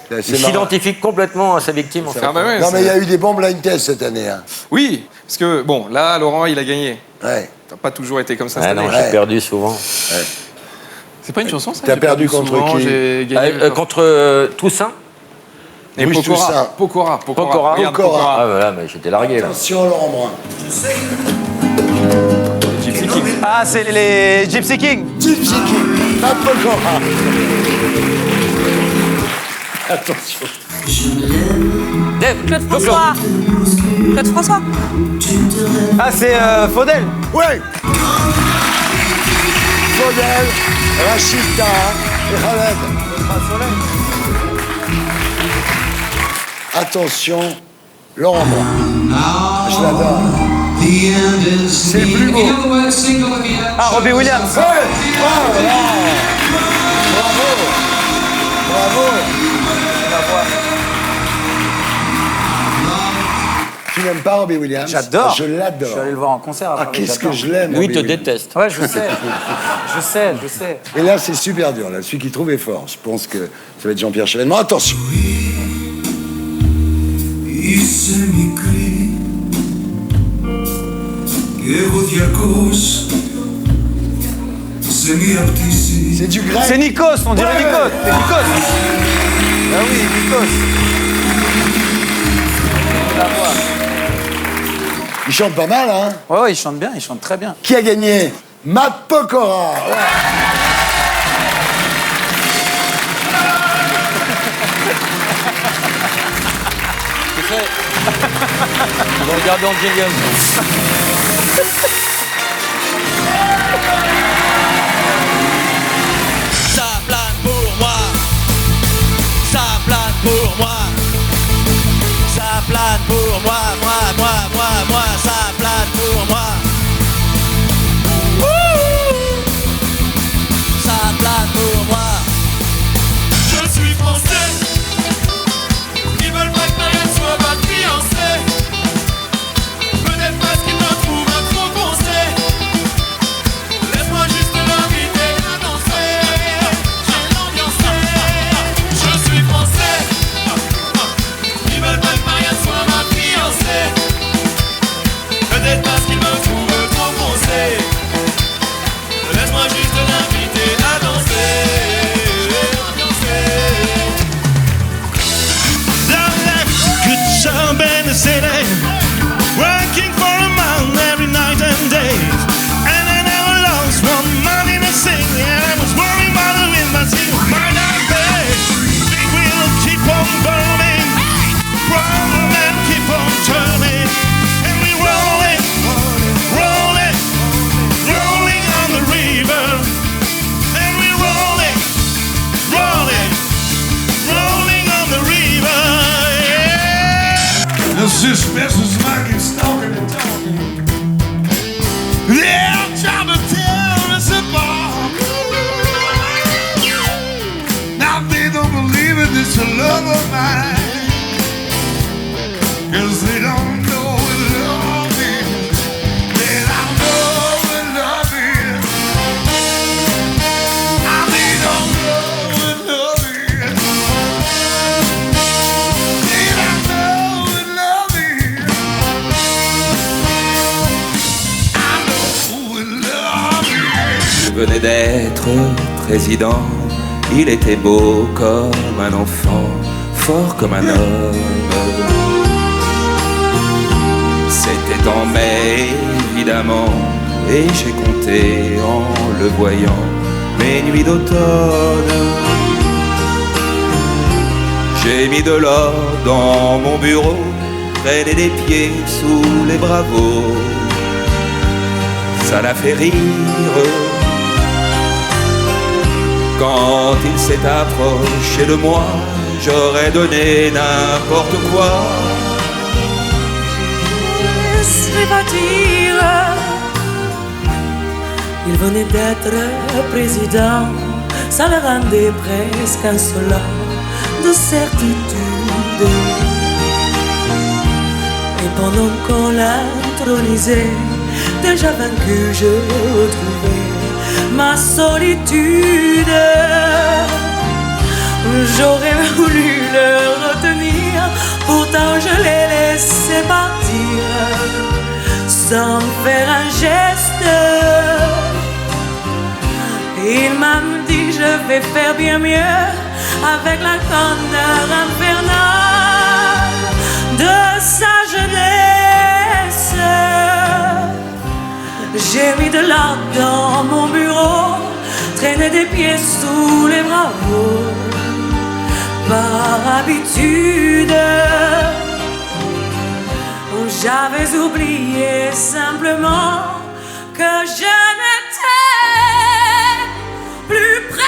C'est Il marrant. s'identifie complètement à sa victime, en fait. Ah bah ouais, Non, mais c'est- il y a eu des bons blind tests cette année. Hein. Oui, parce que, bon, là, Laurent, il a gagné. Ouais. T'as pas toujours été comme ça Ah cette non, année. j'ai perdu souvent. C'est pas une chanson, ça? T'as J'ai perdu contre souvent, qui? J'ai gagné Contre Toussaint. Et Bruce Toussaint. Pokora. Pokora. Regarde, Pokora. Ah voilà, mais j'étais largué là. Attention, Laurent Brun. Gypsy King. Ah, c'est les Gypsy King. Gypsy King. Matt Pokora. Attention. Dave, Claude François. Claude François. Ah, c'est Faudel. Ouais. Faudel, Rachid Taha et Khaled. Attention, Laurent Brun. Je l'adore. C'est le plus beau. Ah, Robbie Williams. Ouais. Oh là là. Bravo. Bravo. Tu n'aimes pas Robbie Williams? J'adore. Je l'adore. Je suis allé le voir en concert. Ah, qu'est-ce que je l'aime. Lui, il te Robbie Williams. déteste. Ouais, je sais. Je sais, je sais. Et là, c'est super dur. Là. Celui qui trouve est fort. Je pense que ça va être Jean-Pierre Chevènement. Attention. C'est du grec. C'est Nikos, on dirait Ouais. Nikos. C'est Nikos. Ah oui, Nikos. Il chante pas mal, hein? Ouais, ouais, il chante bien, il chante très bien. Qui a gagné? Matt Pokora. Ouais. Tu sais, on va regarder en jingle. Ça plane pour moi. Ça plane pour moi. Ça plane pour moi, moi. Ça plane pour moi. Ouh. Ça plane pour moi. Je suis français. Ils veulent pas que Marianne soit ma fiancée. Peut-être parce qu'ils me trouvent un trop foncé. Laisse-moi juste l'inviter à danser. J'ai l'ambiancé. Je suis français. Ils veulent pas que Marianne soit ma fiancée. Peut-être parce qu'ils me trouvent trop foncé. Laisse-moi juste l'inviter à danser. I've left good job in the city, working for a man every night and day. And I never lost one money to sing. And I was worried about the wind, but see, might not pay. We will keep on burning, roll and keep on turning. And we rolling, rolling, rolling on the river. And we rolling, rolling, rolling on the river. Yeah. The suspense is like it's talking and talking. Yeah, I'm trying to tell us apart. Now they don't believe it, it's a love of mine. 'Cause they don't know what love is. They don't know what love is. They don't know what love is. They don't know what love is. I know what love is. Je venais d'être président, il était beau comme un enfant, fort comme un homme. C'était en mai, évidemment, et j'ai compté en le voyant mes nuits d'automne. J'ai mis de l'or dans mon bureau, traîné des pieds sous les bravos. Ça l'a fait rire quand il s'est approché de moi. J'aurais donné n'importe quoi. Laissez partir. Il venait d'être président, ça le rendait presque insolent de certitude. Et pendant qu'on l'intronisait, déjà vaincu, je retrouvais ma solitude. J'aurais voulu le retenir, pourtant je l'ai laissé partir sans faire un geste. Il m'a dit je vais faire bien mieux avec la candeur infernale de sa jeunesse. J'ai mis de l'art dans mon bureau, traîné des pieds sous les bravos par habitude. J'avais oublié simplement que je n'étais plus président.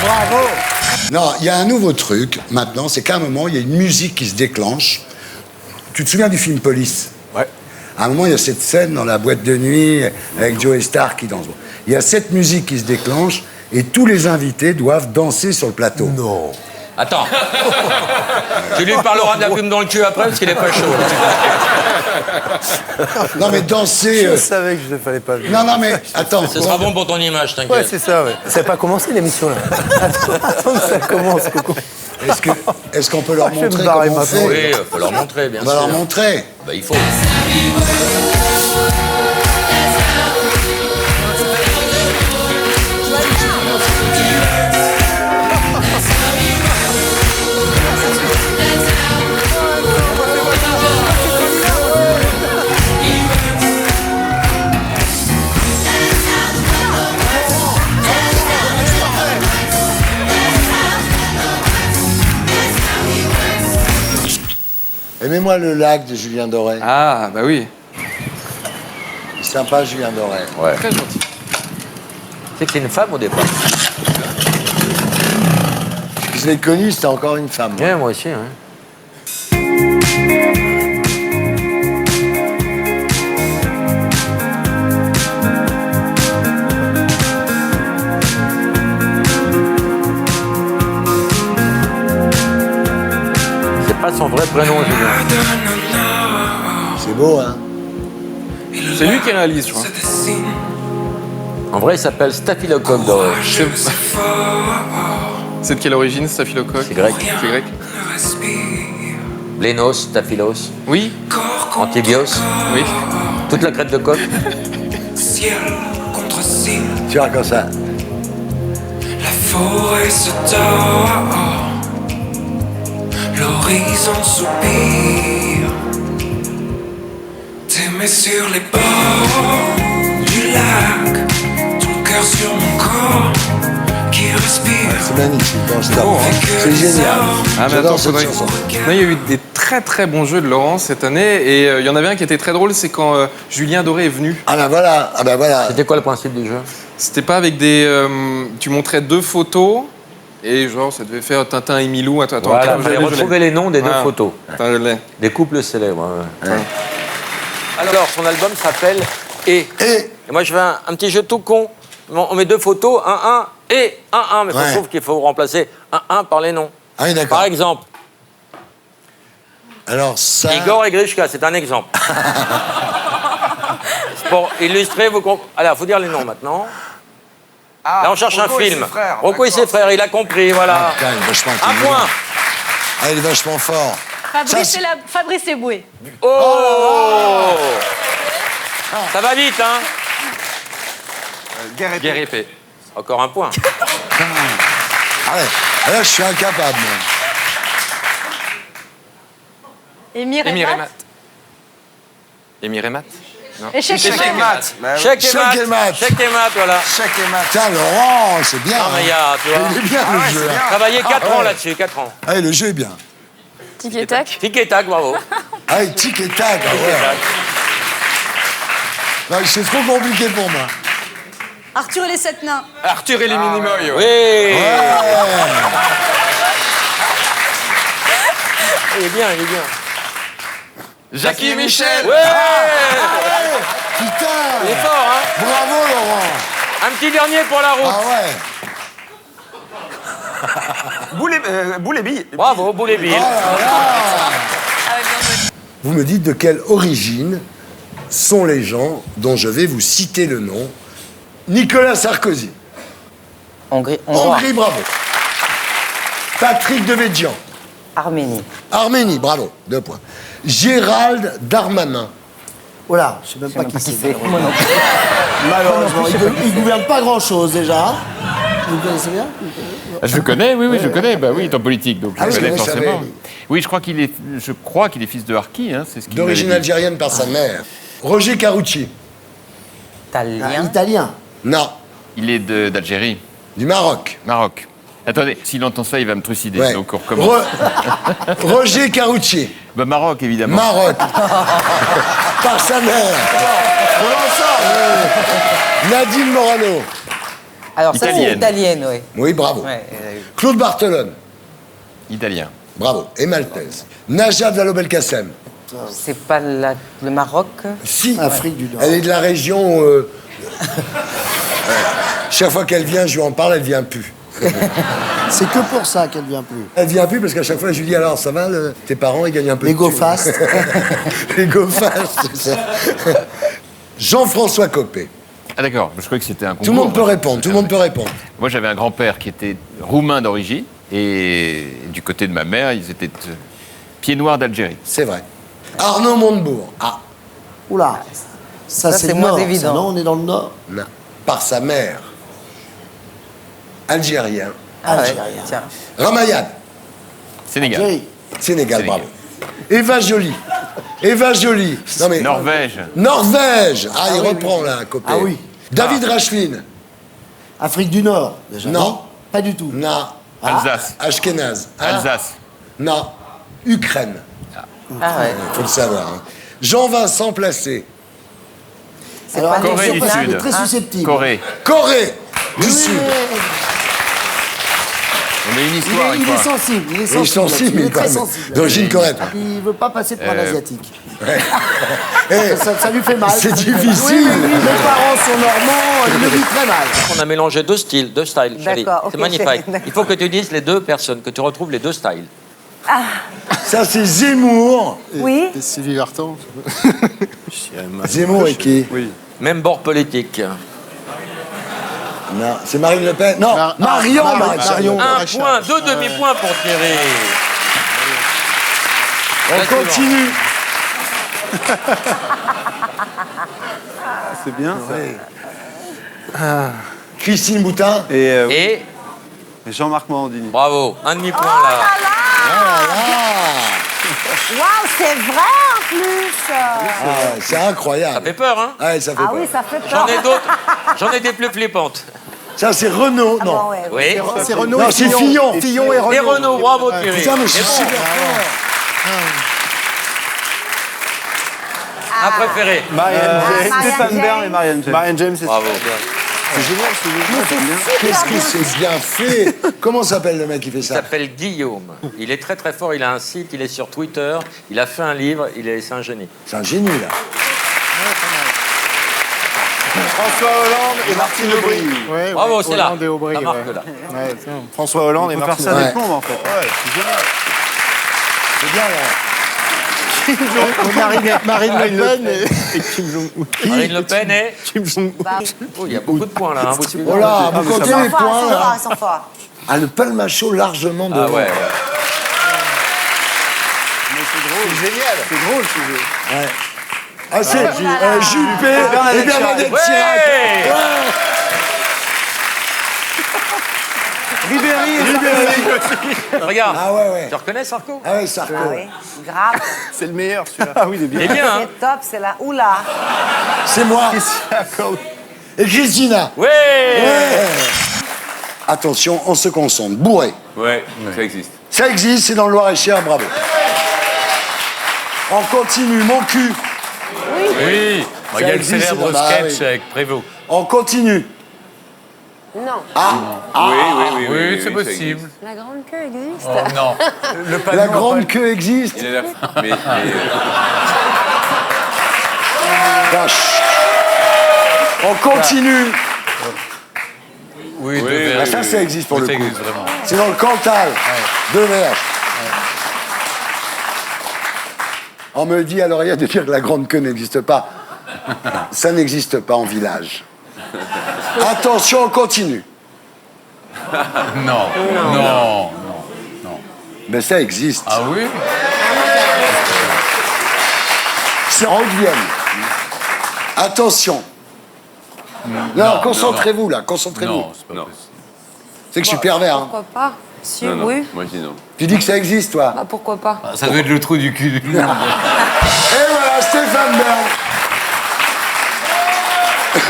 Bravo. Non, il y a un nouveau truc maintenant, c'est qu'à un moment, il y a une musique qui se déclenche. Tu te souviens du film Police? Ouais. À un moment, il y a cette scène dans la boîte de nuit avec Joey Starr qui danse. Il y a cette musique qui se déclenche et tous les invités doivent danser sur le plateau. Non. Attends. Tu lui parleras de la plume dans le cul après parce qu'il est pas chaud. Non, mais danser. Je savais que je ne fallait pas le dire. Non, mais attends. Ce sera bon pour ton image, t'inquiète. Ouais, c'est ça, ouais. Ça n'a pas commencé l'émission, là. Attends que ça commence, Coco. Est-ce qu'on peut leur Je vais me montrer barrer comment on maintenant. fait? Oui, il faut leur montrer, bien On sûr. va leur montrer. Bah, il faut. Aimez-moi le lac de Julien Doré. Ah, bah oui. Sympa, Julien Doré. Ouais. Très gentil. C'est que c'est une femme au départ. Je l'ai connu, c'était encore une femme. Ouais, moi aussi, hein. C'est pas son vrai prénom, Julien. C'est beau, hein? C'est lui qui réalise, je crois. En vrai, il s'appelle Staphylocoque doré. C'est de quelle origine, Staphylocoque? C'est grec. C'est grec. Lénos, Staphylos. Oui. Antibios. Oui. Toute la crête de coq. Tu vois comme ça. La forêt se tord, l'horizon soupire. T'aimer sur les bords du lac, ton cœur sur mon corps qui respire. C'est magnifique, bon, stop. C'est génial. Ah, mais J'adore attends, cette faudrait- chanson. Non, il y a eu des très très bons jeux de Laurent cette année et il y en avait un qui était très drôle, c'est quand Julien Doré est venu. Ah ben voilà, ah ben voilà. C'était quoi le principe du jeu? C'était pas avec des... tu montrais deux photos et genre ça devait faire Tintin et Milou. Attends, Voilà, attends, il fallait je l'ai. retrouver les noms des deux Voilà. photos. Attends, je l'ai. Des couples célèbres. Ouais. Alors, son album s'appelle Et. Et moi, je fais un petit jeu tout con. On met deux photos, 1-1 et 1-1. Mais Ouais. je trouve qu'il faut remplacer 1-1 par les noms. Ah oui, d'accord. Par exemple, Alors ça... Igor et Grishka, c'est un exemple. Pour illustrer, vous comprenez. Alors, il faut dire les noms maintenant. Là, on cherche Rocco un et film. ses frères, Rocco et ses frères, il a compris, voilà. Ah, putain, il est vachement Un intelligent. point. Ah, il est vachement fort. Fabrice Eboué. Oh Ça va vite, hein Guerre épée. Encore un point. Ah ouais, là, je suis incapable. moi. Émir et Matt. Émir et Matt. Non. Échec et mat. Chèque et Chèque et mat. mat. Chèque et mat, voilà. Chèque et mat. Putain, Laurent, c'est bien. Non, mais il y hein. a, tu vois. Il est bien, le jeu. hein. Travaillé 4 Ah, ans ouais. là-dessus, 4 ans. Ah, le jeu est bien. Tic et tac. Tic et tac, bravo. Ah, et tic et tac. Ah, ouais. Non, c'est trop compliqué pour moi. Arthur et les 7 nains. Arthur et les Minimoy. Oui. Il est bien, il est bien. Jackie et Michel. Ouais. Putain. Il est fort, hein. Bravo, Laurent. Un petit dernier pour la route. Ah ouais. Boulébi. Bravo, Boulébi. Vous me dites de quelle origine sont les gens dont je vais vous citer le nom. Nicolas Sarkozy. Hongrie. Hongrie, bravo. Patrick Devedjian. Arménie. Arménie, bravo. 2 points. Gérald Darmanin. Oh là, je sais même pas qui c'est. Moi non plus. Malheureusement, il gouverne pas grand-chose déjà. Vous le connaissez bien? Je le connais, oui, je le connais. Bah oui, il est en politique, donc Ah je oui, le connais je savais. forcément. Oui, je crois qu'il est fils de Harki, hein, c'est ce qu'il D'origine m'avait dit. algérienne par sa mère. Roger Carucci. Italien. Italien. Non. Il est d'Algérie. Du Maroc. Maroc. Attendez, s'il entend ça, il va me trucider, Ouais. donc on recommence. Roger Carucci. Bah, Maroc, évidemment. Maroc. Par sa mère. Nadine Morano. Alors ça, c'est Italienne. italienne, oui. Oui, bravo. Ouais, Claude Barthelone. Italien. Bravo. Et maltaise. Najat Vallaud-Belkacem. c'est pas le Maroc. Si. Afrique du Nord. Elle est de la région. Chaque fois qu'elle vient, je lui en parle, elle vient plus. C'est que pour ça qu'elle vient plus. Elle vient plus parce qu'à chaque fois, je lui dis alors, ça va, tes parents, ils gagnent un peu Les de go thunes. fast. Les go fast, c'est ça. Jean-François Copé. Ah d'accord, je croyais que c'était un concours. Tout le monde peut répondre, tout le monde peut répondre. Moi, j'avais un grand-père qui était roumain d'origine, et du côté de ma mère, ils étaient pieds noirs d'Algérie. C'est vrai. Arnaud Montebourg. Ah. Oula. Ça, c'est c'est le moins nord, ça, évident. non, on est dans le nord. Non. Par sa mère. Algérien. Ah ouais, Algérien. tiens. Ramayad. Sénégal. Algérie. Sénégal, bravo. Eva Joly. Eva Joly. Non mais. Norvège. Norvège. Ah, il oui, reprend là, Copé. Ah oui. David Racheline. Afrique du Nord, déjà. Non. Pas du tout. Non. Alsace. Ashkenaz. Ah. Alsace. Non. Ukraine. Ah ouais. Faut le savoir. Hein. Jean-Vincent Placé. Alors, Corée attention, du parce qu'il Sud. est très susceptible. Corée. Corée du Oui, Sud. On a une histoire. il est sensible. Il est Il est sensible. sensible, Il est très mais sensible. d'origine correcte. Il veut pas passer pour un asiatique. Eh, Ça lui fait mal. c'est Ça lui fait mal. difficile. Oui, mes parents sont normands, il le vit très mal. On a mélangé deux styles, deux styles, chérie. D'accord, ok, C'est magnifique. chérie, d'accord. Il faut que tu dises les deux personnes, que tu retrouves les deux styles. Ça, c'est Zemmour. Oui. Et Sylvie Vartan. Zemmour et qui? Même bord politique. Non, c'est Marine Le Pen. Non, Marion. Marion. Un point, deux demi-points pour Thierry. On continue. C'est bien. Christine Boutin. Et Jean-Marc Morandini. bravo, un demi-point Oh là. Waouh, c'est vrai en plus. Ah, c'est incroyable. Ça fait peur, hein? Ouais, ça fait Ah peur. oui, ça fait peur. J'en ai d'autres. J'en ai des plus flippantes. Ça, c'est Renault. Ah Non. bon, ouais, ouais. Oui. C'est Renaud Non, et c'est Fillon. Fillon. Fillon et Renaud. Et Renaud, bravo Thierry. Putain, mais je suis C'est bon. super fort. Un préféré. Marianne James. Marianne Stéphane James. Bern et Marianne James. Marianne James, c'est Bravo. C'est génial, c'est génial. Qu'est-ce que c'est bien fait. Comment s'appelle le mec qui fait Il ça? s'appelle Guillaume. Il est très très fort. Il a un site, il est sur Twitter. Il a fait un livre. C'est un génie. C'est un génie, là. François Hollande et Martine Aubry. Ouais, Bravo, ouais, c'est là. Hollande et Aubry, Ça marque ouais. là. Ouais, tiens. François Hollande et Martine Aubry. On peut faire ça des plombes, en fait. Ouais, c'est génial. C'est bien, là. Marine Le Pen et Kim Jong-un. Marine Le Pen et Kim Jong-un. Oh, il y a beaucoup de points là. Hein, vous suivez. Oh là, vous comptez les Ils sont forts, points, ils sont là. forts, ils sont forts. Ah, le palmacho largement devant. Ah ouais. C'est génial. C'est drôle, ce jeu. Ouais. Ah, c'est Juppé et Bernadette Ouais. Chirac. Ouais. Ribéry. Regarde. Ah ouais, ouais. Tu reconnais Sarko? Ah ouais, Sarko. Ah oui, grave. C'est le meilleur, celui-là. Ah oui, il est bien. Il est bien, hein? C'est top, c'est là. Oula. C'est moi. Et Christina. Ouais. Ouais. Attention, on se concentre. Bourré. Ouais, ça existe. Ça existe, c'est dans le Loir-et-Cher, bravo. On continue, mon cul. Oui. Il y a le célèbre sketch avec Prévost. On continue. Non. Oui, c'est possible. La grande queue existe. Non. La grande queue existe. Vache. On continue. Oui, Ah, ça existe pour Oui, le ça coup. existe vraiment. C'est dans le Cantal. Deux verges. On me dit à l'oreillette de dire que la grande queue n'existe pas. Ça n'existe pas en village. Attention, on continue. Non, non. Mais ça existe. Ah oui? C'est en Haute-Vienne. Attention. Non, concentrez-vous là, concentrez-vous. Non, c'est pas possible. C'est que je suis pervers. Hein. Pourquoi pas? Si, Non, non, oui. moi je dis non. Tu dis que ça existe, toi? Bah, pourquoi pas? Ça doit être le trou du cul du monde. Et voilà, Stéphane Bern.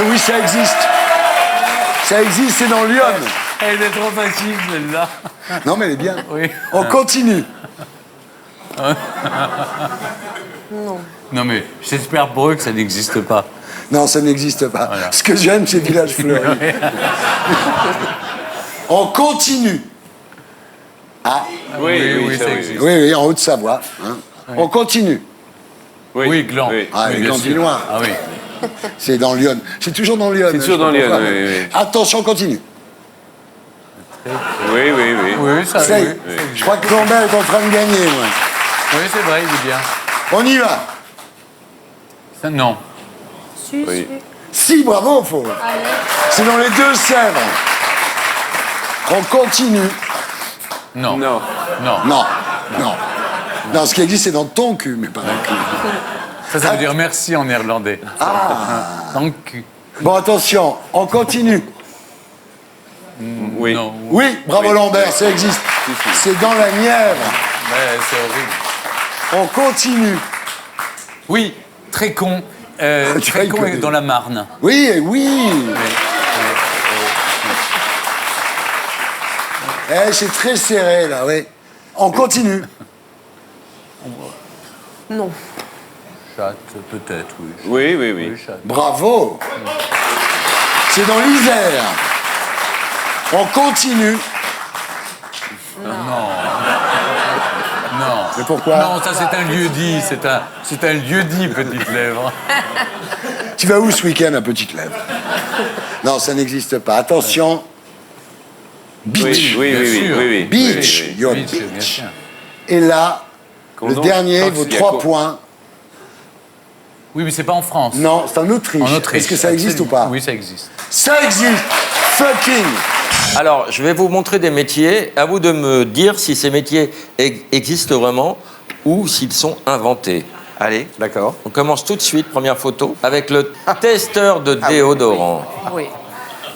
Oui, ça existe. Ça existe, c'est dans Lyon. Elle est trop facile, celle-là. Non, mais elle est bien. Oui. On continue. Non. Non, mais j'espère pour eux que ça n'existe pas. Non, ça n'existe pas. Voilà. Ce que j'aime, c'est Village Fleuri. On continue. Ah. Oui, ça existe. Oui, en Haute-Savoie. Hein. On continue. Oui, Gland. Ah, Oui, les bien Glandinois. sûr. Ah oui. C'est dans Lyon. C'est toujours dans Lyon. C'est toujours dans Lyon, oui. Attention, on continue. Oui. Oui, ça, Ça y est. oui. Je crois que Lambert est en train de gagner, moi. Oui, c'est vrai, il est bien. On y va. Ça, non. Si, Oui. Si, bravo, faux. C'est dans les Deux-Sèvres. On continue. Non. Non. Non, ce qui existe, c'est dans ton cul, mais pas dans le cul. Ça veut dire merci en néerlandais. Dans le cul. Bon, attention, on continue. Oui. Non. Oui, bravo Lambert, ça existe. C'est dans la Nièvre. Ouais, c'est horrible. On continue. Oui, très con. Très con est dans la Marne. Oui, oui. C'est très serré, là, oui. On continue. Non. Chatte, peut-être, oui. Oui. Chatte. Bravo. C'est dans l'Isère. On continue. Non. Mais pourquoi? Non, ça c'est un lieu-dit. C'est un lieu-dit, Petite Lèvre. Tu vas où ce week-end à Petite Lèvre? Non, ça n'existe pas. Attention. Beach. Oui. Beach. Your Beach, bien beach. sûr. Et là, le Condom. dernier Tant vaut qu'il y a 3 quoi points. Oui, mais c'est pas en France. Non, c'est en Autriche. En Autriche. Est-ce que ça existe ou pas? Oui, ça existe. Ça existe. Fucking. Alors, je vais vous montrer des métiers. À vous de me dire si ces métiers existent vraiment ou s'ils sont inventés. Allez, d'accord. On commence tout de suite, première photo, avec le testeur de déodorant. Oui.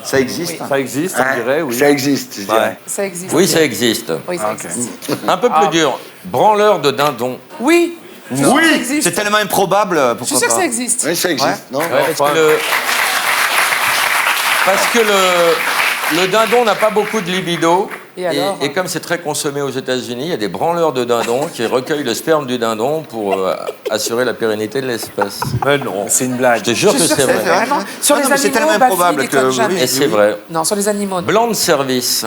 Ça existe? Ça existe, on dirait, oui. Ça existe, je dirais. Ça existe. Oui, ça existe. Oui, ça existe. Un peu plus dur, branleur de dindon. Oui. Non. Ça existe. C'est tellement improbable. Je suis sûre que ça existe. Oui, ça existe. Non Parce que le dindon n'a pas beaucoup de libido. Et alors et comme c'est très consommé aux États-Unis, il y a des branleurs de dindon qui recueillent le sperme du dindon pour assurer la pérennité de l'espèce. Mais non, c'est une blague. Je te jure que c'est vrai. Vraiment. Sur les mais c'est animaux, tellement Bafi improbable déconne que- jamais. Et c'est vrai. Non, sur les animaux. Blanc de service.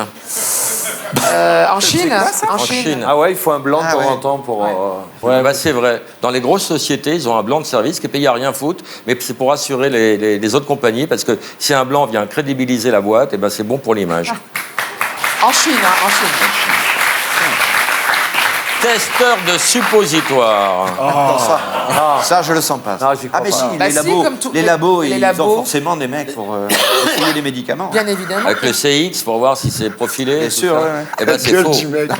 En Chine. En Chine. Ah ouais, il faut un blanc de temps ouais. en temps pour... Ouais, bah c'est vrai. Dans les grosses sociétés, ils ont un blanc de service qui est payé à rien foutre, mais c'est pour assurer les autres compagnies, parce que si un blanc vient crédibiliser la boîte, et ben c'est bon pour l'image. En Chine, en Chine. Testeur de suppositoire. Ça, je le sens pas. Non, j'y crois mais pas. si, Bah les si, labos, comme tout- les labos, les ils labos. ont forcément des mecs pour essayer les médicaments. Bien évidemment. Avec le CX pour voir si c'est profilé. Bien tout sûr, ça. ouais. Eh ben c'est Gueule faux. du mec.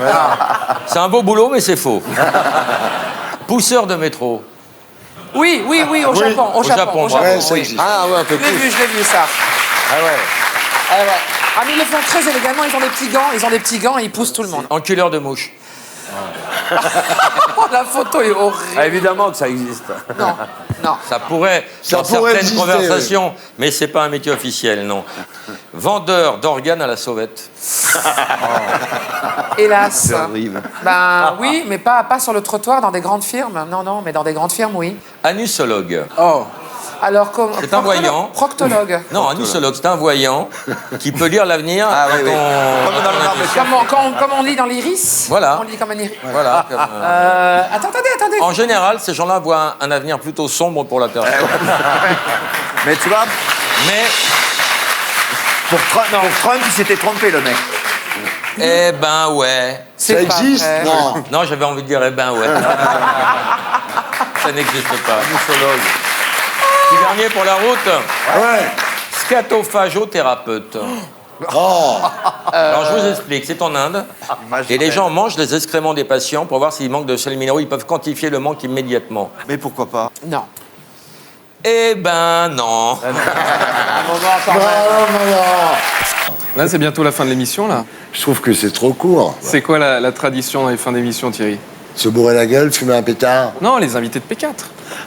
C'est un beau boulot, mais c'est faux. Pousseur de métro. Oui, au Japon. Au Japon. Ouais, ça existe. Ah ouais, un peu Je l'ai plus. vu ça. Ah ouais. Ah ouais. Ah mais ils le font très élégamment, ils ont des petits gants et ils poussent tout le monde. Enculeur de mouche. La photo est horrible. Ah, évidemment que ça existe. Non. Ça pourrait, Ça dans pourrait certaines exister, conversations, mais c'est pas un métier officiel, non. Vendeur d'organes à la sauvette. Hélas. C'est horrible. Ben oui, mais pas sur le trottoir dans des grandes firmes. Non, mais dans des grandes firmes, oui. Anusologue. Oh. Alors comme C'est un voyant. Proctologue. Non, anusologue, c'est un voyant qui peut lire l'avenir. Ah oui, oui. Comme dans le marbre. Comme on lit dans l'iris. Voilà. On lit comme un iris. Voilà. Attendez. En général, ces gens-là voient un avenir plutôt sombre pour la personne. Mais tu vois, Mais Pour Trump, il s'était trompé, le mec. Eh ben ouais. Ça existe? Non. Non, j'avais envie de dire eh ben ouais. Ça n'existe pas. Moussologue. Petit dernier pour la route. Ouais. Scatophagothérapeute. Oh. Alors je vous explique, c'est en Inde. Et les gens mangent les excréments des patients pour voir s'il manque de sels minéraux. Ils peuvent quantifier le manque immédiatement. Mais pourquoi pas? Non. Eh ben non. Là, c'est bientôt la fin de l'émission, là. Je trouve que c'est trop court. C'est quoi la tradition dans les fins d'émission, Thierry? Se bourrer la gueule, fumer un pétard. Non, les invités de P4.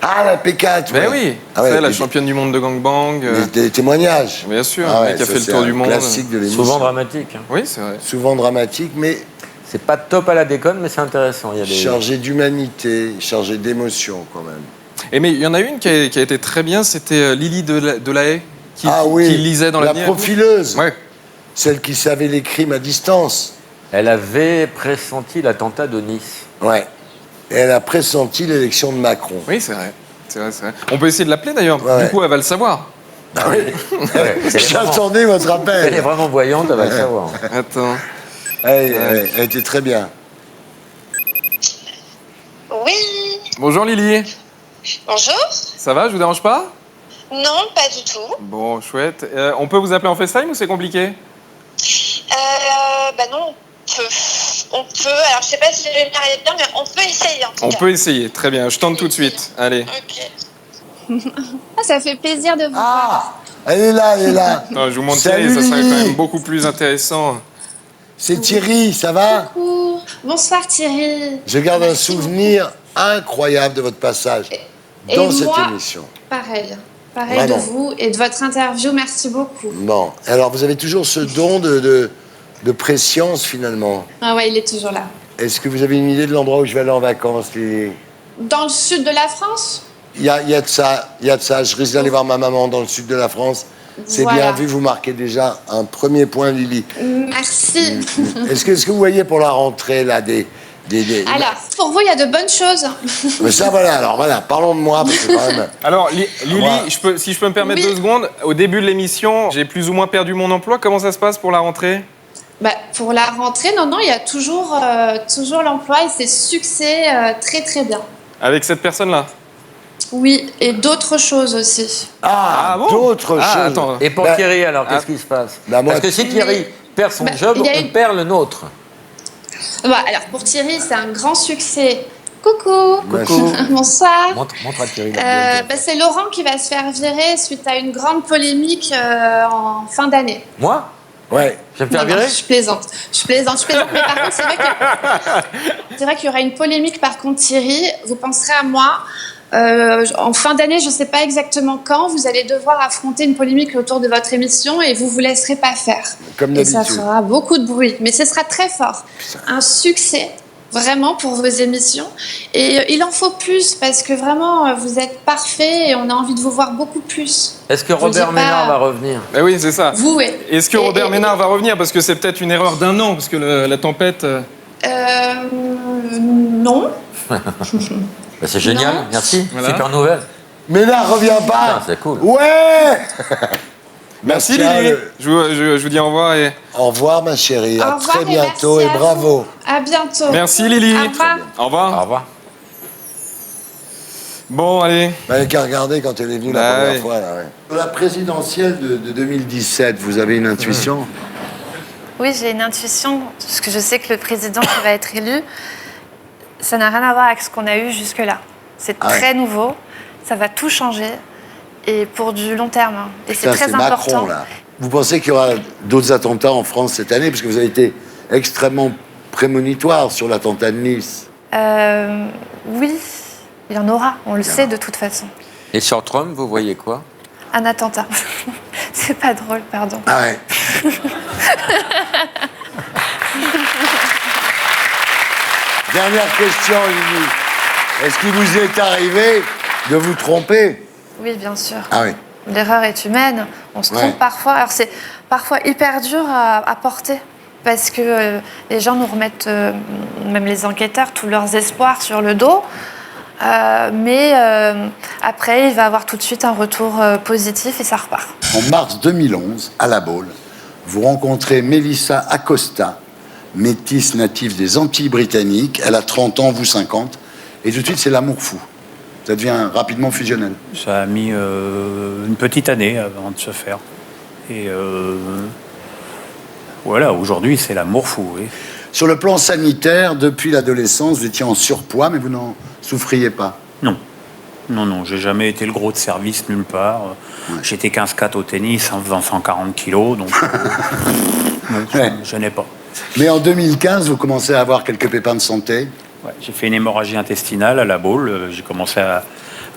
Ah, la P4, Ben ouais. oui, Ah ouais, c'est la des- championne du monde de gangbang. Des témoignages. Bien sûr, Ah ouais, qui a ça, fait le c'est tour un du monde. classique de l'émission. Souvent dramatique. hein. Oui, c'est vrai. Souvent dramatique, mais C'est pas top à la déconne, mais c'est intéressant. Il y a des... chargé d'humanité, chargé d'émotion quand même. Et mais il y en a une qui a été très bien, c'était Lily de la Haye, qui lisait dans la l'avenir. profileuse. Ouais. Celle qui savait les crimes à distance. Elle avait pressenti l'attentat de Nice. Ouais. Et elle a pressenti l'élection de Macron. Oui, c'est vrai. C'est vrai, c'est vrai. On peut essayer de l'appeler d'ailleurs. Ouais. Du coup, elle va le savoir. Ah oui. J'attendais votre appel. Elle est vraiment voyante, elle va le savoir. Attends. Elle était très bien. Oui, Bonjour Lily. bonjour. Ça va, je vous dérange pas? Non, pas du tout. Bon, chouette. On peut vous appeler en FaceTime ou c'est compliqué? Bah non, on peut. Alors, je sais pas si je vais y arriver bien, mais on peut essayer en tout On cas. peut essayer, très bien. Je tente tout de suite. Allez. Ok. Ah, ça fait plaisir de vous voir. Elle est là, elle est là. Non, je vous montre Salut, Thierry, ça serait Lily. quand même beaucoup plus intéressant. C'est Thierry, ça va? Coucou. Bonsoir Thierry. Je garde un souvenir incroyable de votre passage dans cette émission. Pareil. Pareil Vraiment. de vous et de votre interview. Merci beaucoup. Bon, alors vous avez toujours ce don de préscience finalement. Ah ouais, il est toujours là. Est-ce que vous avez une idée de l'endroit où je vais aller en vacances? Dans le sud de la France? Il y a de ça, Je risque d'aller voir ma maman dans le sud de la France. C'est Voilà. bien vu, vous marquez déjà un premier point, Lily. Merci. Est-ce que vous voyez pour la rentrée là des... Alors, pour vous, il y a de bonnes choses. Mais ça voilà, alors voilà, parlons de moi parce que quand même... Alors, Lily, Moi- si je peux me permettre Oui. 2 secondes, au début de l'émission, j'ai plus ou moins perdu mon emploi. Comment ça se passe pour la rentrée? Bah, pour la rentrée, non, il y a toujours, toujours l'emploi et c'est succès très très bien. Avec cette personne-là? Oui, et d'autres choses aussi. Ah, bon? d'autres Ah, choses. attends. Et pour Bah, Thierry, alors, qu'est-ce qui se passe bah, moi- Parce que si Thierry perd son Bah, job, il y a on une- perd le nôtre. Bah, alors, pour Thierry, c'est un grand succès. Coucou. Coucou. Bonsoir. Montre à Thierry. la Bah, c'est Laurent qui va se faire virer suite à une grande polémique en fin d'année. Moi Ouais. Je vais me faire Non, virer je plaisante. Mais par contre, c'est vrai qu'il y aura une polémique. Par contre, Thierry, vous penserez à moi. En fin d'année, je ne sais pas exactement quand, vous allez devoir affronter une polémique autour de votre émission et vous ne vous laisserez pas faire. Comme Et ça d'habitude. fera beaucoup de bruit, mais ce sera très fort. Un succès, vraiment, pour vos émissions. Et il en faut plus, parce que vraiment, vous êtes parfait et on a envie de vous voir beaucoup plus. Est-ce que Je vous Robert dis pas- Ménard va revenir Eh oui, c'est ça. Vous, oui. Est-ce que Et- Robert et- Ménard va revenir? Parce que c'est peut-être une erreur d'1 an, parce que la tempête... Non. Bah, c'est génial, Non. merci. Voilà. Super nouvelle. Mais là, reviens pas. Putain, c'est cool. Ouais. Merci Merci, Lily. Je vous dis au revoir et... Au revoir, ma chérie. Au À revoir très et bientôt merci et à bravo. À bientôt. Merci Lily. Au revoir. Au revoir. Au revoir. Bon, allez. Bah, elle qu'à regarder quand elle est venue Bah la première oui. fois. Là, ouais. Pour la présidentielle de 2017, vous avez une intuition? Oui, j'ai une intuition, parce que je sais que le président qui va être élu, ça n'a rien à voir avec ce qu'on a eu jusque-là. C'est Ah ouais. très nouveau, ça va tout changer, et pour du long terme. Hein. Et c'est Putain, très c'est important. Macron, là. Vous pensez qu'il y aura d'autres attentats en France cette année? Parce que vous avez été extrêmement prémonitoire sur l'attentat de Nice. Oui, il y en aura, on le sait de toute façon. Et sur Trump, vous voyez quoi Un attentat. C'est pas drôle, pardon. Ah ouais. Dernière question, Lily. Est-ce qu'il vous est arrivé de vous tromper? Oui, bien sûr. Ah oui. L'erreur est humaine, on se trompe Ouais. parfois. Alors c'est parfois hyper dur à porter parce que les gens nous remettent, même les enquêteurs, tous leurs espoirs sur le dos. Mais après, il va avoir tout de suite un retour positif et ça repart. En mars 2011, à La Baule, vous rencontrez Melissa Acosta, métisse native des Antilles britanniques. Elle a 30 ans, vous 50. Et tout de suite, c'est l'amour fou. Ça devient rapidement fusionnel. Ça a mis une petite année avant de se faire. Et voilà, aujourd'hui, c'est l'amour fou, oui. Sur le plan sanitaire, depuis l'adolescence, vous étiez en surpoids, mais vous n'en souffriez pas? Non. Non, j'ai jamais été le gros de service nulle part. J'étais 15-4 au tennis en faisant 140 kilos, donc je n'ai pas. Mais en 2015, vous commencez à avoir quelques pépins de santé? Ouais, j'ai fait une hémorragie intestinale à la boule. J'ai commencé à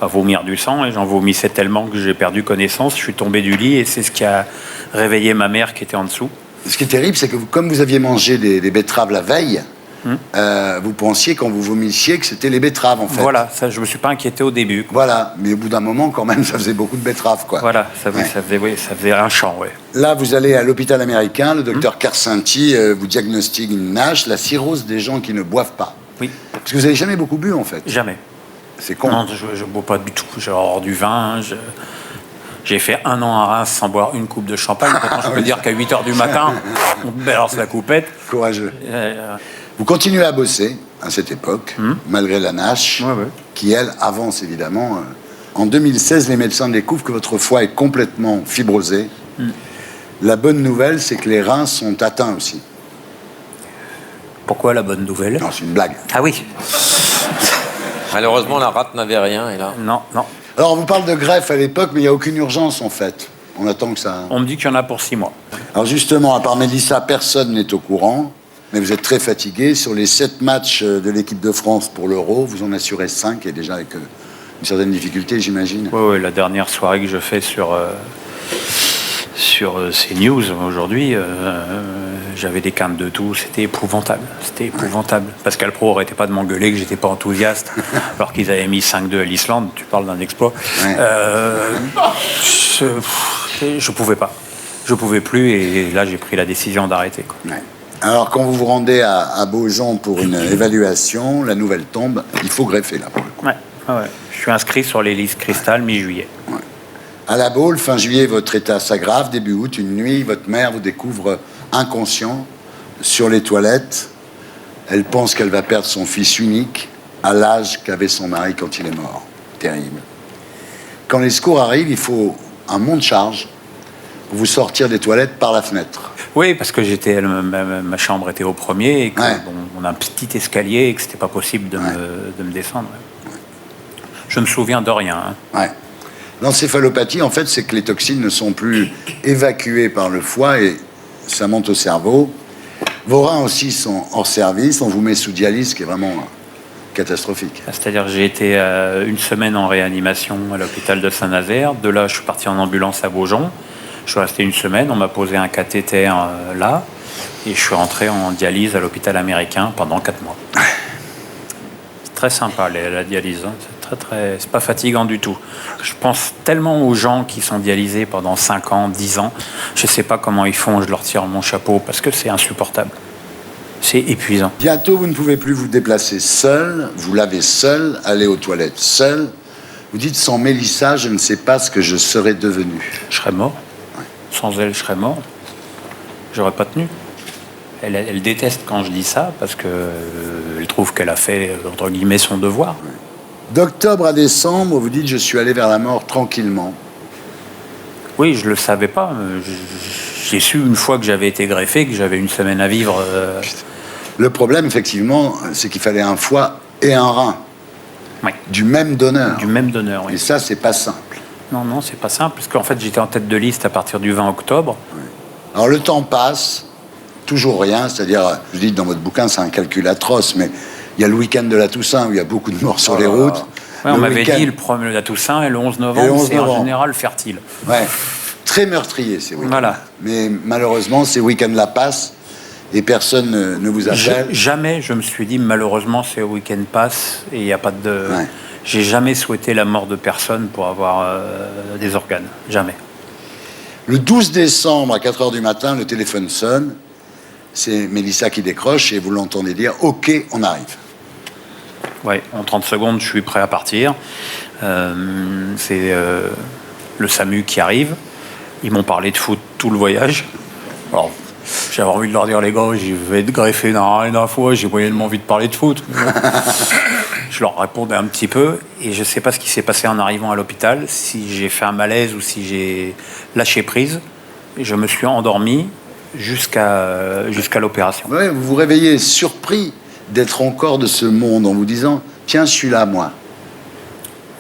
vomir du sang et j'en vomissais tellement que j'ai perdu connaissance. Je suis tombé du lit et c'est ce qui a réveillé ma mère qui était en dessous. Ce qui est terrible, c'est que comme vous aviez mangé des betteraves la veille, vous pensiez quand vous vomissiez que c'était les betteraves en fait. Voilà, ça, je me suis pas inquiété au début. Voilà, mais au bout d'un moment quand même, ça faisait beaucoup de betteraves quoi. Voilà, ça faisait un champ, ouais. Là, vous allez à l'hôpital américain, le docteur Carcinti vous diagnostique une NASH, la cirrhose des gens qui ne boivent pas. Oui. Parce que vous n'avez jamais beaucoup bu en fait. Jamais. C'est con. Non, je ne bois pas du tout. J'ai hors du vin. J'ai fait 1 an à Reims sans boire une coupe de champagne. Maintenant, je peux dire qu'à 8h du matin, on balance la coupette. Courageux. Vous continuez à bosser à cette époque, malgré la NASH, qui, elle, avance évidemment. En 2016, les médecins découvrent que votre foie est complètement fibrosé. La bonne nouvelle, c'est que les reins sont atteints aussi. Pourquoi la bonne nouvelle? Non, c'est une blague. Ah oui. Malheureusement, la rate n'avait rien, et là... Non. Alors, on vous parle de greffe à l'époque, mais il n'y a aucune urgence, en fait. On attend que ça... On me dit qu'il y en a pour 6 mois. Alors, justement, à part Mélissa, personne n'est au courant. Mais vous êtes très fatigué. Sur les 7 matchs de l'équipe de France pour l'Euro, vous en assurez 5, et déjà avec une certaine difficulté, j'imagine. Oui, la dernière soirée que je fais sur CNews aujourd'hui, j'avais des quintes de tout, c'était épouvantable. C'était épouvantable. Pascal Pro n'arrêtait pas de m'engueuler que j'étais pas enthousiaste, alors qu'ils avaient mis 5-2 à l'Islande. Tu parles d'un exploit. Je pouvais pas. Je pouvais plus, et là j'ai pris la décision d'arrêter. Alors, quand vous vous rendez à Beaujon pour une évaluation, la nouvelle tombe, il faut greffer là. Ouais. Je suis inscrit sur les listes cristal mi-juillet. À la Baule, fin juillet, votre état s'aggrave. Début août, une nuit, votre mère vous découvre inconscient sur les toilettes. Elle pense qu'elle va perdre son fils unique à l'âge qu'avait son mari quand il est mort. Terrible. Quand les secours arrivent, il faut un monte-charge pour vous sortir des toilettes par la fenêtre. Oui, parce que ma chambre était au premier et qu'on a un petit escalier et que c'était pas possible de me descendre. Je me souviens de rien. L'encéphalopathie, en fait, c'est que les toxines ne sont plus évacuées par le foie et ça monte au cerveau. Vos reins aussi sont hors service. On vous met sous dialyse, ce qui est vraiment catastrophique. C'est-à-dire que j'ai été 1 semaine en réanimation à l'hôpital de Saint-Nazaire. De là, je suis parti en ambulance à Beaujon. Je suis resté 1 semaine. On m'a posé un cathéter là. Et je suis rentré en dialyse à l'hôpital américain pendant 4 mois. C'est très sympa, la dialyse. C'est pas fatigant du tout. Je pense tellement aux gens qui sont dialysés pendant 5 ans, 10 ans. Je sais pas comment ils font, je leur tire mon chapeau parce que c'est insupportable. C'est épuisant. Bientôt, vous ne pouvez plus vous déplacer seul, vous lavez seul, aller aux toilettes seul. Vous dites, sans Mélissa, je ne sais pas ce que je serais devenu. Je serais mort. Sans elle, je serais mort. J'aurais pas tenu. Elle déteste quand je dis ça parce qu'elle trouve qu'elle a fait, entre guillemets, son devoir. D'octobre à décembre, vous dites, je suis allé vers la mort tranquillement. Oui, je le savais pas. J'ai su une fois que j'avais été greffé, que j'avais 1 semaine à vivre. Le problème, effectivement, c'est qu'il fallait un foie et un rein. Du même donneur. Du même donneur, oui. Et ça, c'est pas simple. Non, c'est pas simple, parce qu'en fait, j'étais en tête de liste à partir du 20 octobre. Alors, le temps passe, toujours rien, c'est-à-dire, je dis dans votre bouquin, c'est un calcul atroce, mais il y a le week-end de la Toussaint où il y a beaucoup de morts sur les routes. On m'avait dit le 1er de la Toussaint et le 11 novembre, c'est en général fertile. Très meurtrier ces week-ends. Voilà. Mais malheureusement, ces week-ends-là passent et personne ne vous appelle. Jamais je me suis dit, malheureusement, ces week-ends passent et il n'y a pas de... J'ai jamais souhaité la mort de personne pour avoir des organes. Jamais. Le 12 décembre, à 4h du matin, le téléphone sonne. C'est Mélissa qui décroche et vous l'entendez dire « Ok, on arrive ». Oui, en 30 secondes, je suis prêt à partir. C'est le SAMU qui arrive. Ils m'ont parlé de foot tout le voyage. Alors, j'avais envie de leur dire, les gars, j'y vais être greffé dans rien d'un fois, j'ai moyennement envie de parler de foot. Je leur répondais un petit peu, et je ne sais pas ce qui s'est passé en arrivant à l'hôpital, si j'ai fait un malaise ou si j'ai lâché prise. Je me suis endormi jusqu'à l'opération. Ouais, vous vous réveillez surpris d'être encore de ce monde en vous disant « Tiens, je suis là, moi ».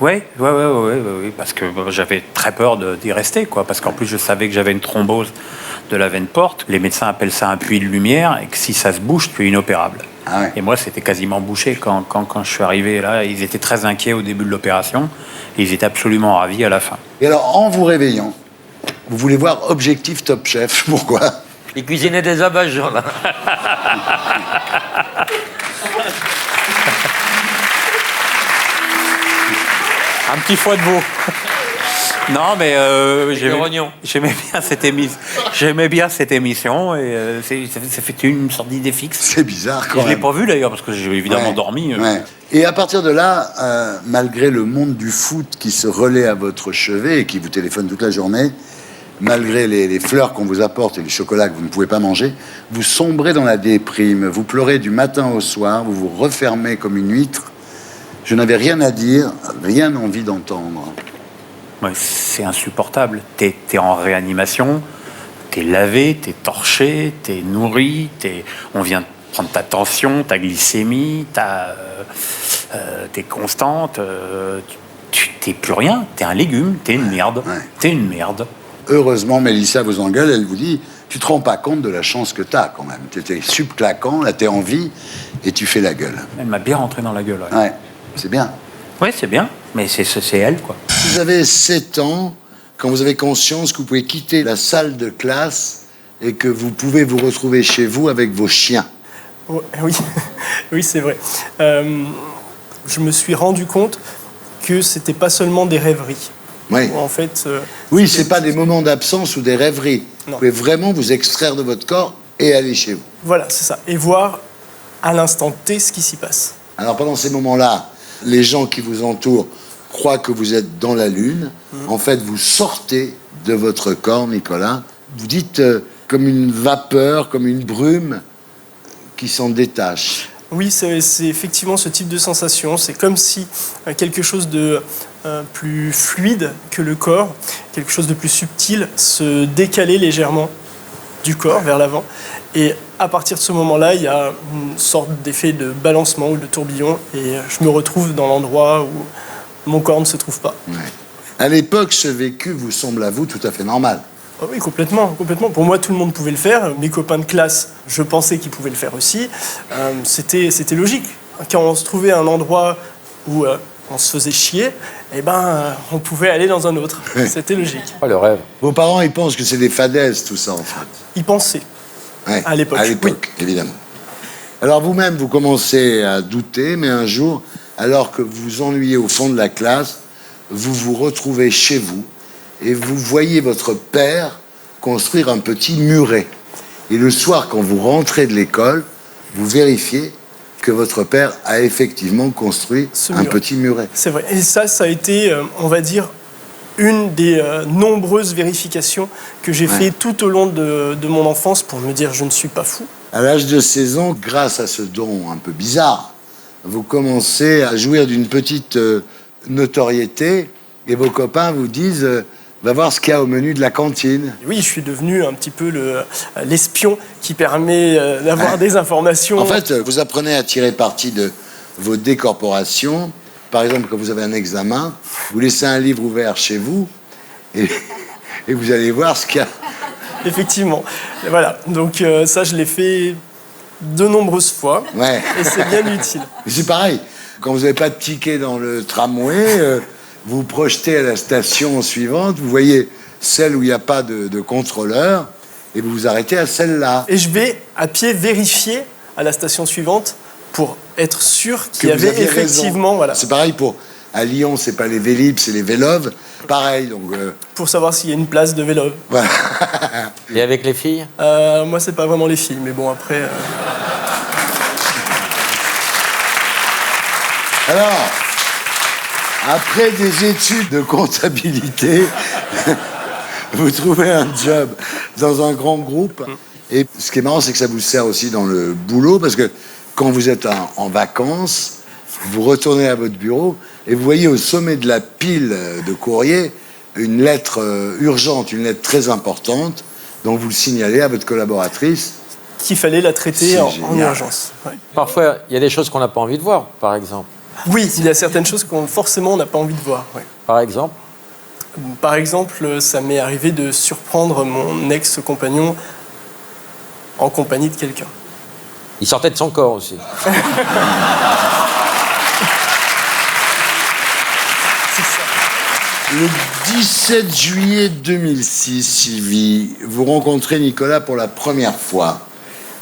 Oui, parce que j'avais très peur d'y rester, quoi. Parce qu'en plus, je savais que j'avais une thrombose de la veine porte. Les médecins appellent ça un puits de lumière et que si ça se bouge, tu es inopérable. Ah ouais. Et moi, c'était quasiment bouché quand je suis arrivé là. Ils étaient très inquiets au début de l'opération et ils étaient absolument ravis à la fin. Et alors, en vous réveillant, vous voulez voir Objectif Top Chef. Pourquoi? Il cuisinait des abat-jours, là. Un petit foie de veau. Non, mais j'aimais bien cette émission et ça fait une sorte d'idée fixe. C'est bizarre quand même. Je l'ai pas vu d'ailleurs parce que j'ai évidemment dormi. Ouais. Et à partir de là, malgré le monde du foot qui se relaie à votre chevet et qui vous téléphone toute la journée, malgré les fleurs qu'on vous apporte et les chocolats que vous ne pouvez pas manger, vous sombrez dans la déprime, vous pleurez du matin au soir, vous vous refermez comme une huître. Je n'avais rien à dire, rien envie d'entendre. Ouais, c'est insupportable. T'es en réanimation, t'es lavé, t'es torché, t'es nourri, on vient de prendre ta tension, ta glycémie, t'es constante, t'es plus rien, t'es un légume, t'es une merde, t'es une merde. Heureusement, Mélissa vous engueule, elle vous dit « Tu te rends pas compte de la chance que t'as quand même. T'étais subclaquant, là t'es en vie et tu fais la gueule. » Elle m'a bien rentré dans la gueule. Ouais, c'est bien. Oui, c'est bien, mais c'est elle, quoi. Vous avez 7 ans, quand vous avez conscience que vous pouvez quitter la salle de classe et que vous pouvez vous retrouver chez vous avec vos chiens. Oui, oui, c'est vrai. Je me suis rendu compte que c'était pas seulement des rêveries. Oui. En fait, oui, c'est pas des moments d'absence ou des rêveries. Non. Vous pouvez vraiment vous extraire de votre corps et aller chez vous. Voilà, c'est ça. Et voir à l'instant T ce qui s'y passe. Alors pendant ces moments-là, les gens qui vous entourent croient que vous êtes dans la Lune. En fait, vous sortez de votre corps, Nicolas. Vous dites comme une vapeur, comme une brume qui s'en détache. Oui, c'est effectivement ce type de sensation. C'est comme si quelque chose de plus fluide que le corps, quelque chose de plus subtil, se décalait légèrement du corps vers l'avant. Et à partir de ce moment-là, il y a une sorte d'effet de balancement ou de tourbillon. Et je me retrouve dans l'endroit où mon corps ne se trouve pas. Ouais. À l'époque, ce vécu vous semble à vous tout à fait normal. Oh oui, complètement, complètement. Pour moi, tout le monde pouvait le faire. Mes copains de classe, je pensais qu'ils pouvaient le faire aussi. C'était logique. Quand on se trouvait à un endroit où on se faisait chier, eh ben, on pouvait aller dans un autre. C'était logique. Oh, le rêve. Vos parents, ils pensent que c'est des fadaises, tout ça, en fait. Ils pensaient. Ouais, à l'époque. À l'époque, oui. Évidemment. Alors vous-même, vous commencez à douter, mais un jour, alors que vous vous ennuyez au fond de la classe, vous vous retrouvez chez vous et vous voyez votre père construire un petit muret. Et le soir, quand vous rentrez de l'école, vous vérifiez que votre père a effectivement construit un petit muret. C'est vrai. Et ça a été, on va dire, une des nombreuses vérifications que j'ai fait tout au long de mon enfance pour me dire je ne suis pas fou. À l'âge de 16 ans, grâce à ce don un peu bizarre, vous commencez à jouir d'une petite notoriété et vos copains vous disent va voir ce qu'il y a au menu de la cantine. Oui, je suis devenu un petit peu l'espion qui permet d'avoir des informations. En fait, vous apprenez à tirer parti de vos décorporations. Par exemple, quand vous avez un examen, vous laissez un livre ouvert chez vous et vous allez voir ce qu'il y a. Effectivement. Voilà. Donc ça, je l'ai fait de nombreuses fois. Ouais. Et c'est bien utile. C'est pareil. Quand vous n'avez pas de ticket dans le tramway, vous projetez à la station suivante, vous voyez celle où il n'y a pas de contrôleur et vous vous arrêtez à celle-là. Et je vais à pied vérifier à la station suivante pour être sûr qu'il y avait effectivement... Voilà. C'est pareil à Lyon, c'est pas les Vélib, c'est les Véloves. Pareil, donc... Pour savoir s'il y a une place de Vélove. Voilà. Et avec les filles moi, c'est pas vraiment les filles, mais bon, après... Alors, après des études de comptabilité, vous trouvez un job dans un grand groupe. Et ce qui est marrant, c'est que ça vous sert aussi dans le boulot, parce que quand vous êtes en vacances, vous retournez à votre bureau et vous voyez au sommet de la pile de courrier une lettre urgente, une lettre très importante, dont vous le signalez à votre collaboratrice. Qu'il fallait la traiter en urgence. Ouais. Parfois, il y a des choses qu'on n'a pas envie de voir, par exemple. Oui, il y a certaines choses qu'on forcément n'a pas envie de voir. Ouais. Par exemple? Par exemple, ça m'est arrivé de surprendre mon ex-compagnon en compagnie de quelqu'un. Il sortait de son corps aussi. Le 17 juillet 2006, Sylvie, vous rencontrez Nicolas pour la première fois.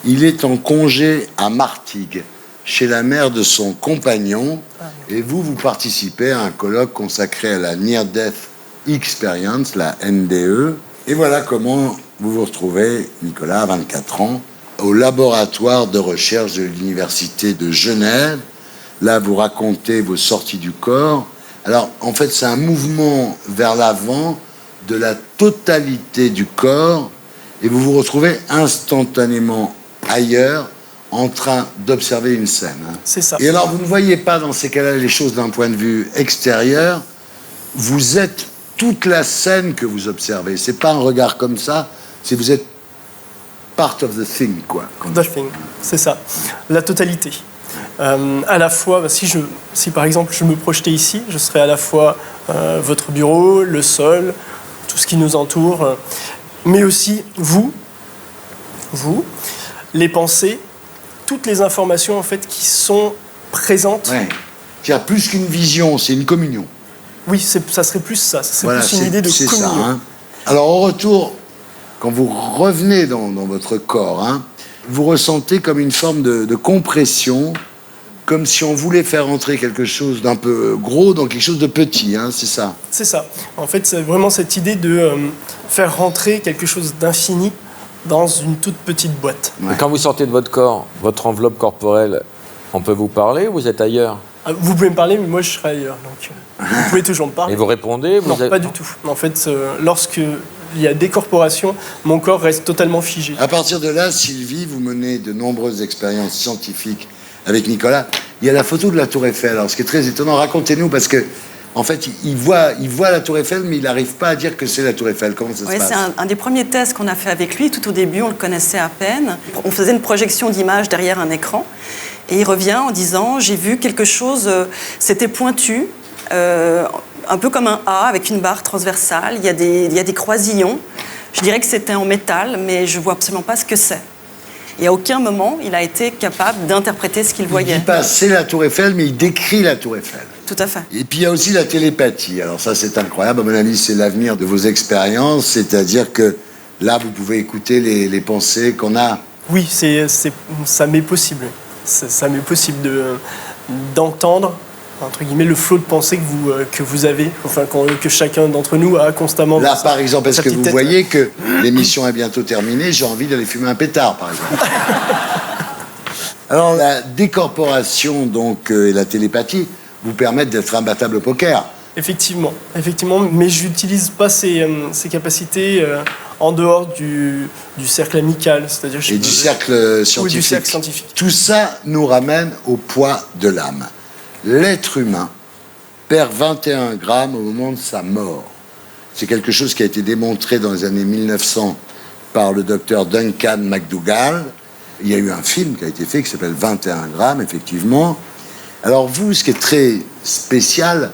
Il est en congé à Martigues, chez la mère de son compagnon, et vous participez à un colloque consacré à la Near Death Experience, la NDE. Et voilà comment vous vous retrouvez, Nicolas, à 24 ans, au laboratoire de recherche de l'Université de Genève. Là, vous racontez vos sorties du corps. Alors, en fait, c'est un mouvement vers l'avant de la totalité du corps, et vous vous retrouvez instantanément ailleurs, en train d'observer une scène. Hein. C'est ça. Et alors, vous ne voyez pas dans ces cas-là les choses d'un point de vue extérieur. Vous êtes toute la scène que vous observez. C'est pas un regard comme ça, c'est vous êtes part of the thing, quoi. The thing, c'est ça. La totalité. À la fois, si par exemple je me projetais ici, je serais à la fois votre bureau, le sol, tout ce qui nous entoure, mais aussi vous, les pensées, toutes les informations en fait qui sont présentes. Ouais. Il y a plus qu'une vision, c'est une communion. Oui, ça serait plus ça. Ça serait plus une idée de communion. Ça, hein. Alors au retour, quand vous revenez dans votre corps, hein, vous ressentez comme une forme de compression, comme si on voulait faire entrer quelque chose d'un peu gros dans quelque chose de petit, hein, c'est ça? C'est ça. En fait, c'est vraiment cette idée de faire rentrer quelque chose d'infini dans une toute petite boîte. Ouais. Et quand vous sortez de votre corps, votre enveloppe corporelle, on peut vous parler ou vous êtes ailleurs? Vous pouvez me parler, mais moi je serai ailleurs. Donc, vous pouvez toujours me parler. Et vous répondez? Non, pas du tout. En fait, lorsque il y a décorporation, mon corps reste totalement figé. À partir de là, Sylvie, vous menez de nombreuses expériences scientifiques avec Nicolas. Il y a la photo de la Tour Eiffel. Alors, ce qui est très étonnant, racontez-nous, parce que en fait, il voit la Tour Eiffel, mais il n'arrive pas à dire que c'est la Tour Eiffel. Comment ça se passe? C'est un des premiers tests qu'on a fait avec lui. Tout au début, on le connaissait à peine. On faisait une projection d'image derrière un écran. Et il revient en disant, j'ai vu quelque chose, c'était pointu, un peu comme un A avec une barre transversale. Il y a des croisillons. Je dirais que c'était en métal, mais je ne vois absolument pas ce que c'est. Et à aucun moment, il a été capable d'interpréter ce qu'il voyait. Il dit pas c'est la Tour Eiffel, mais il décrit la Tour Eiffel. Tout à fait. Et puis il y a aussi la télépathie. Alors ça, c'est incroyable. À mon avis, c'est l'avenir de vos expériences. C'est-à-dire que là, vous pouvez écouter les pensées qu'on a. Oui, ça m'est possible. Ça m'est possible d'entendre, entre guillemets, le flot de pensée que vous avez, enfin que chacun d'entre nous a constamment. Là, par exemple, est-ce que vous voyez que l'émission est bientôt terminée, j'ai envie d'aller fumer un pétard, par exemple. Alors, la décorporation, donc, et la télépathie vous permettent d'être imbattable au poker. Effectivement, mais je n'utilise pas ces capacités en dehors du cercle amical, c'est-à-dire du cercle scientifique. Oui, du cercle scientifique. Tout ça nous ramène au poids de l'âme. L'être humain perd 21 grammes au moment de sa mort. C'est quelque chose qui a été démontré dans les années 1900 par le docteur Duncan McDougall. Il y a eu un film qui a été fait qui s'appelle 21 grammes, effectivement. Alors vous, ce qui est très spécial,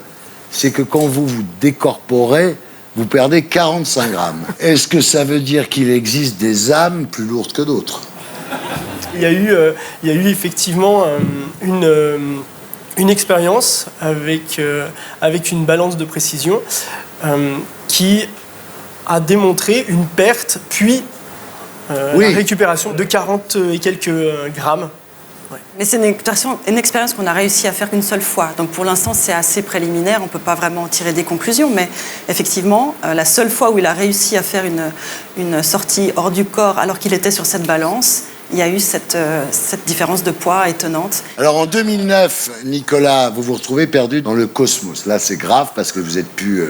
c'est que quand vous vous décorporez, vous perdez 45 grammes. Est-ce que ça veut dire qu'il existe des âmes plus lourdes que d'autres? Il y a eu effectivement une expérience avec une balance de précision qui a démontré une perte, puis la récupération de 40 et quelques grammes. Ouais. Mais c'est une expérience qu'on a réussi à faire qu'une seule fois. Donc pour l'instant, c'est assez préliminaire, on ne peut pas vraiment tirer des conclusions. Mais effectivement, la seule fois où il a réussi à faire une sortie hors du corps alors qu'il était sur cette balance, il y a eu cette différence de poids étonnante. Alors en 2009, Nicolas, vous vous retrouvez perdu dans le cosmos. Là, c'est grave parce que vous n'êtes plus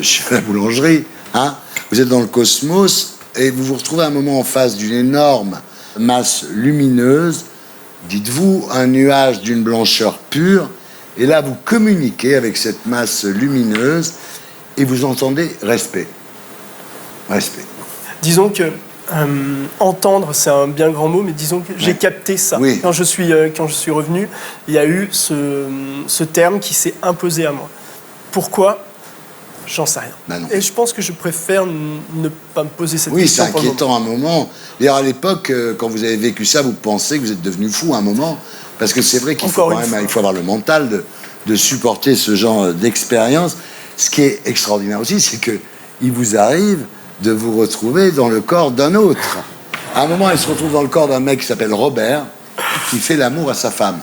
chez la boulangerie, hein. Vous êtes dans le cosmos et vous vous retrouvez un moment en face d'une énorme masse lumineuse. Dites-vous un nuage d'une blancheur pure. Et là, vous communiquez avec cette masse lumineuse et vous entendez respect. Respect. Disons que entendre, c'est un bien grand mot, mais disons que j'ai capté ça. Oui. Quand je suis revenu, il y a eu ce terme qui s'est imposé à moi. Pourquoi ? J'en sais rien. Bah non. Et je pense que je préfère ne pas me poser cette Oui, c'est question. pour le inquiétant un moment. D'ailleurs, à l'époque, quand vous avez vécu ça, vous pensez que vous êtes devenu fou un moment. Parce que c'est vrai qu'il faut quand même, il faut avoir le mental de supporter ce genre d'expérience. Ce qui est extraordinaire aussi, c'est qu'il vous arrive de vous retrouver dans le corps d'un autre. À un moment, il se retrouve dans le corps d'un mec qui s'appelle Robert, qui fait l'amour à sa femme.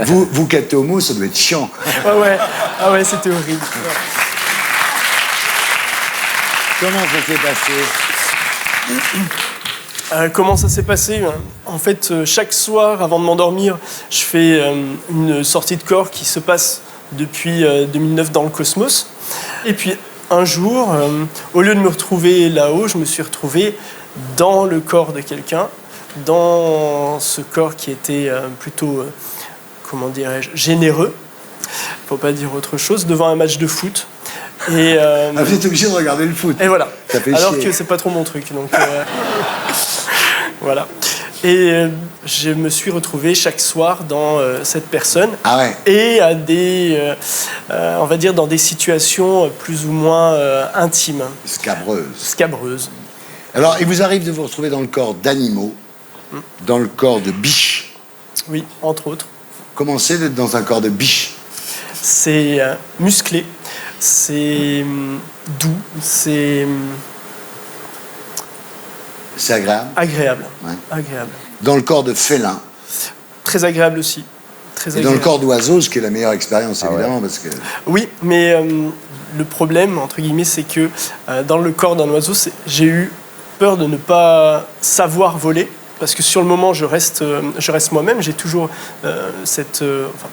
Vous qui êtes homo, ça doit être chiant. Ah ouais, c'était horrible. Comment ça s'est passé Comment ça s'est passé ? En fait, chaque soir, avant de m'endormir, je fais une sortie de corps qui se passe depuis 2009 dans le cosmos. Et puis, un jour, au lieu de me retrouver là-haut, je me suis retrouvé dans le corps de quelqu'un, dans ce corps qui était plutôt, comment dirais-je, généreux, faut pas dire autre chose, devant un match de foot. Et vous êtes obligé de regarder le foot. Et voilà. Ça fait Alors chier. que c'est pas trop mon truc. Donc voilà. Et je me suis retrouvé chaque soir dans cette personne. Ah ouais. Et à des, on va dire, dans des situations plus ou moins intimes. Scabreuses. Alors, il vous arrive de vous retrouver dans le corps d'animaux, dans le corps de biches. Oui, entre autres. Comment c'est d'être dans un corps de biche? C'est musclé, c'est doux, c'est... C'est agréable? Agréable. Ouais. Agréable. Dans le corps de félin? Très agréable aussi. Très Et agréable. dans le corps d'oiseau, ce qui est la meilleure expérience, évidemment, parce que... Oui, mais le problème, entre guillemets, c'est que dans le corps d'un oiseau, j'ai eu peur de ne pas savoir voler. Parce que sur le moment, je reste moi-même. J'ai toujours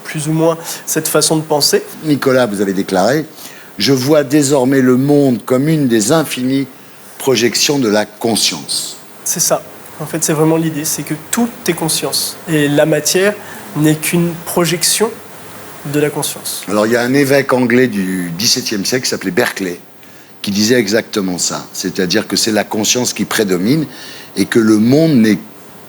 plus ou moins cette façon de penser. Nicolas, vous avez déclaré « Je vois désormais le monde comme une des infinies projections de la conscience. » C'est ça. En fait, c'est vraiment l'idée. C'est que tout est conscience. Et la matière n'est qu'une projection de la conscience. Alors, il y a un évêque anglais du XVIIe siècle qui s'appelait Berkeley, qui disait exactement ça. C'est-à-dire que c'est la conscience qui prédomine et que le monde n'est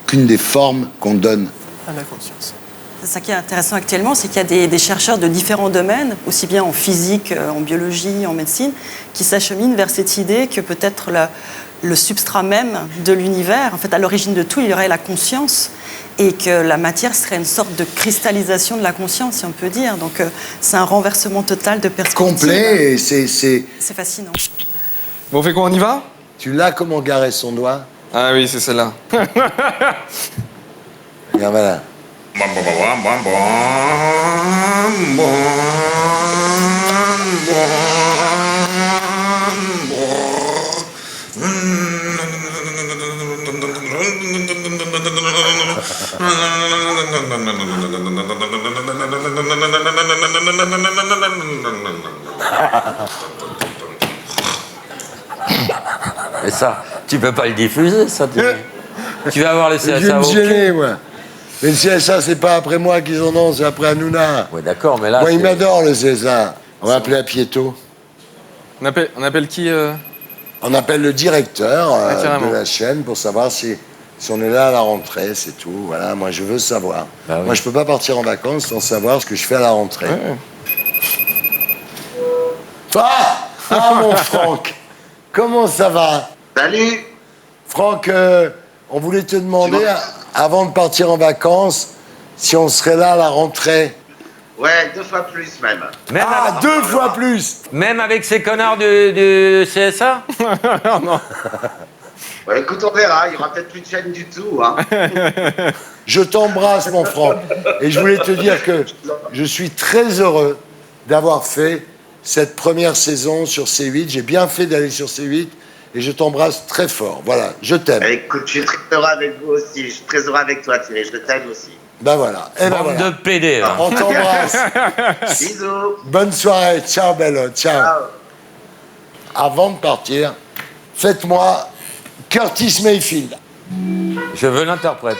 qu'une des formes qu'on donne à la conscience. C'est ça qui est intéressant actuellement, c'est qu'il y a des chercheurs de différents domaines, aussi bien en physique, en biologie, en médecine, qui s'acheminent vers cette idée que peut-être le substrat même de l'univers, en fait, à l'origine de tout, il y aurait la conscience, et que la matière serait une sorte de cristallisation de la conscience, si on peut dire. Donc, c'est un renversement total de perspective. complet et c'est... C'est fascinant. Bon, on fait quoi, on y va? Tu l'as comment garer son doigt? Ah oui, c'est celle-là. Regarde, voilà. Et ça, tu peux pas le diffuser, ça. Tu vas avoir le CSA. Je vais me gêner, moi. Mais le CSA, c'est pas après moi qu'ils en ont, c'est après Hanouna. Ouais, d'accord, mais là. Moi, il m'adore, le CSA. On va appeler à Pietro. On appelle qui On appelle le directeur carrément. de la chaîne pour savoir si on est là à la rentrée, c'est tout. Voilà, moi, je veux savoir. Bah oui. Moi, je peux pas partir en vacances sans savoir ce que je fais à la rentrée. Ah, mon Franck, comment ça va? Salut. Franck, on voulait te demander, avant de partir en vacances, si on serait là à la rentrée. Ouais, 2 fois plus même. Deux fois plus. Même avec ces connards du CSA? Non. Ouais, écoute, on verra, il y aura peut-être plus de chaîne du tout. Hein. Je t'embrasse, mon Franck. Et je voulais te dire que je suis très heureux d'avoir fait cette première saison sur C8. J'ai bien fait d'aller sur C8 et je t'embrasse très fort. Voilà, je t'aime. Écoute, je suis très heureux avec vous aussi. Je suis très heureux avec toi, Thierry. Je t'aime aussi. Ben voilà. Et ben Bande voilà. de PD. Hein. On t'embrasse. Bisous. Bonne soirée. Ciao, Bello. Ciao. avant de partir, faites-moi Curtis Mayfield. Je veux l'interprète.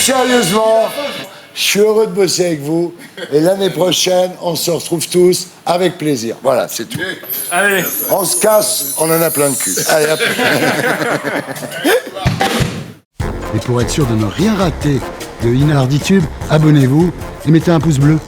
Sérieusement, je suis heureux de bosser avec vous. Et l'année prochaine, on se retrouve tous avec plaisir. Voilà, c'est tout. Allez. On se casse, on en a plein de cul. Allez, hop. Et pour être sûr de ne rien rater de Inarditube, abonnez-vous et mettez un pouce bleu.